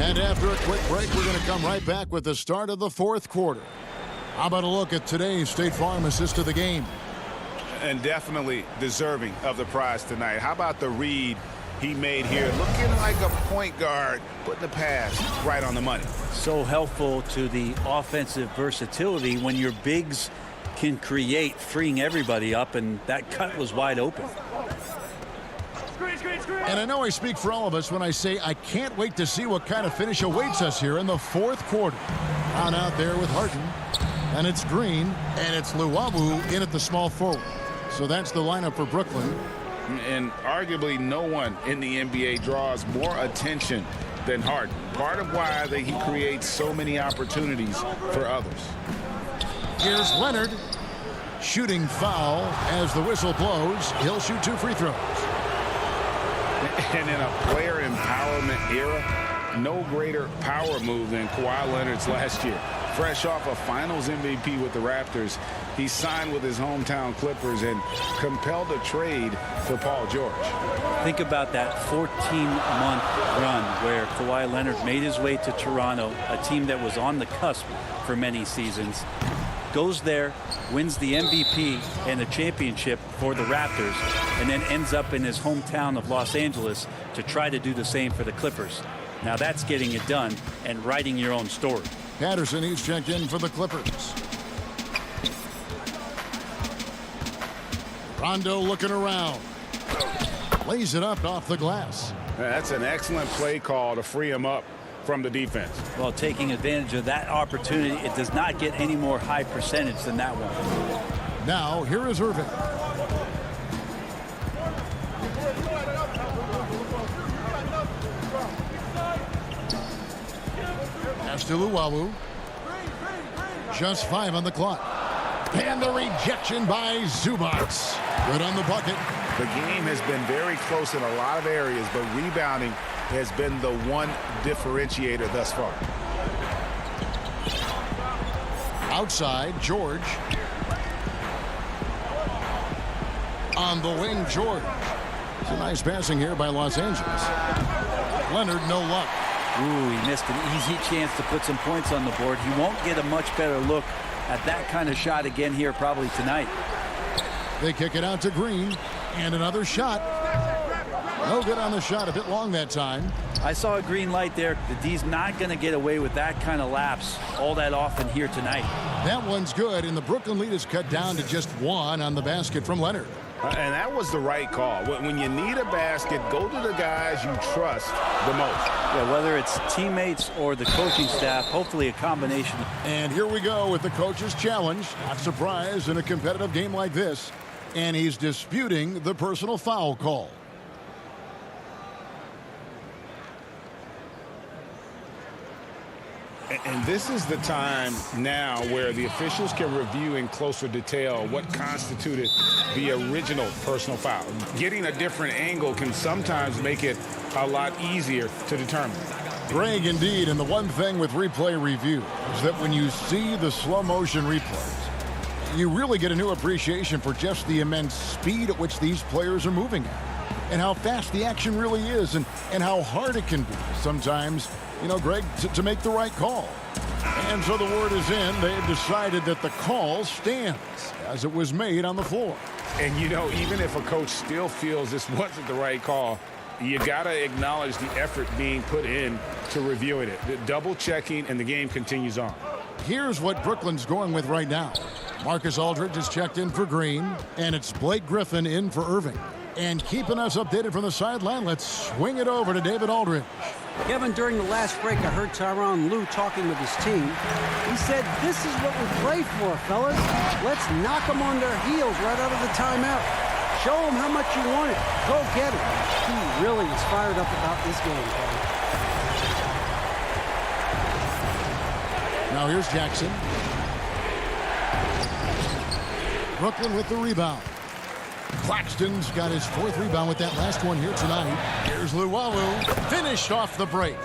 And after a quick break, we're going to come right back with the start of the 4th quarter. How about a look at today's State Farm assist of the game? And definitely deserving of the prize tonight. How about the read he made here? Looking like a point guard, putting the pass right on the money. So helpful to the offensive versatility when your bigs can create, freeing everybody up, and that cut was wide open. And I know I speak for all of us when I say I can't wait to see what kind of finish awaits us here in the 4th quarter. On out there with Harden. And it's Green, and it's Luwawu in at the small forward. So that's the lineup for Brooklyn. And arguably no one in the NBA draws more attention than Harden. Part of why he creates so many opportunities for others. Here's Leonard. Shooting foul as the whistle blows. He'll shoot 2 free throws. And in a player empowerment era, no greater power move than Kawhi Leonard's last year. Fresh off a finals MVP with the Raptors, he signed with his hometown Clippers and compelled a trade for Paul George. Think about that 14-month run where Kawhi Leonard made his way to Toronto, a team that was on the cusp for many seasons. Goes there, wins the MVP and the championship for the Raptors, and then ends up in his hometown of Los Angeles to try to do the same for the Clippers. Now that's getting it done and writing your own story. Patterson, he's checked in for the Clippers. Rondo looking around. Lays it up off the glass. That's an excellent play call to free him up from the defense. Well, taking advantage of that opportunity, it does not get any more high percentage than that one. Now, here is Irving. Pass to Luwawu. Just 5 on the clock. And the rejection by Zubac. Good on the bucket. The game has been very close in a lot of areas, but rebounding has been the one differentiator thus far. Outside, George. On the wing, George. It's a nice passing here by Los Angeles. Leonard, no luck. Ooh, he missed an easy chance to put some points on the board. He won't get a much better look at that kind of shot again here probably tonight. They kick it out to Green. And another shot. No good on the shot. A bit long that time. I saw a green light there. The D's not going to get away with that kind of lapse all that often here tonight. That one's good, and the Brooklyn lead is cut down to just 1 on the basket from Leonard. And that was the right call. When you need a basket, go to the guys you trust the most. Yeah, whether it's teammates or the coaching staff, hopefully a combination. And here we go with the coach's challenge. Not surprised in a competitive game like this. And he's disputing the personal foul call. And this is the time now where the officials can review in closer detail what constituted the original personal foul. Getting a different angle can sometimes make it a lot easier to determine. Greg, indeed, and the one thing with replay review is that when you see the slow motion replays, you really get a new appreciation for just the immense speed at which these players are moving at, and how fast the action really is, and how hard it can be sometimes, you know, Greg, to make the right call. And so the word is in. They have decided that the call stands as it was made on the floor. And, you know, even if a coach still feels this wasn't the right call, you got to acknowledge the effort being put in to reviewing it. The double checking, and the game continues on. Here's what Brooklyn's going with right now. Marcus Aldridge is checked in for Green, and it's Blake Griffin in for Irving. And keeping us updated from the sideline, let's swing it over to David Aldridge. Kevin, during the last break, I heard Tyronn Lue talking with his team. He said, this is what we play for, fellas. Let's knock them on their heels right out of the timeout. Show them how much you want it. Go get it. He really is fired up about this game, Kevin. Now here's Jackson. Brooklyn with the rebound. Claxton's got his fourth rebound with that last one here tonight. Here's Luwawu, finished off the break.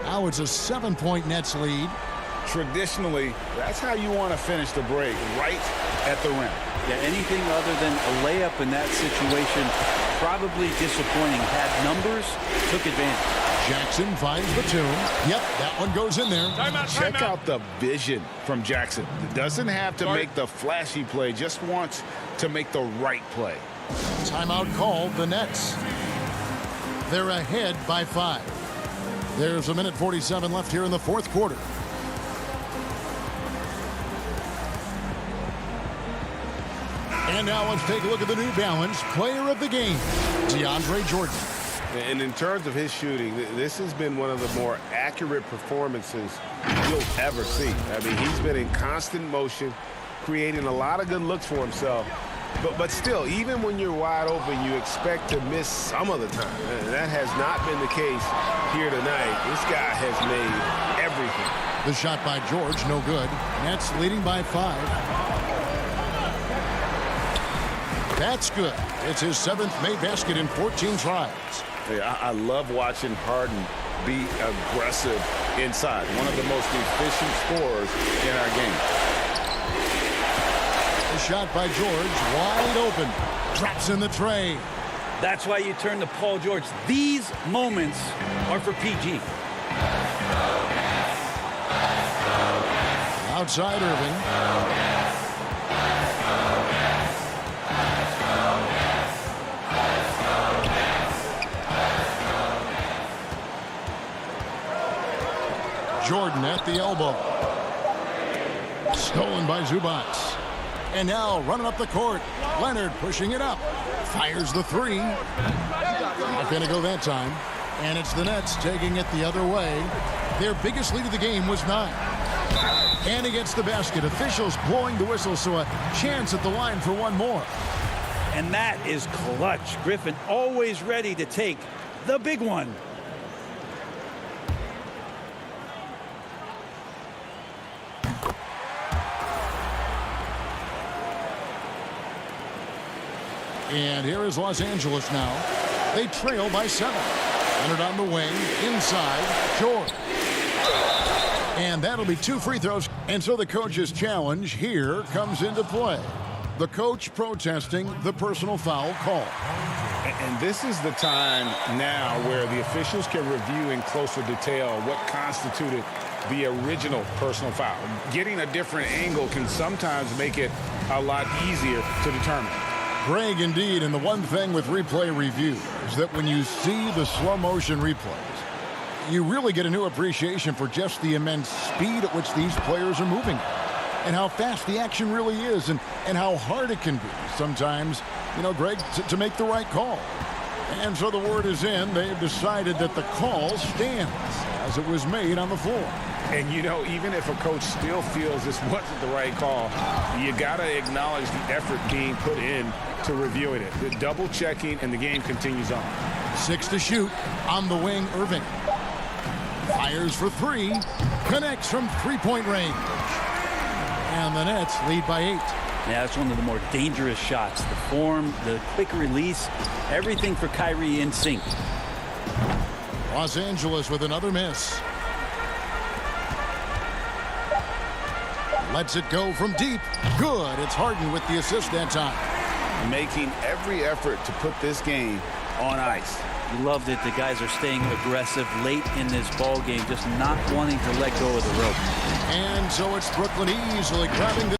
Now it's a 7-point Nets lead. Traditionally, that's how you want to finish the break, right at the rim. Yeah, anything other than a layup in that situation, probably disappointing. Had numbers, took advantage. Jackson finds the tune. Yep, that one goes in there. Check out the vision from Jackson. Doesn't have to make the flashy play, just wants to make the right play. Timeout called, the Nets. They're ahead by 5. There's 1:47 left here in the fourth quarter. And now let's take a look at the New Balance player of the game, DeAndre Jordan. And in terms of his shooting, this has been one of the more accurate performances you'll ever see. I mean, he's been in constant motion, creating a lot of good looks for himself. But still, even when you're wide open, you expect to miss some of the time. And that has not been the case here tonight. This guy has made everything. The shot by George, no good. Nets leading by 5. That's good. It's his 7th made basket in 14 tries. Yeah, I love watching Harden be aggressive inside. One of the most efficient scorers in our game. The shot by George, wide open. Drops in the tray. That's why you turn to Paul George. These moments are for PG. Outside Irving. Jordan at the elbow. Stolen by Zubats. And now running up the court. Leonard pushing it up. Fires the 3. Not going to go that time. And it's the Nets taking it the other way. Their biggest lead of the game was 9. And he gets the basket. Officials blowing the whistle, so a chance at the line for one more. And that is clutch. Griffin always ready to take the big one. And here is Los Angeles now. They trail by 7. Leonard on the wing, inside, George. And that'll be 2 free throws. And so the coach's challenge here comes into play. The coach protesting the personal foul call. And this is the time now where the officials can review in closer detail what constituted the original personal foul. Getting a different angle can sometimes make it a lot easier to determine. Greg, indeed, and the one thing with replay review is that when you see the slow motion replays, you really get a new appreciation for just the immense speed at which these players are moving, and how fast the action really is, and how hard it can be sometimes, Greg, to make the right call. And so the word is in. They've decided that the call stands as it was made on the floor. And, even if a coach still feels this wasn't the right call, you got to acknowledge the effort being put in to reviewing it. The double checking, and the game continues on. 6 to shoot. On the wing, Irving. Fires for 3. Connects from three-point range. And the Nets lead by 8. Yeah, that's one of the more dangerous shots. The form, the quick release, everything for Kyrie in sync. Los Angeles with another miss. Lets it go from deep. Good. It's Harden with the assist that time. Making every effort to put this game on ice. You love that the guys are staying aggressive late in this ball game, just not wanting to let go of the rope. And so it's Brooklyn easily grabbing the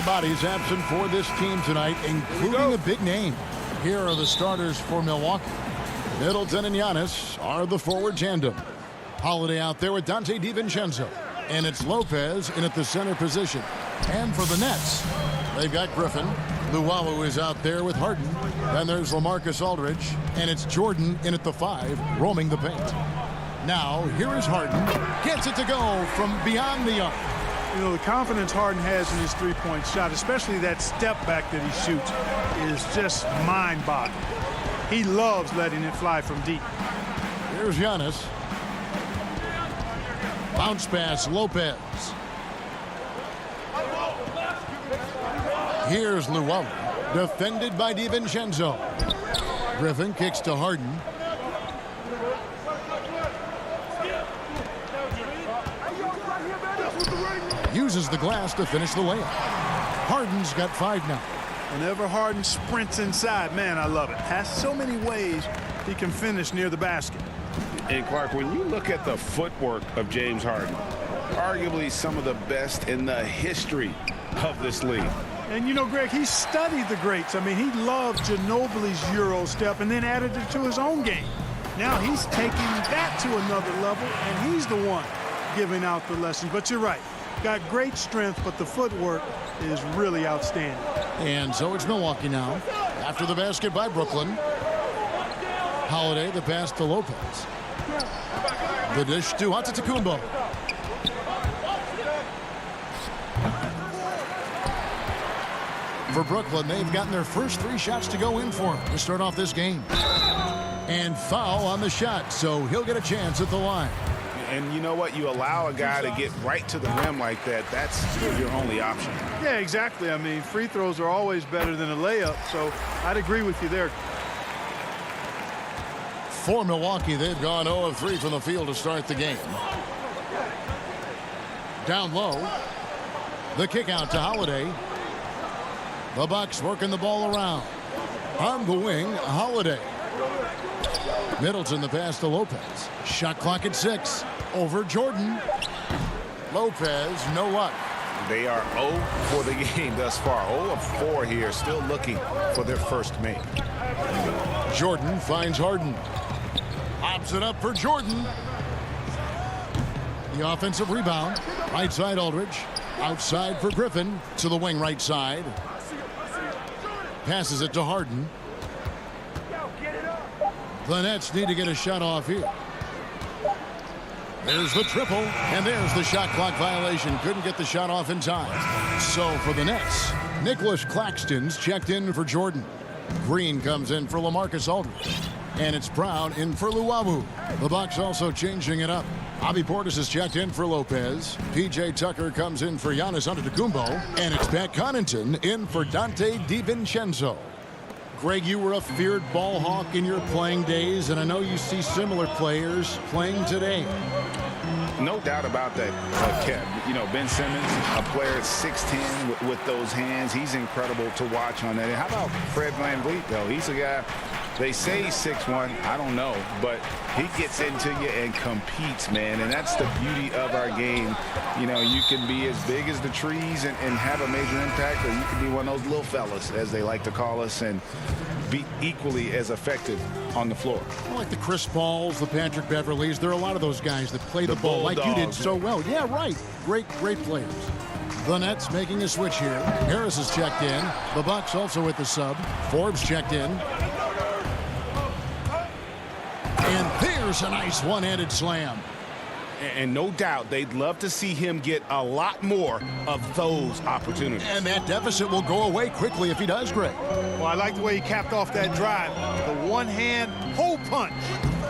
Bodies absent for this team tonight, including a big name. Here are the starters for Milwaukee. Middleton and Giannis are the forward tandem. Holiday out there with Dante DiVincenzo. And it's Lopez in at the center position. And for the Nets, they've got Griffin. Luwawu is out there with Harden. Then there's LaMarcus Aldridge. And it's Jordan in at the 5, roaming the paint. Now, here is Harden. Gets it to go from beyond the arc. You know, the confidence Harden has in his three-point shot, especially that step back that he shoots, is just mind-boggling. He loves letting it fly from deep. Here's Giannis. Bounce pass, Lopez. Here's Luwawu, defended by DiVincenzo. Griffin kicks to Harden. Uses the glass to finish the layup. Harden's got 5 now. Whenever Harden sprints inside, man, I love it. Has so many ways he can finish near the basket. And Clark, when you look at the footwork of James Harden, arguably some of the best in the history of this league. And you know, Greg, he studied the greats. I mean, he loved Ginobili's Euro step and then added it to his own game. Now he's taking that to another level, and he's the one giving out the lessons. But you're right. Got great strength, but the footwork is really outstanding. And so it's Milwaukee now. After the basket by Brooklyn. Holiday, the pass to Lopez. The dish to Antetokounmpo. For Brooklyn, they've gotten their first 3 shots to go in for him to start off this game. And foul on the shot, so he'll get a chance at the line. And you know what? You allow a guy to get right to the rim like that. That's your only option. Yeah, exactly. I mean, free throws are always better than a layup, so I'd agree with you there. For Milwaukee, they've gone 0 of 3 from the field to start the game. Down low. The kick out to Holiday. The Bucks working the ball around. On the wing, Holiday. Middleton, the pass to Lopez. Shot clock at 6. Over Jordan. Lopez, no luck. They are 0 for the game thus far. 0 of 4 here, still looking for their first make. Jordan finds Harden. Pops it up for Jordan. The offensive rebound. Right side Aldridge. Outside for Griffin. To the wing right side. Passes it to Harden. The Nets need to get a shot off here. There's the triple, and there's the shot clock violation. Couldn't get the shot off in time. So for the Nets, Nicholas Claxton's checked in for Jordan. Green comes in for LaMarcus Aldridge. And it's Brown in for Luwawu. The Bucks also changing it up. Bobby Portis is checked in for Lopez. P.J. Tucker comes in for Giannis Antetokounmpo. And it's Pat Connaughton in for Dante DiVincenzo. Greg, you were a feared ball hawk in your playing days, and I know you see similar players playing today. No doubt about that, Kev. You know, Ben Simmons, a player at 6'10" with those hands. He's incredible to watch on that. And how about Fred VanVleet, though? He's a guy, they say he's 6'1". I don't know, but he gets into you and competes, man. And that's the beauty of our game. You know, you can be as big as the trees and have a major impact, or you can be one of those little fellas, as they like to call us, and be equally as effective on the floor. Like the Chris Pauls, the Patrick Beverleys, there are a lot of those guys that play the ball like you did so well. Yeah, right. Great players. The Nets making a switch here. Harris is checked in. The Bucks also with the sub. Forbes checked in. And there's a nice one-handed slam. And no doubt they'd love to see him get a lot more of those opportunities. And that deficit will go away quickly if he does, Greg. Well, I like the way he capped off that drive. The one-hand hole punch.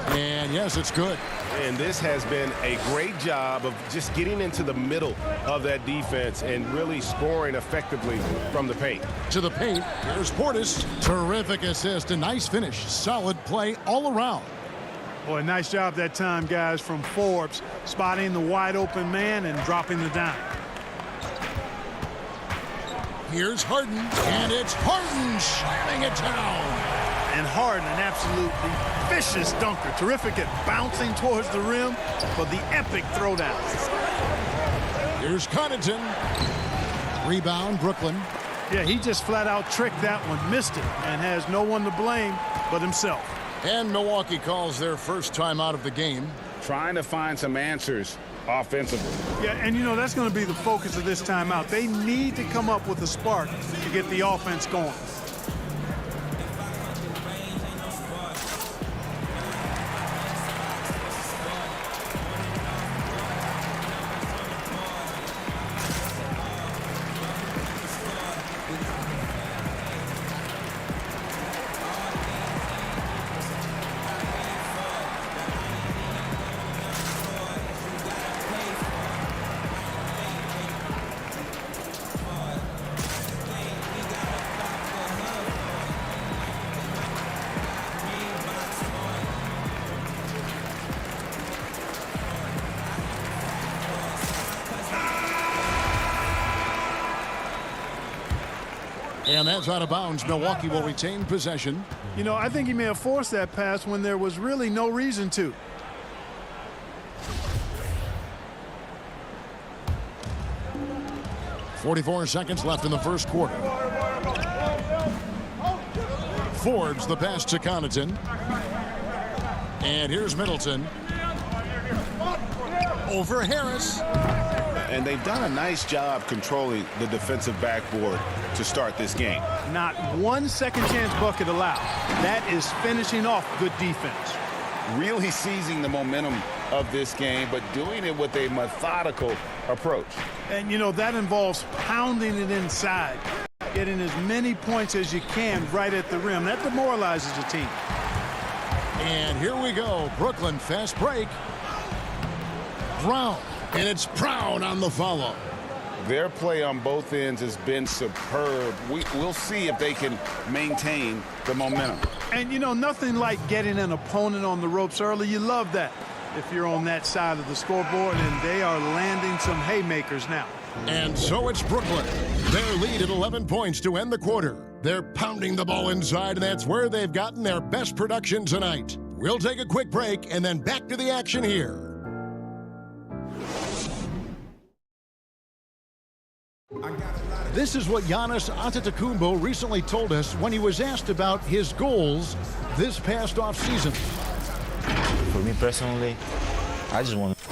And yes, it's good. And this has been a great job of just getting into the middle of that defense and really scoring effectively from the paint. To the paint, here's Portis. Terrific assist, a nice finish. Solid play all around. Boy, nice job that time, guys, from Forbes, spotting the wide open man and dropping the dime. Here's Harden, and it's Harden slamming it down. And Harden, an absolutely vicious dunker. Terrific at bouncing towards the rim, but the epic throwdown. Here's Connaughton. Rebound, Brooklyn. Yeah, he just flat out tricked that one, missed it, and has no one to blame but himself. And Milwaukee calls their first time out of the game. Trying to find some answers offensively. Yeah, and you know, that's going to be the focus of this timeout. They need to come up with a spark to get the offense going. And that's out of bounds. Milwaukee will retain possession. You know, I think he may have forced that pass when there was really no reason to. .44 seconds left in the first quarter. Forbes the pass to Connaughton. And here's Middleton. Over Harris. And they've done a nice job controlling the defensive backboard to start this game. Not one second chance bucket allowed. That is finishing off good defense. Really seizing the momentum of this game, but doing it with a methodical approach. And, you know, that involves pounding it inside, getting as many points as you can right at the rim. That demoralizes the team. And here we go. Brooklyn, fast break. Brown. And it's Brown on the follow. Their play on both ends has been superb. We'll see if they can maintain the momentum. And, you know, nothing like getting an opponent on the ropes early. You love that if you're on that side of the scoreboard, and they are landing some haymakers now. And so it's Brooklyn. Their lead at 11 points to end the quarter. They're pounding the ball inside, and that's where they've gotten their best production tonight. We'll take a quick break and then back to the action here. This is what Giannis Antetokounmpo recently told us when he was asked about his goals this past offseason. For me personally, I just want to.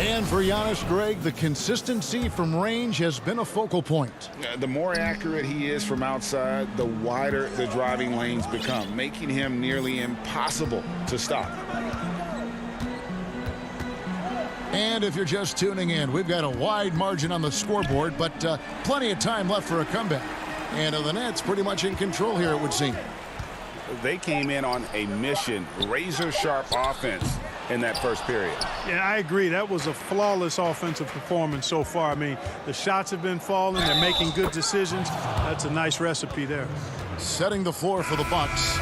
And for Giannis, Greg, the consistency from range has been a focal point. The more accurate he is from outside, the wider the driving lanes become, making him nearly impossible to stop. And if you're just tuning in, we've got a wide margin on the scoreboard, but plenty of time left for a comeback. And the Nets pretty much in control here, it would seem. They came in on a mission, razor-sharp offense in that first period. Yeah, I agree. That was a flawless offensive performance so far. I mean, the shots have been falling. They're making good decisions. That's a nice recipe there. Setting the floor for the Bucks.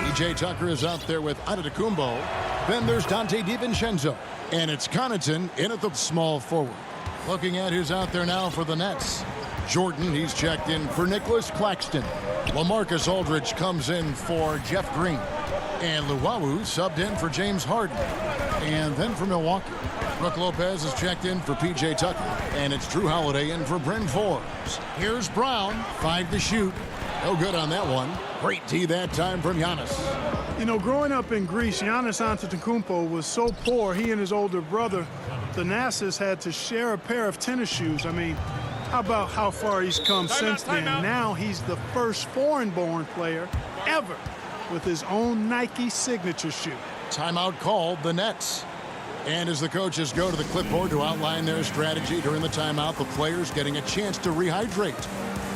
P.J. Tucker is out there with Antetokounmpo. Then there's Dante DiVincenzo. And it's Connaughton in at the small forward. Looking at who's out there now for the Nets. Jordan, he's checked in for Nicholas Claxton. LaMarcus Aldridge comes in for Jeff Green. And Luwawu subbed in for James Harden. And then for Milwaukee, Brook Lopez is checked in for P.J. Tucker. And it's Drew Holiday in for Bryn Forbes. Here's Brown, 5 to shoot. No good on that one. Great D that time from Giannis. You know, growing up in Greece, Giannis Antetokounmpo was so poor, he and his older brother, Thanasis, had to share a pair of tennis shoes. I mean, how about how far he's come since then? Now he's the first foreign-born player ever with his own Nike signature shoe. Timeout called, the Nets. And as the coaches go to the clipboard to outline their strategy during the timeout, the players getting a chance to rehydrate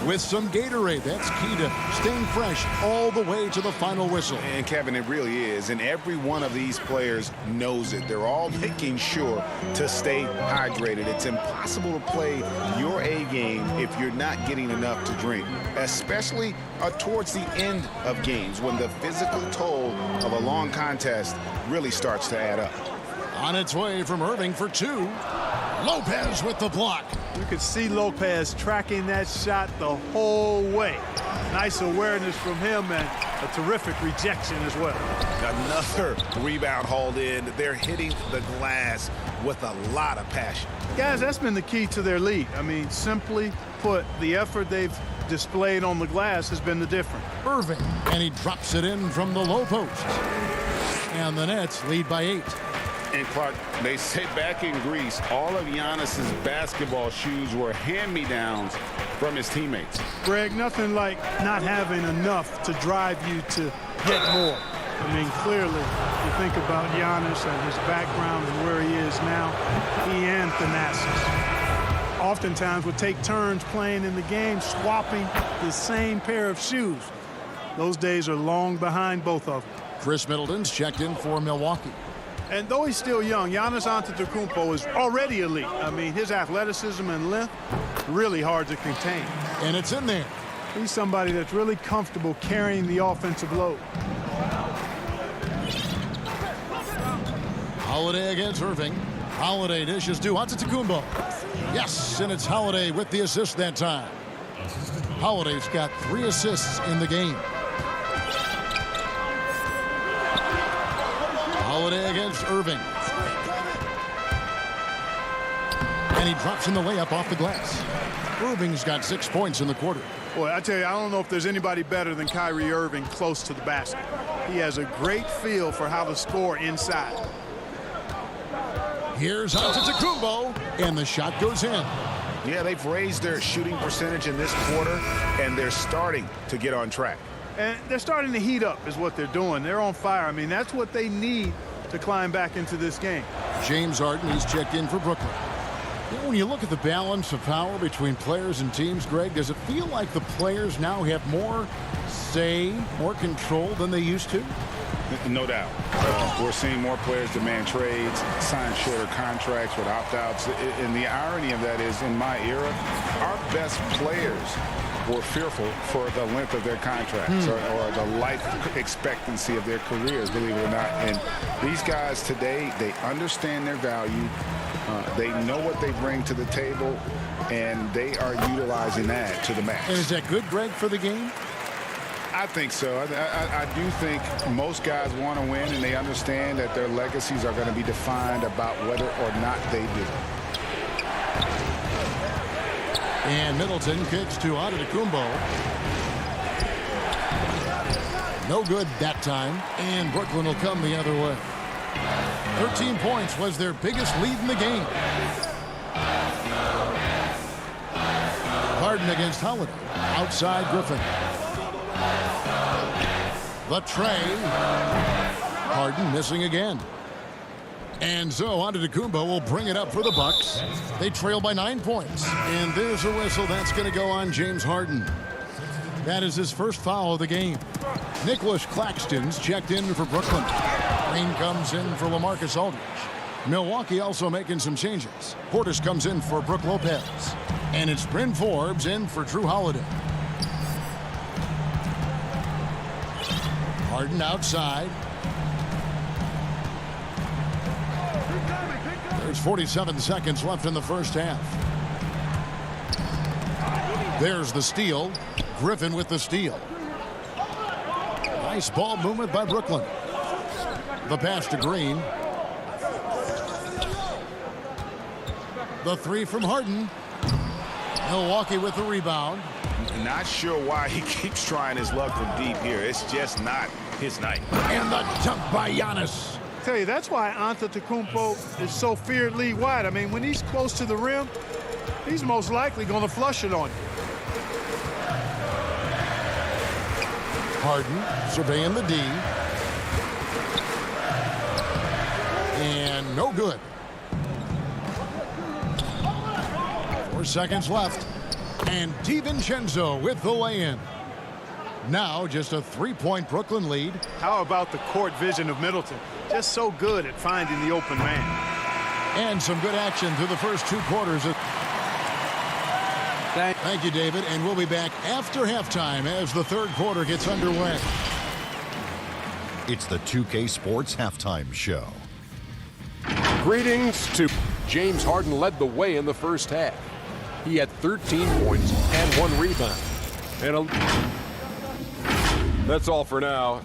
with some Gatorade. That's key to staying fresh all the way to the final whistle. And Kevin, it really is. And every one of these players knows it. They're all making sure to stay hydrated. It's impossible to play your A game if you're not getting enough to drink, especially towards the end of games when the physical toll of a long contest really starts to add up. On its way from Irving for 2. Lopez with the block. You could see Lopez tracking that shot the whole way. Nice awareness from him and a terrific rejection as well. Another rebound hauled in. They're hitting the glass with a lot of passion. Guys, that's been the key to their lead. I mean, simply put, the effort they've displayed on the glass has been the difference. Irving, and he drops it in from the low post. And the Nets lead by 8. And Clark, they say back in Greece, all of Giannis's basketball shoes were hand-me-downs from his teammates. Greg, nothing like not having enough to drive you to get more. I mean, clearly, you think about Giannis and his background and where he is now, he and Thanasis oftentimes would take turns playing in the game, swapping the same pair of shoes. Those days are long behind both of them. Chris Middleton's checked in for Milwaukee. And though he's still young, Giannis Antetokounmpo is already elite. I mean, his athleticism and length, really hard to contain. And it's in there. He's somebody that's really comfortable carrying the offensive load. Holiday against Irving. Holiday dishes to Antetokounmpo. Yes, and it's Holiday with the assist that time. Holiday's got 3 assists in the game. Holiday against Irving. And he drops in the layup off the glass. Irving's got 6 points in the quarter. Boy, I tell you, I don't know if there's anybody better than Kyrie Irving close to the basket. He has a great feel for how to score inside. Here's Antetokounmpo, and the shot goes in. Yeah, they've raised their shooting percentage in this quarter, and they're starting to get on track. And they're starting to heat up is what they're doing. They're on fire. I mean, that's what they need to climb back into this game. James Harden, he's checked in for Brooklyn. You know, when you look at the balance of power between players and teams, Greg, does it feel like the players now have more say, more control than they used to? No doubt. We're seeing more players demand trades, sign shorter contracts with opt-outs. And the irony of that is, in my era, our best players were fearful for the length of their contracts or the life expectancy of their careers, believe it or not. And these guys today, they understand their value. They know what they bring to the table, and they are utilizing that to the max. And is that good, Greg, for the game? I think so. I do think most guys want to win, and they understand that their legacies are going to be defined about whether or not they do. And Middleton kicks to Antetokounmpo. No good that time, and Brooklyn will come the other way. 13 points was their biggest lead in the game. Harden against Holiday. Outside Griffin. The tray. Harden missing again. And so Antetokounmpo will bring it up for the Bucks. They trail by 9 points. And there's a whistle that's going to go on James Harden. That is his first foul of the game. Nicholas Claxton's checked in for Brooklyn. Green comes in for LaMarcus Aldridge. Milwaukee also making some changes. Portis comes in for Brook Lopez. And it's Bryn Forbes in for Drew Holiday. Harden outside. There's 47 seconds left in the first half. There's the steal. Griffin with the steal. Nice ball movement by Brooklyn. The pass to Green. The three from Harden. Milwaukee with the rebound. Not sure why he keeps trying his luck from deep here. It's just not his night. And the dunk by Giannis. I tell you, that's why Antetokounmpo is so feared league wide. I mean, when he's close to the rim, he's most likely going to flush it on you. Harden surveying the D. And no good. 4 seconds left. And DiVincenzo with the lay-in. Now just a 3-point Brooklyn lead. How about the court vision of Middleton? Just so good at finding the open man. And some good action through the first 2 quarters. Thank you, David. And we'll be back after halftime as the third quarter gets underway. It's the 2K Sports Halftime Show. Greetings to James Harden led the way in the first half. He had 13 points and 1 rebound. And that's all for now.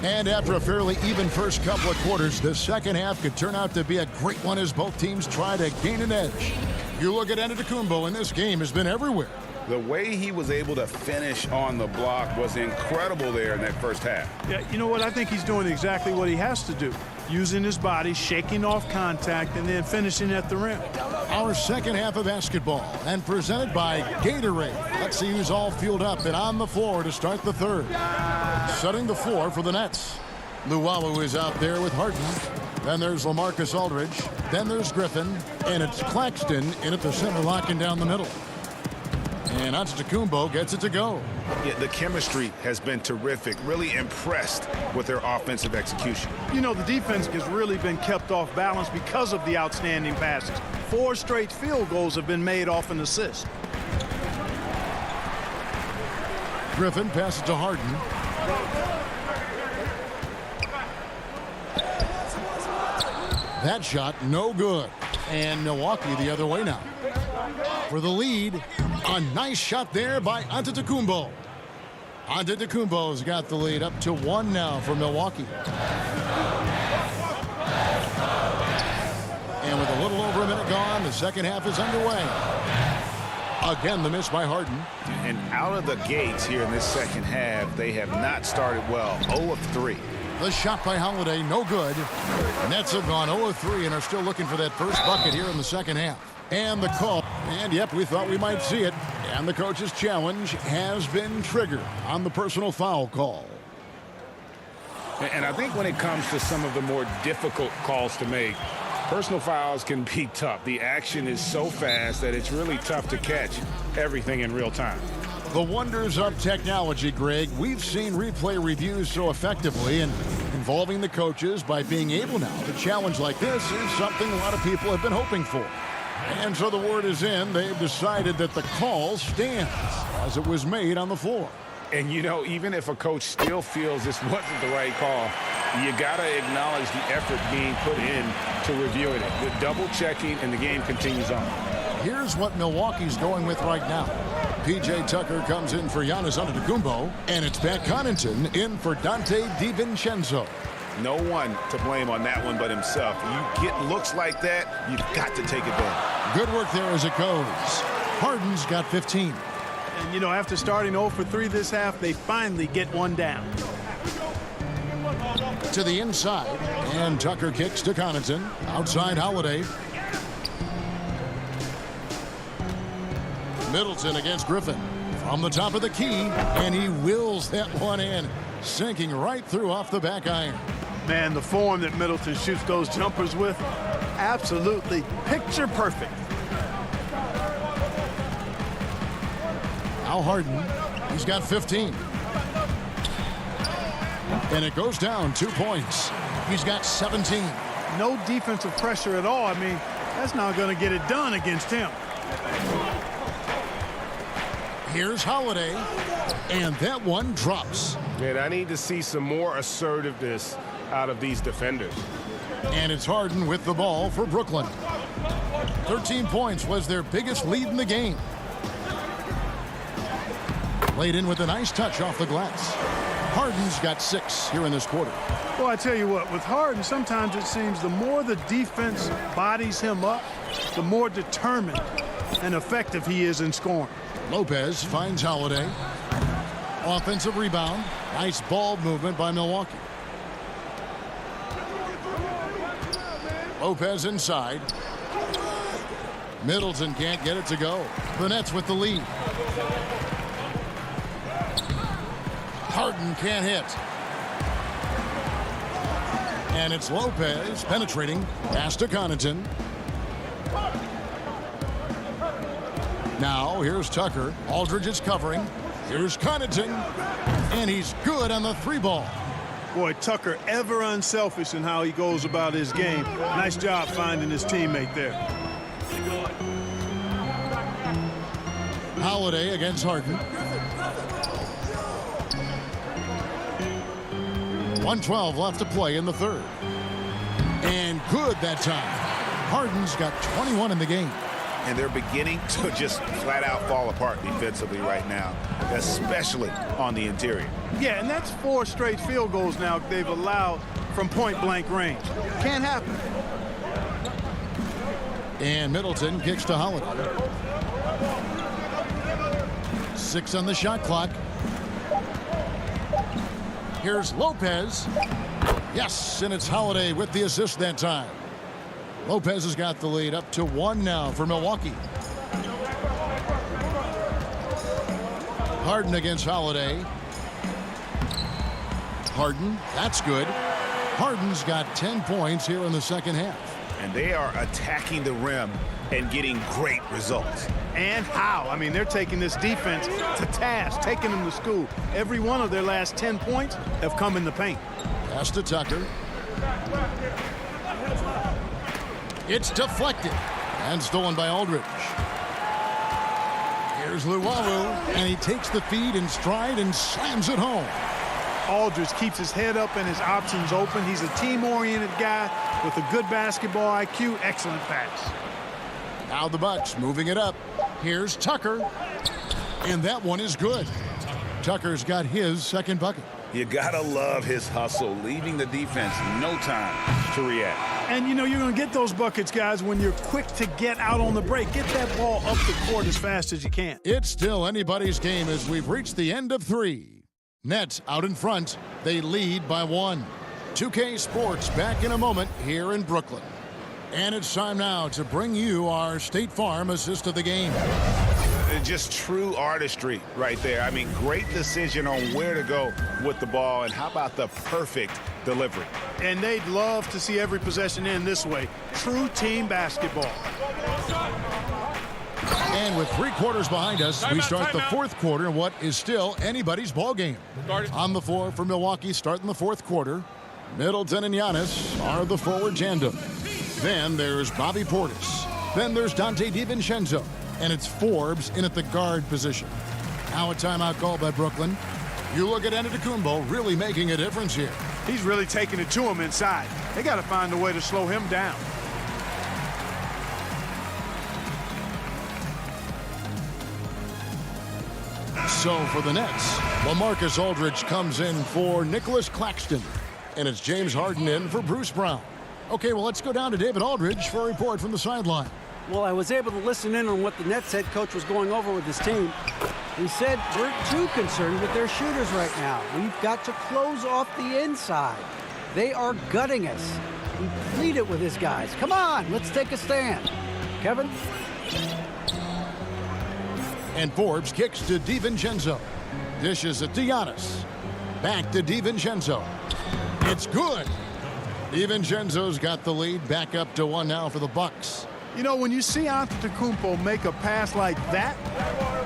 And after a fairly even first couple of quarters, the second half could turn out to be a great one as both teams try to gain an edge. You look at Antetokounmpo, and this game has been everywhere. The way he was able to finish on the block was incredible there in that first half. Yeah, you know what? I think he's doing exactly what he has to do. Using his body, shaking off contact, and then finishing at the rim. Our second half of basketball, and presented by Gatorade. Let's see who's all fueled up and on the floor to start the third. Setting the floor for the Nets. Luwawu is out there with Harden. Then there's LaMarcus Aldridge. Then there's Griffin. And it's Claxton in at the center, locking down the middle. And Antetokounmpo gets it to go. Yeah, the chemistry has been terrific. Really impressed with their offensive execution. You know, the defense has really been kept off balance because of the outstanding passes. 4 straight field goals have been made off an assist. Griffin passes to Harden. That shot no good. And Milwaukee the other way now. For the lead, a nice shot there by Antetokounmpo. Antetokounmpo's got the lead up to 1 now for Milwaukee. And with a little over a minute gone, the second half is underway. Again, the miss by Harden. And out of the gates here in this second half, they have not started well. 0 of 3. The shot by Holiday, no good. Nets have gone 0 of 3 and are still looking for that first bucket here in the second half. And the call, and yep, we thought we might see it. And the coach's challenge has been triggered on the personal foul call. And I think when it comes to some of the more difficult calls to make, personal fouls can be tough. The action is so fast that it's really tough to catch everything in real time. The wonders of technology, Greg. We've seen replay reviews so effectively, and involving the coaches by being able now to challenge like this is something a lot of people have been hoping for. And so the word is in. They've decided that the call stands as it was made on the floor. And, you know, even if a coach still feels this wasn't the right call, you got to acknowledge the effort being put in to reviewing it. The double checking, and the game continues on. Here's what Milwaukee's going with right now. P.J. Tucker comes in for Giannis Antetokounmpo, and it's Pat Connaughton in for Dante DiVincenzo. No one to blame on that one but himself. You get looks like that, you've got to take advantage. Good work there as it goes. Harden's got 15. And, you know, after starting 0 for 3 this half, they finally get one down. To the inside, and Tucker kicks to Connaughton. Outside Holiday. Middleton against Griffin. From the top of the key, and he wills that one in. Sinking right through off the back iron. Man, the form that Middleton shoots those jumpers with, absolutely picture perfect. Now Harden, he's got 15. And it goes down 2 points. He's got 17. no defensive pressure at all. I mean, that's not going to get it done against him. Here's Holiday, and that one drops. And I need to see some more assertiveness out of these defenders. And it's Harden with the ball for Brooklyn. 13 points was their biggest lead in the game. Laid in with a nice touch off the glass. Harden's got 6 here in this quarter. Well, I tell you what, with Harden, sometimes it seems the more the defense bodies him up, the more determined and effective he is in scoring. Lopez finds Holiday. Offensive rebound. Nice ball movement by Milwaukee. Lopez inside. Middleton can't get it to go. The Nets with the lead. Harden can't hit. And it's Lopez penetrating. Pass to Connaughton. Now here's Tucker. Aldridge is covering. Here's Connaughton. And he's good on the 3-ball. Boy, Tucker ever unselfish in how he goes about his game. Nice job finding his teammate there. Holiday against Harden. 1:12 left to play in the third. And good that time. Harden's got 21 in the game. And they're beginning to just flat out fall apart defensively right now, especially on the interior. Yeah, and that's 4 straight field goals now they've allowed from point-blank range. Can't happen. And Middleton kicks to Holiday. 6 on the shot clock. Here's Lopez. Yes, and it's Holiday with the assist that time. Lopez has got the lead up to 1 now for Milwaukee. Harden against Holiday. Harden, that's good. Harden's got 10 points here in the second half. And they are attacking the rim and getting great results. And how? I mean, they're taking this defense to task, taking them to school. Every one of their last 10 points have come in the paint. Pass to Tucker. It's deflected and stolen by Aldridge. Here's Luwawu, and he takes the feed in stride and slams it home. Aldridge keeps his head up and his options open. He's a team-oriented guy with a good basketball IQ. Excellent pass. Now the Bucks moving it up. Here's Tucker, and that one is good. Tucker's got his second bucket. You gotta love his hustle, leaving the defense no time to react. And you know you're going to get those buckets, guys, when you're quick to get out on the break. Get that ball up the court as fast as you can. It's still anybody's game as we've reached the end of 3. Nets out in front. They lead by 1. 2K Sports back in a moment here in Brooklyn. And it's time now to bring you our State Farm assist of the game. Just true artistry right there. I mean, great decision on where to go with the ball, and how about the perfect delivery? And they'd love to see every possession end this way. True team basketball. And with 3 quarters behind us, we start the 4th quarter in what is still anybody's ball game. On the floor for Milwaukee starting the 4th quarter, Middleton and Giannis are the forward tandem. Then there's Bobby Portis. Then there's Dante DiVincenzo. And it's Forbes in at the guard position. Now a timeout call by Brooklyn. You look at Antetokounmpo really making a difference here. He's really taking it to him inside. They got to find a way to slow him down. So for the Nets, LaMarcus Aldridge comes in for Nicholas Claxton. And it's James Harden in for Bruce Brown. Okay, well, let's go down to David Aldridge for a report from the sideline. Well, I was able to listen in on what the Nets head coach was going over with his team. He said we're too concerned with their shooters right now. We've got to close off the inside. They are gutting us. He pleaded with his guys. Come on, let's take a stand. Kevin? And Forbes kicks to DiVincenzo. Dishes it to Giannis. Back to DiVincenzo. It's good. DiVincenzo's got the lead. Back up to 1 now for the Bucks. You know, when you see Antetokounmpo make a pass like that,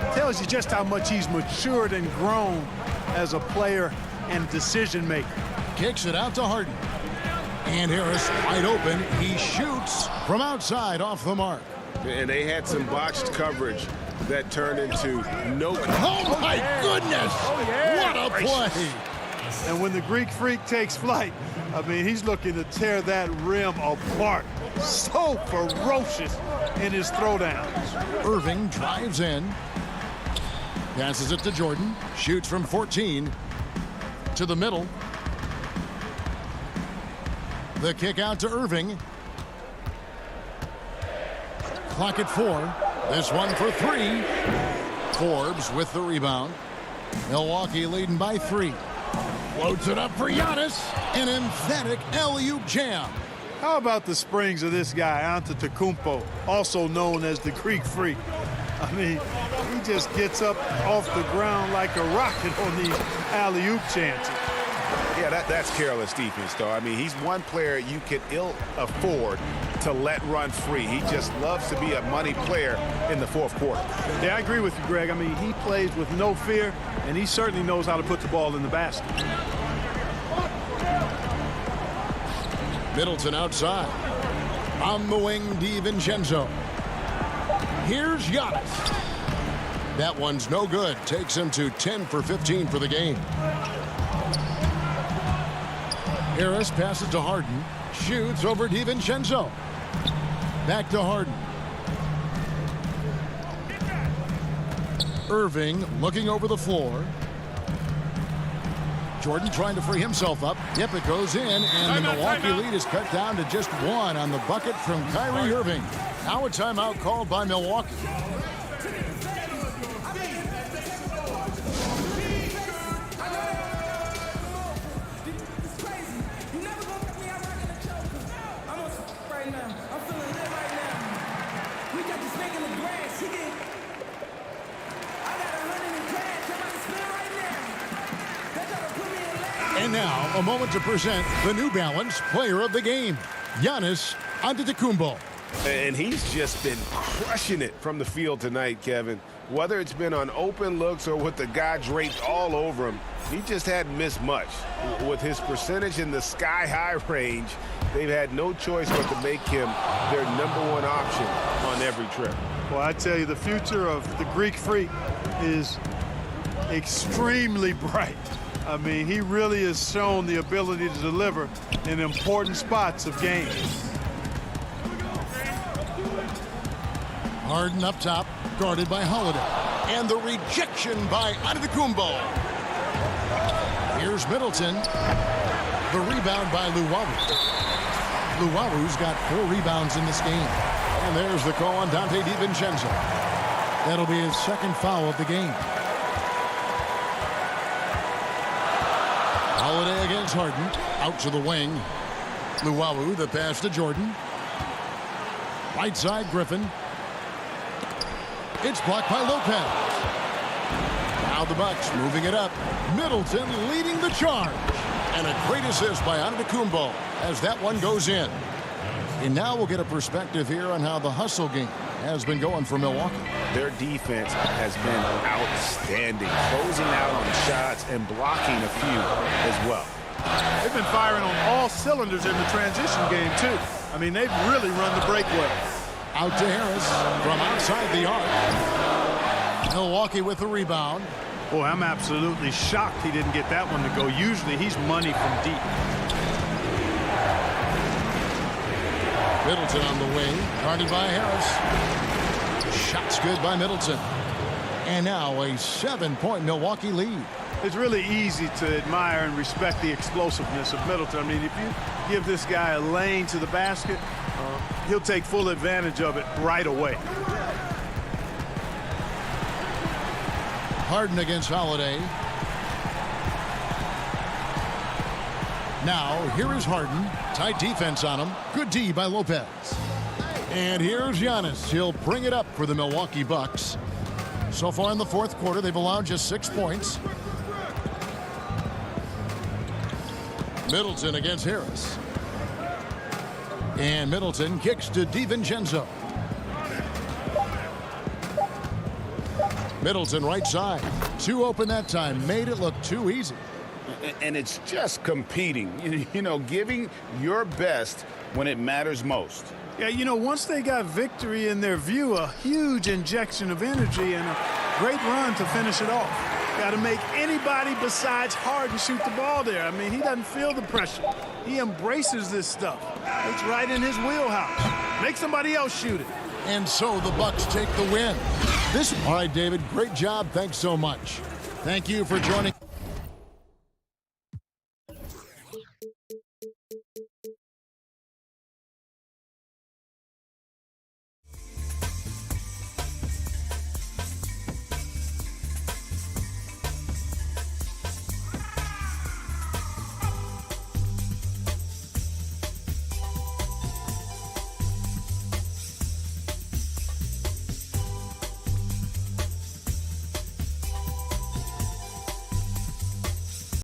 it tells you just how much he's matured and grown as a player and decision maker. Kicks it out to Harden. And Harris wide open. He shoots from outside off the mark. And they had some botched coverage that turned into no. Oh, my goodness. Oh, yeah. What a play. And when the Greek Freak takes flight, I mean, he's looking to tear that rim apart. So ferocious in his throwdowns. Irving drives in. Passes it to Jordan. Shoots from 14 to the middle. The kick out to Irving. Clock at 4. This one for 3. Forbes with the rebound. Milwaukee leading by 3. Floats it up for Giannis. An emphatic alley-oop jam. How about the springs of this guy, Antetokounmpo, also known as the Greek Freak? I mean, he just gets up off the ground like a rocket on these alley-oop chances. Yeah, that's careless defense, though. I mean, he's one player you can ill afford to let run free. He just loves to be a money player in the fourth quarter. Yeah, I agree with you, Greg. I mean, he plays with no fear, and he certainly knows how to put the ball in the basket. Middleton outside. On the wing, DiVincenzo. Here's Giannis. That one's no good. Takes him to 10 for 15 for the game. Harris passes to Harden. Shoots over DiVincenzo. Back to Harden. Irving looking over the floor. Jordan trying to free himself up. Yep, it goes in, and the Milwaukee lead is cut down to just 1 on the bucket from Kyrie Irving. Now a timeout called by Milwaukee. And now, a moment to present the New Balance Player of the Game, Giannis Antetokounmpo. And he's just been crushing it from the field tonight, Kevin. Whether it's been on open looks or with the guy draped all over him, he just hadn't missed much. With his percentage in the sky-high range, they've had no choice but to make him their #1 option on every trip. Well, I tell you, the future of the Greek Freak is extremely bright. I mean, he really has shown the ability to deliver in important spots of games. Harden up top, guarded by Holiday. And the rejection by Antetokounmpo. Here's Middleton. The rebound by Luwawu. Luwawu's got 4 rebounds in this game. And there's the call on Dante DiVincenzo. That'll be his 2nd foul of the game. Holiday against Harden. Out to the wing. Luwawu, the pass to Jordan. Right side, Griffin. It's blocked by Lopez. Now the Bucks moving it up. Middleton leading the charge. And a great assist by Antetokounmpo as that one goes in. And now we'll get a perspective here on how the hustle game has been going for Milwaukee. Their defense has been outstanding, closing out on shots and blocking a few as well. They've been firing on all cylinders in the transition game, too. I mean, they've really run the break well. Out to Harris from outside the arc. Milwaukee with the rebound. Boy, I'm absolutely shocked he didn't get that one to go. Usually he's money from deep. Middleton on the wing, guarded by Harris. Shots good by Middleton. And now a 7-point Milwaukee lead. It's really easy to admire and respect the explosiveness of Middleton. I mean, if you give this guy a lane to the basket, he'll take full advantage of it right away. Harden against Holiday. Now, here is Harden. Tight defense on him. Good D by Lopez. And here's Giannis. He'll bring it up for the Milwaukee Bucks. So far in the 4th quarter, they've allowed just 6 points. Middleton against Harris. And Middleton kicks to DiVincenzo. Middleton right side. 2 open that time. Made it look too easy. And it's just competing, you know, giving your best when it matters most. Yeah, you know, once they got victory in their view, a huge injection of energy and a great run to finish it off. Got to make anybody besides Harden shoot the ball there. I mean, he doesn't feel the pressure. He embraces this stuff. It's right in his wheelhouse. Make somebody else shoot it. And so the Bucks take the win. All right, David, great job. Thanks so much. Thank you for joining.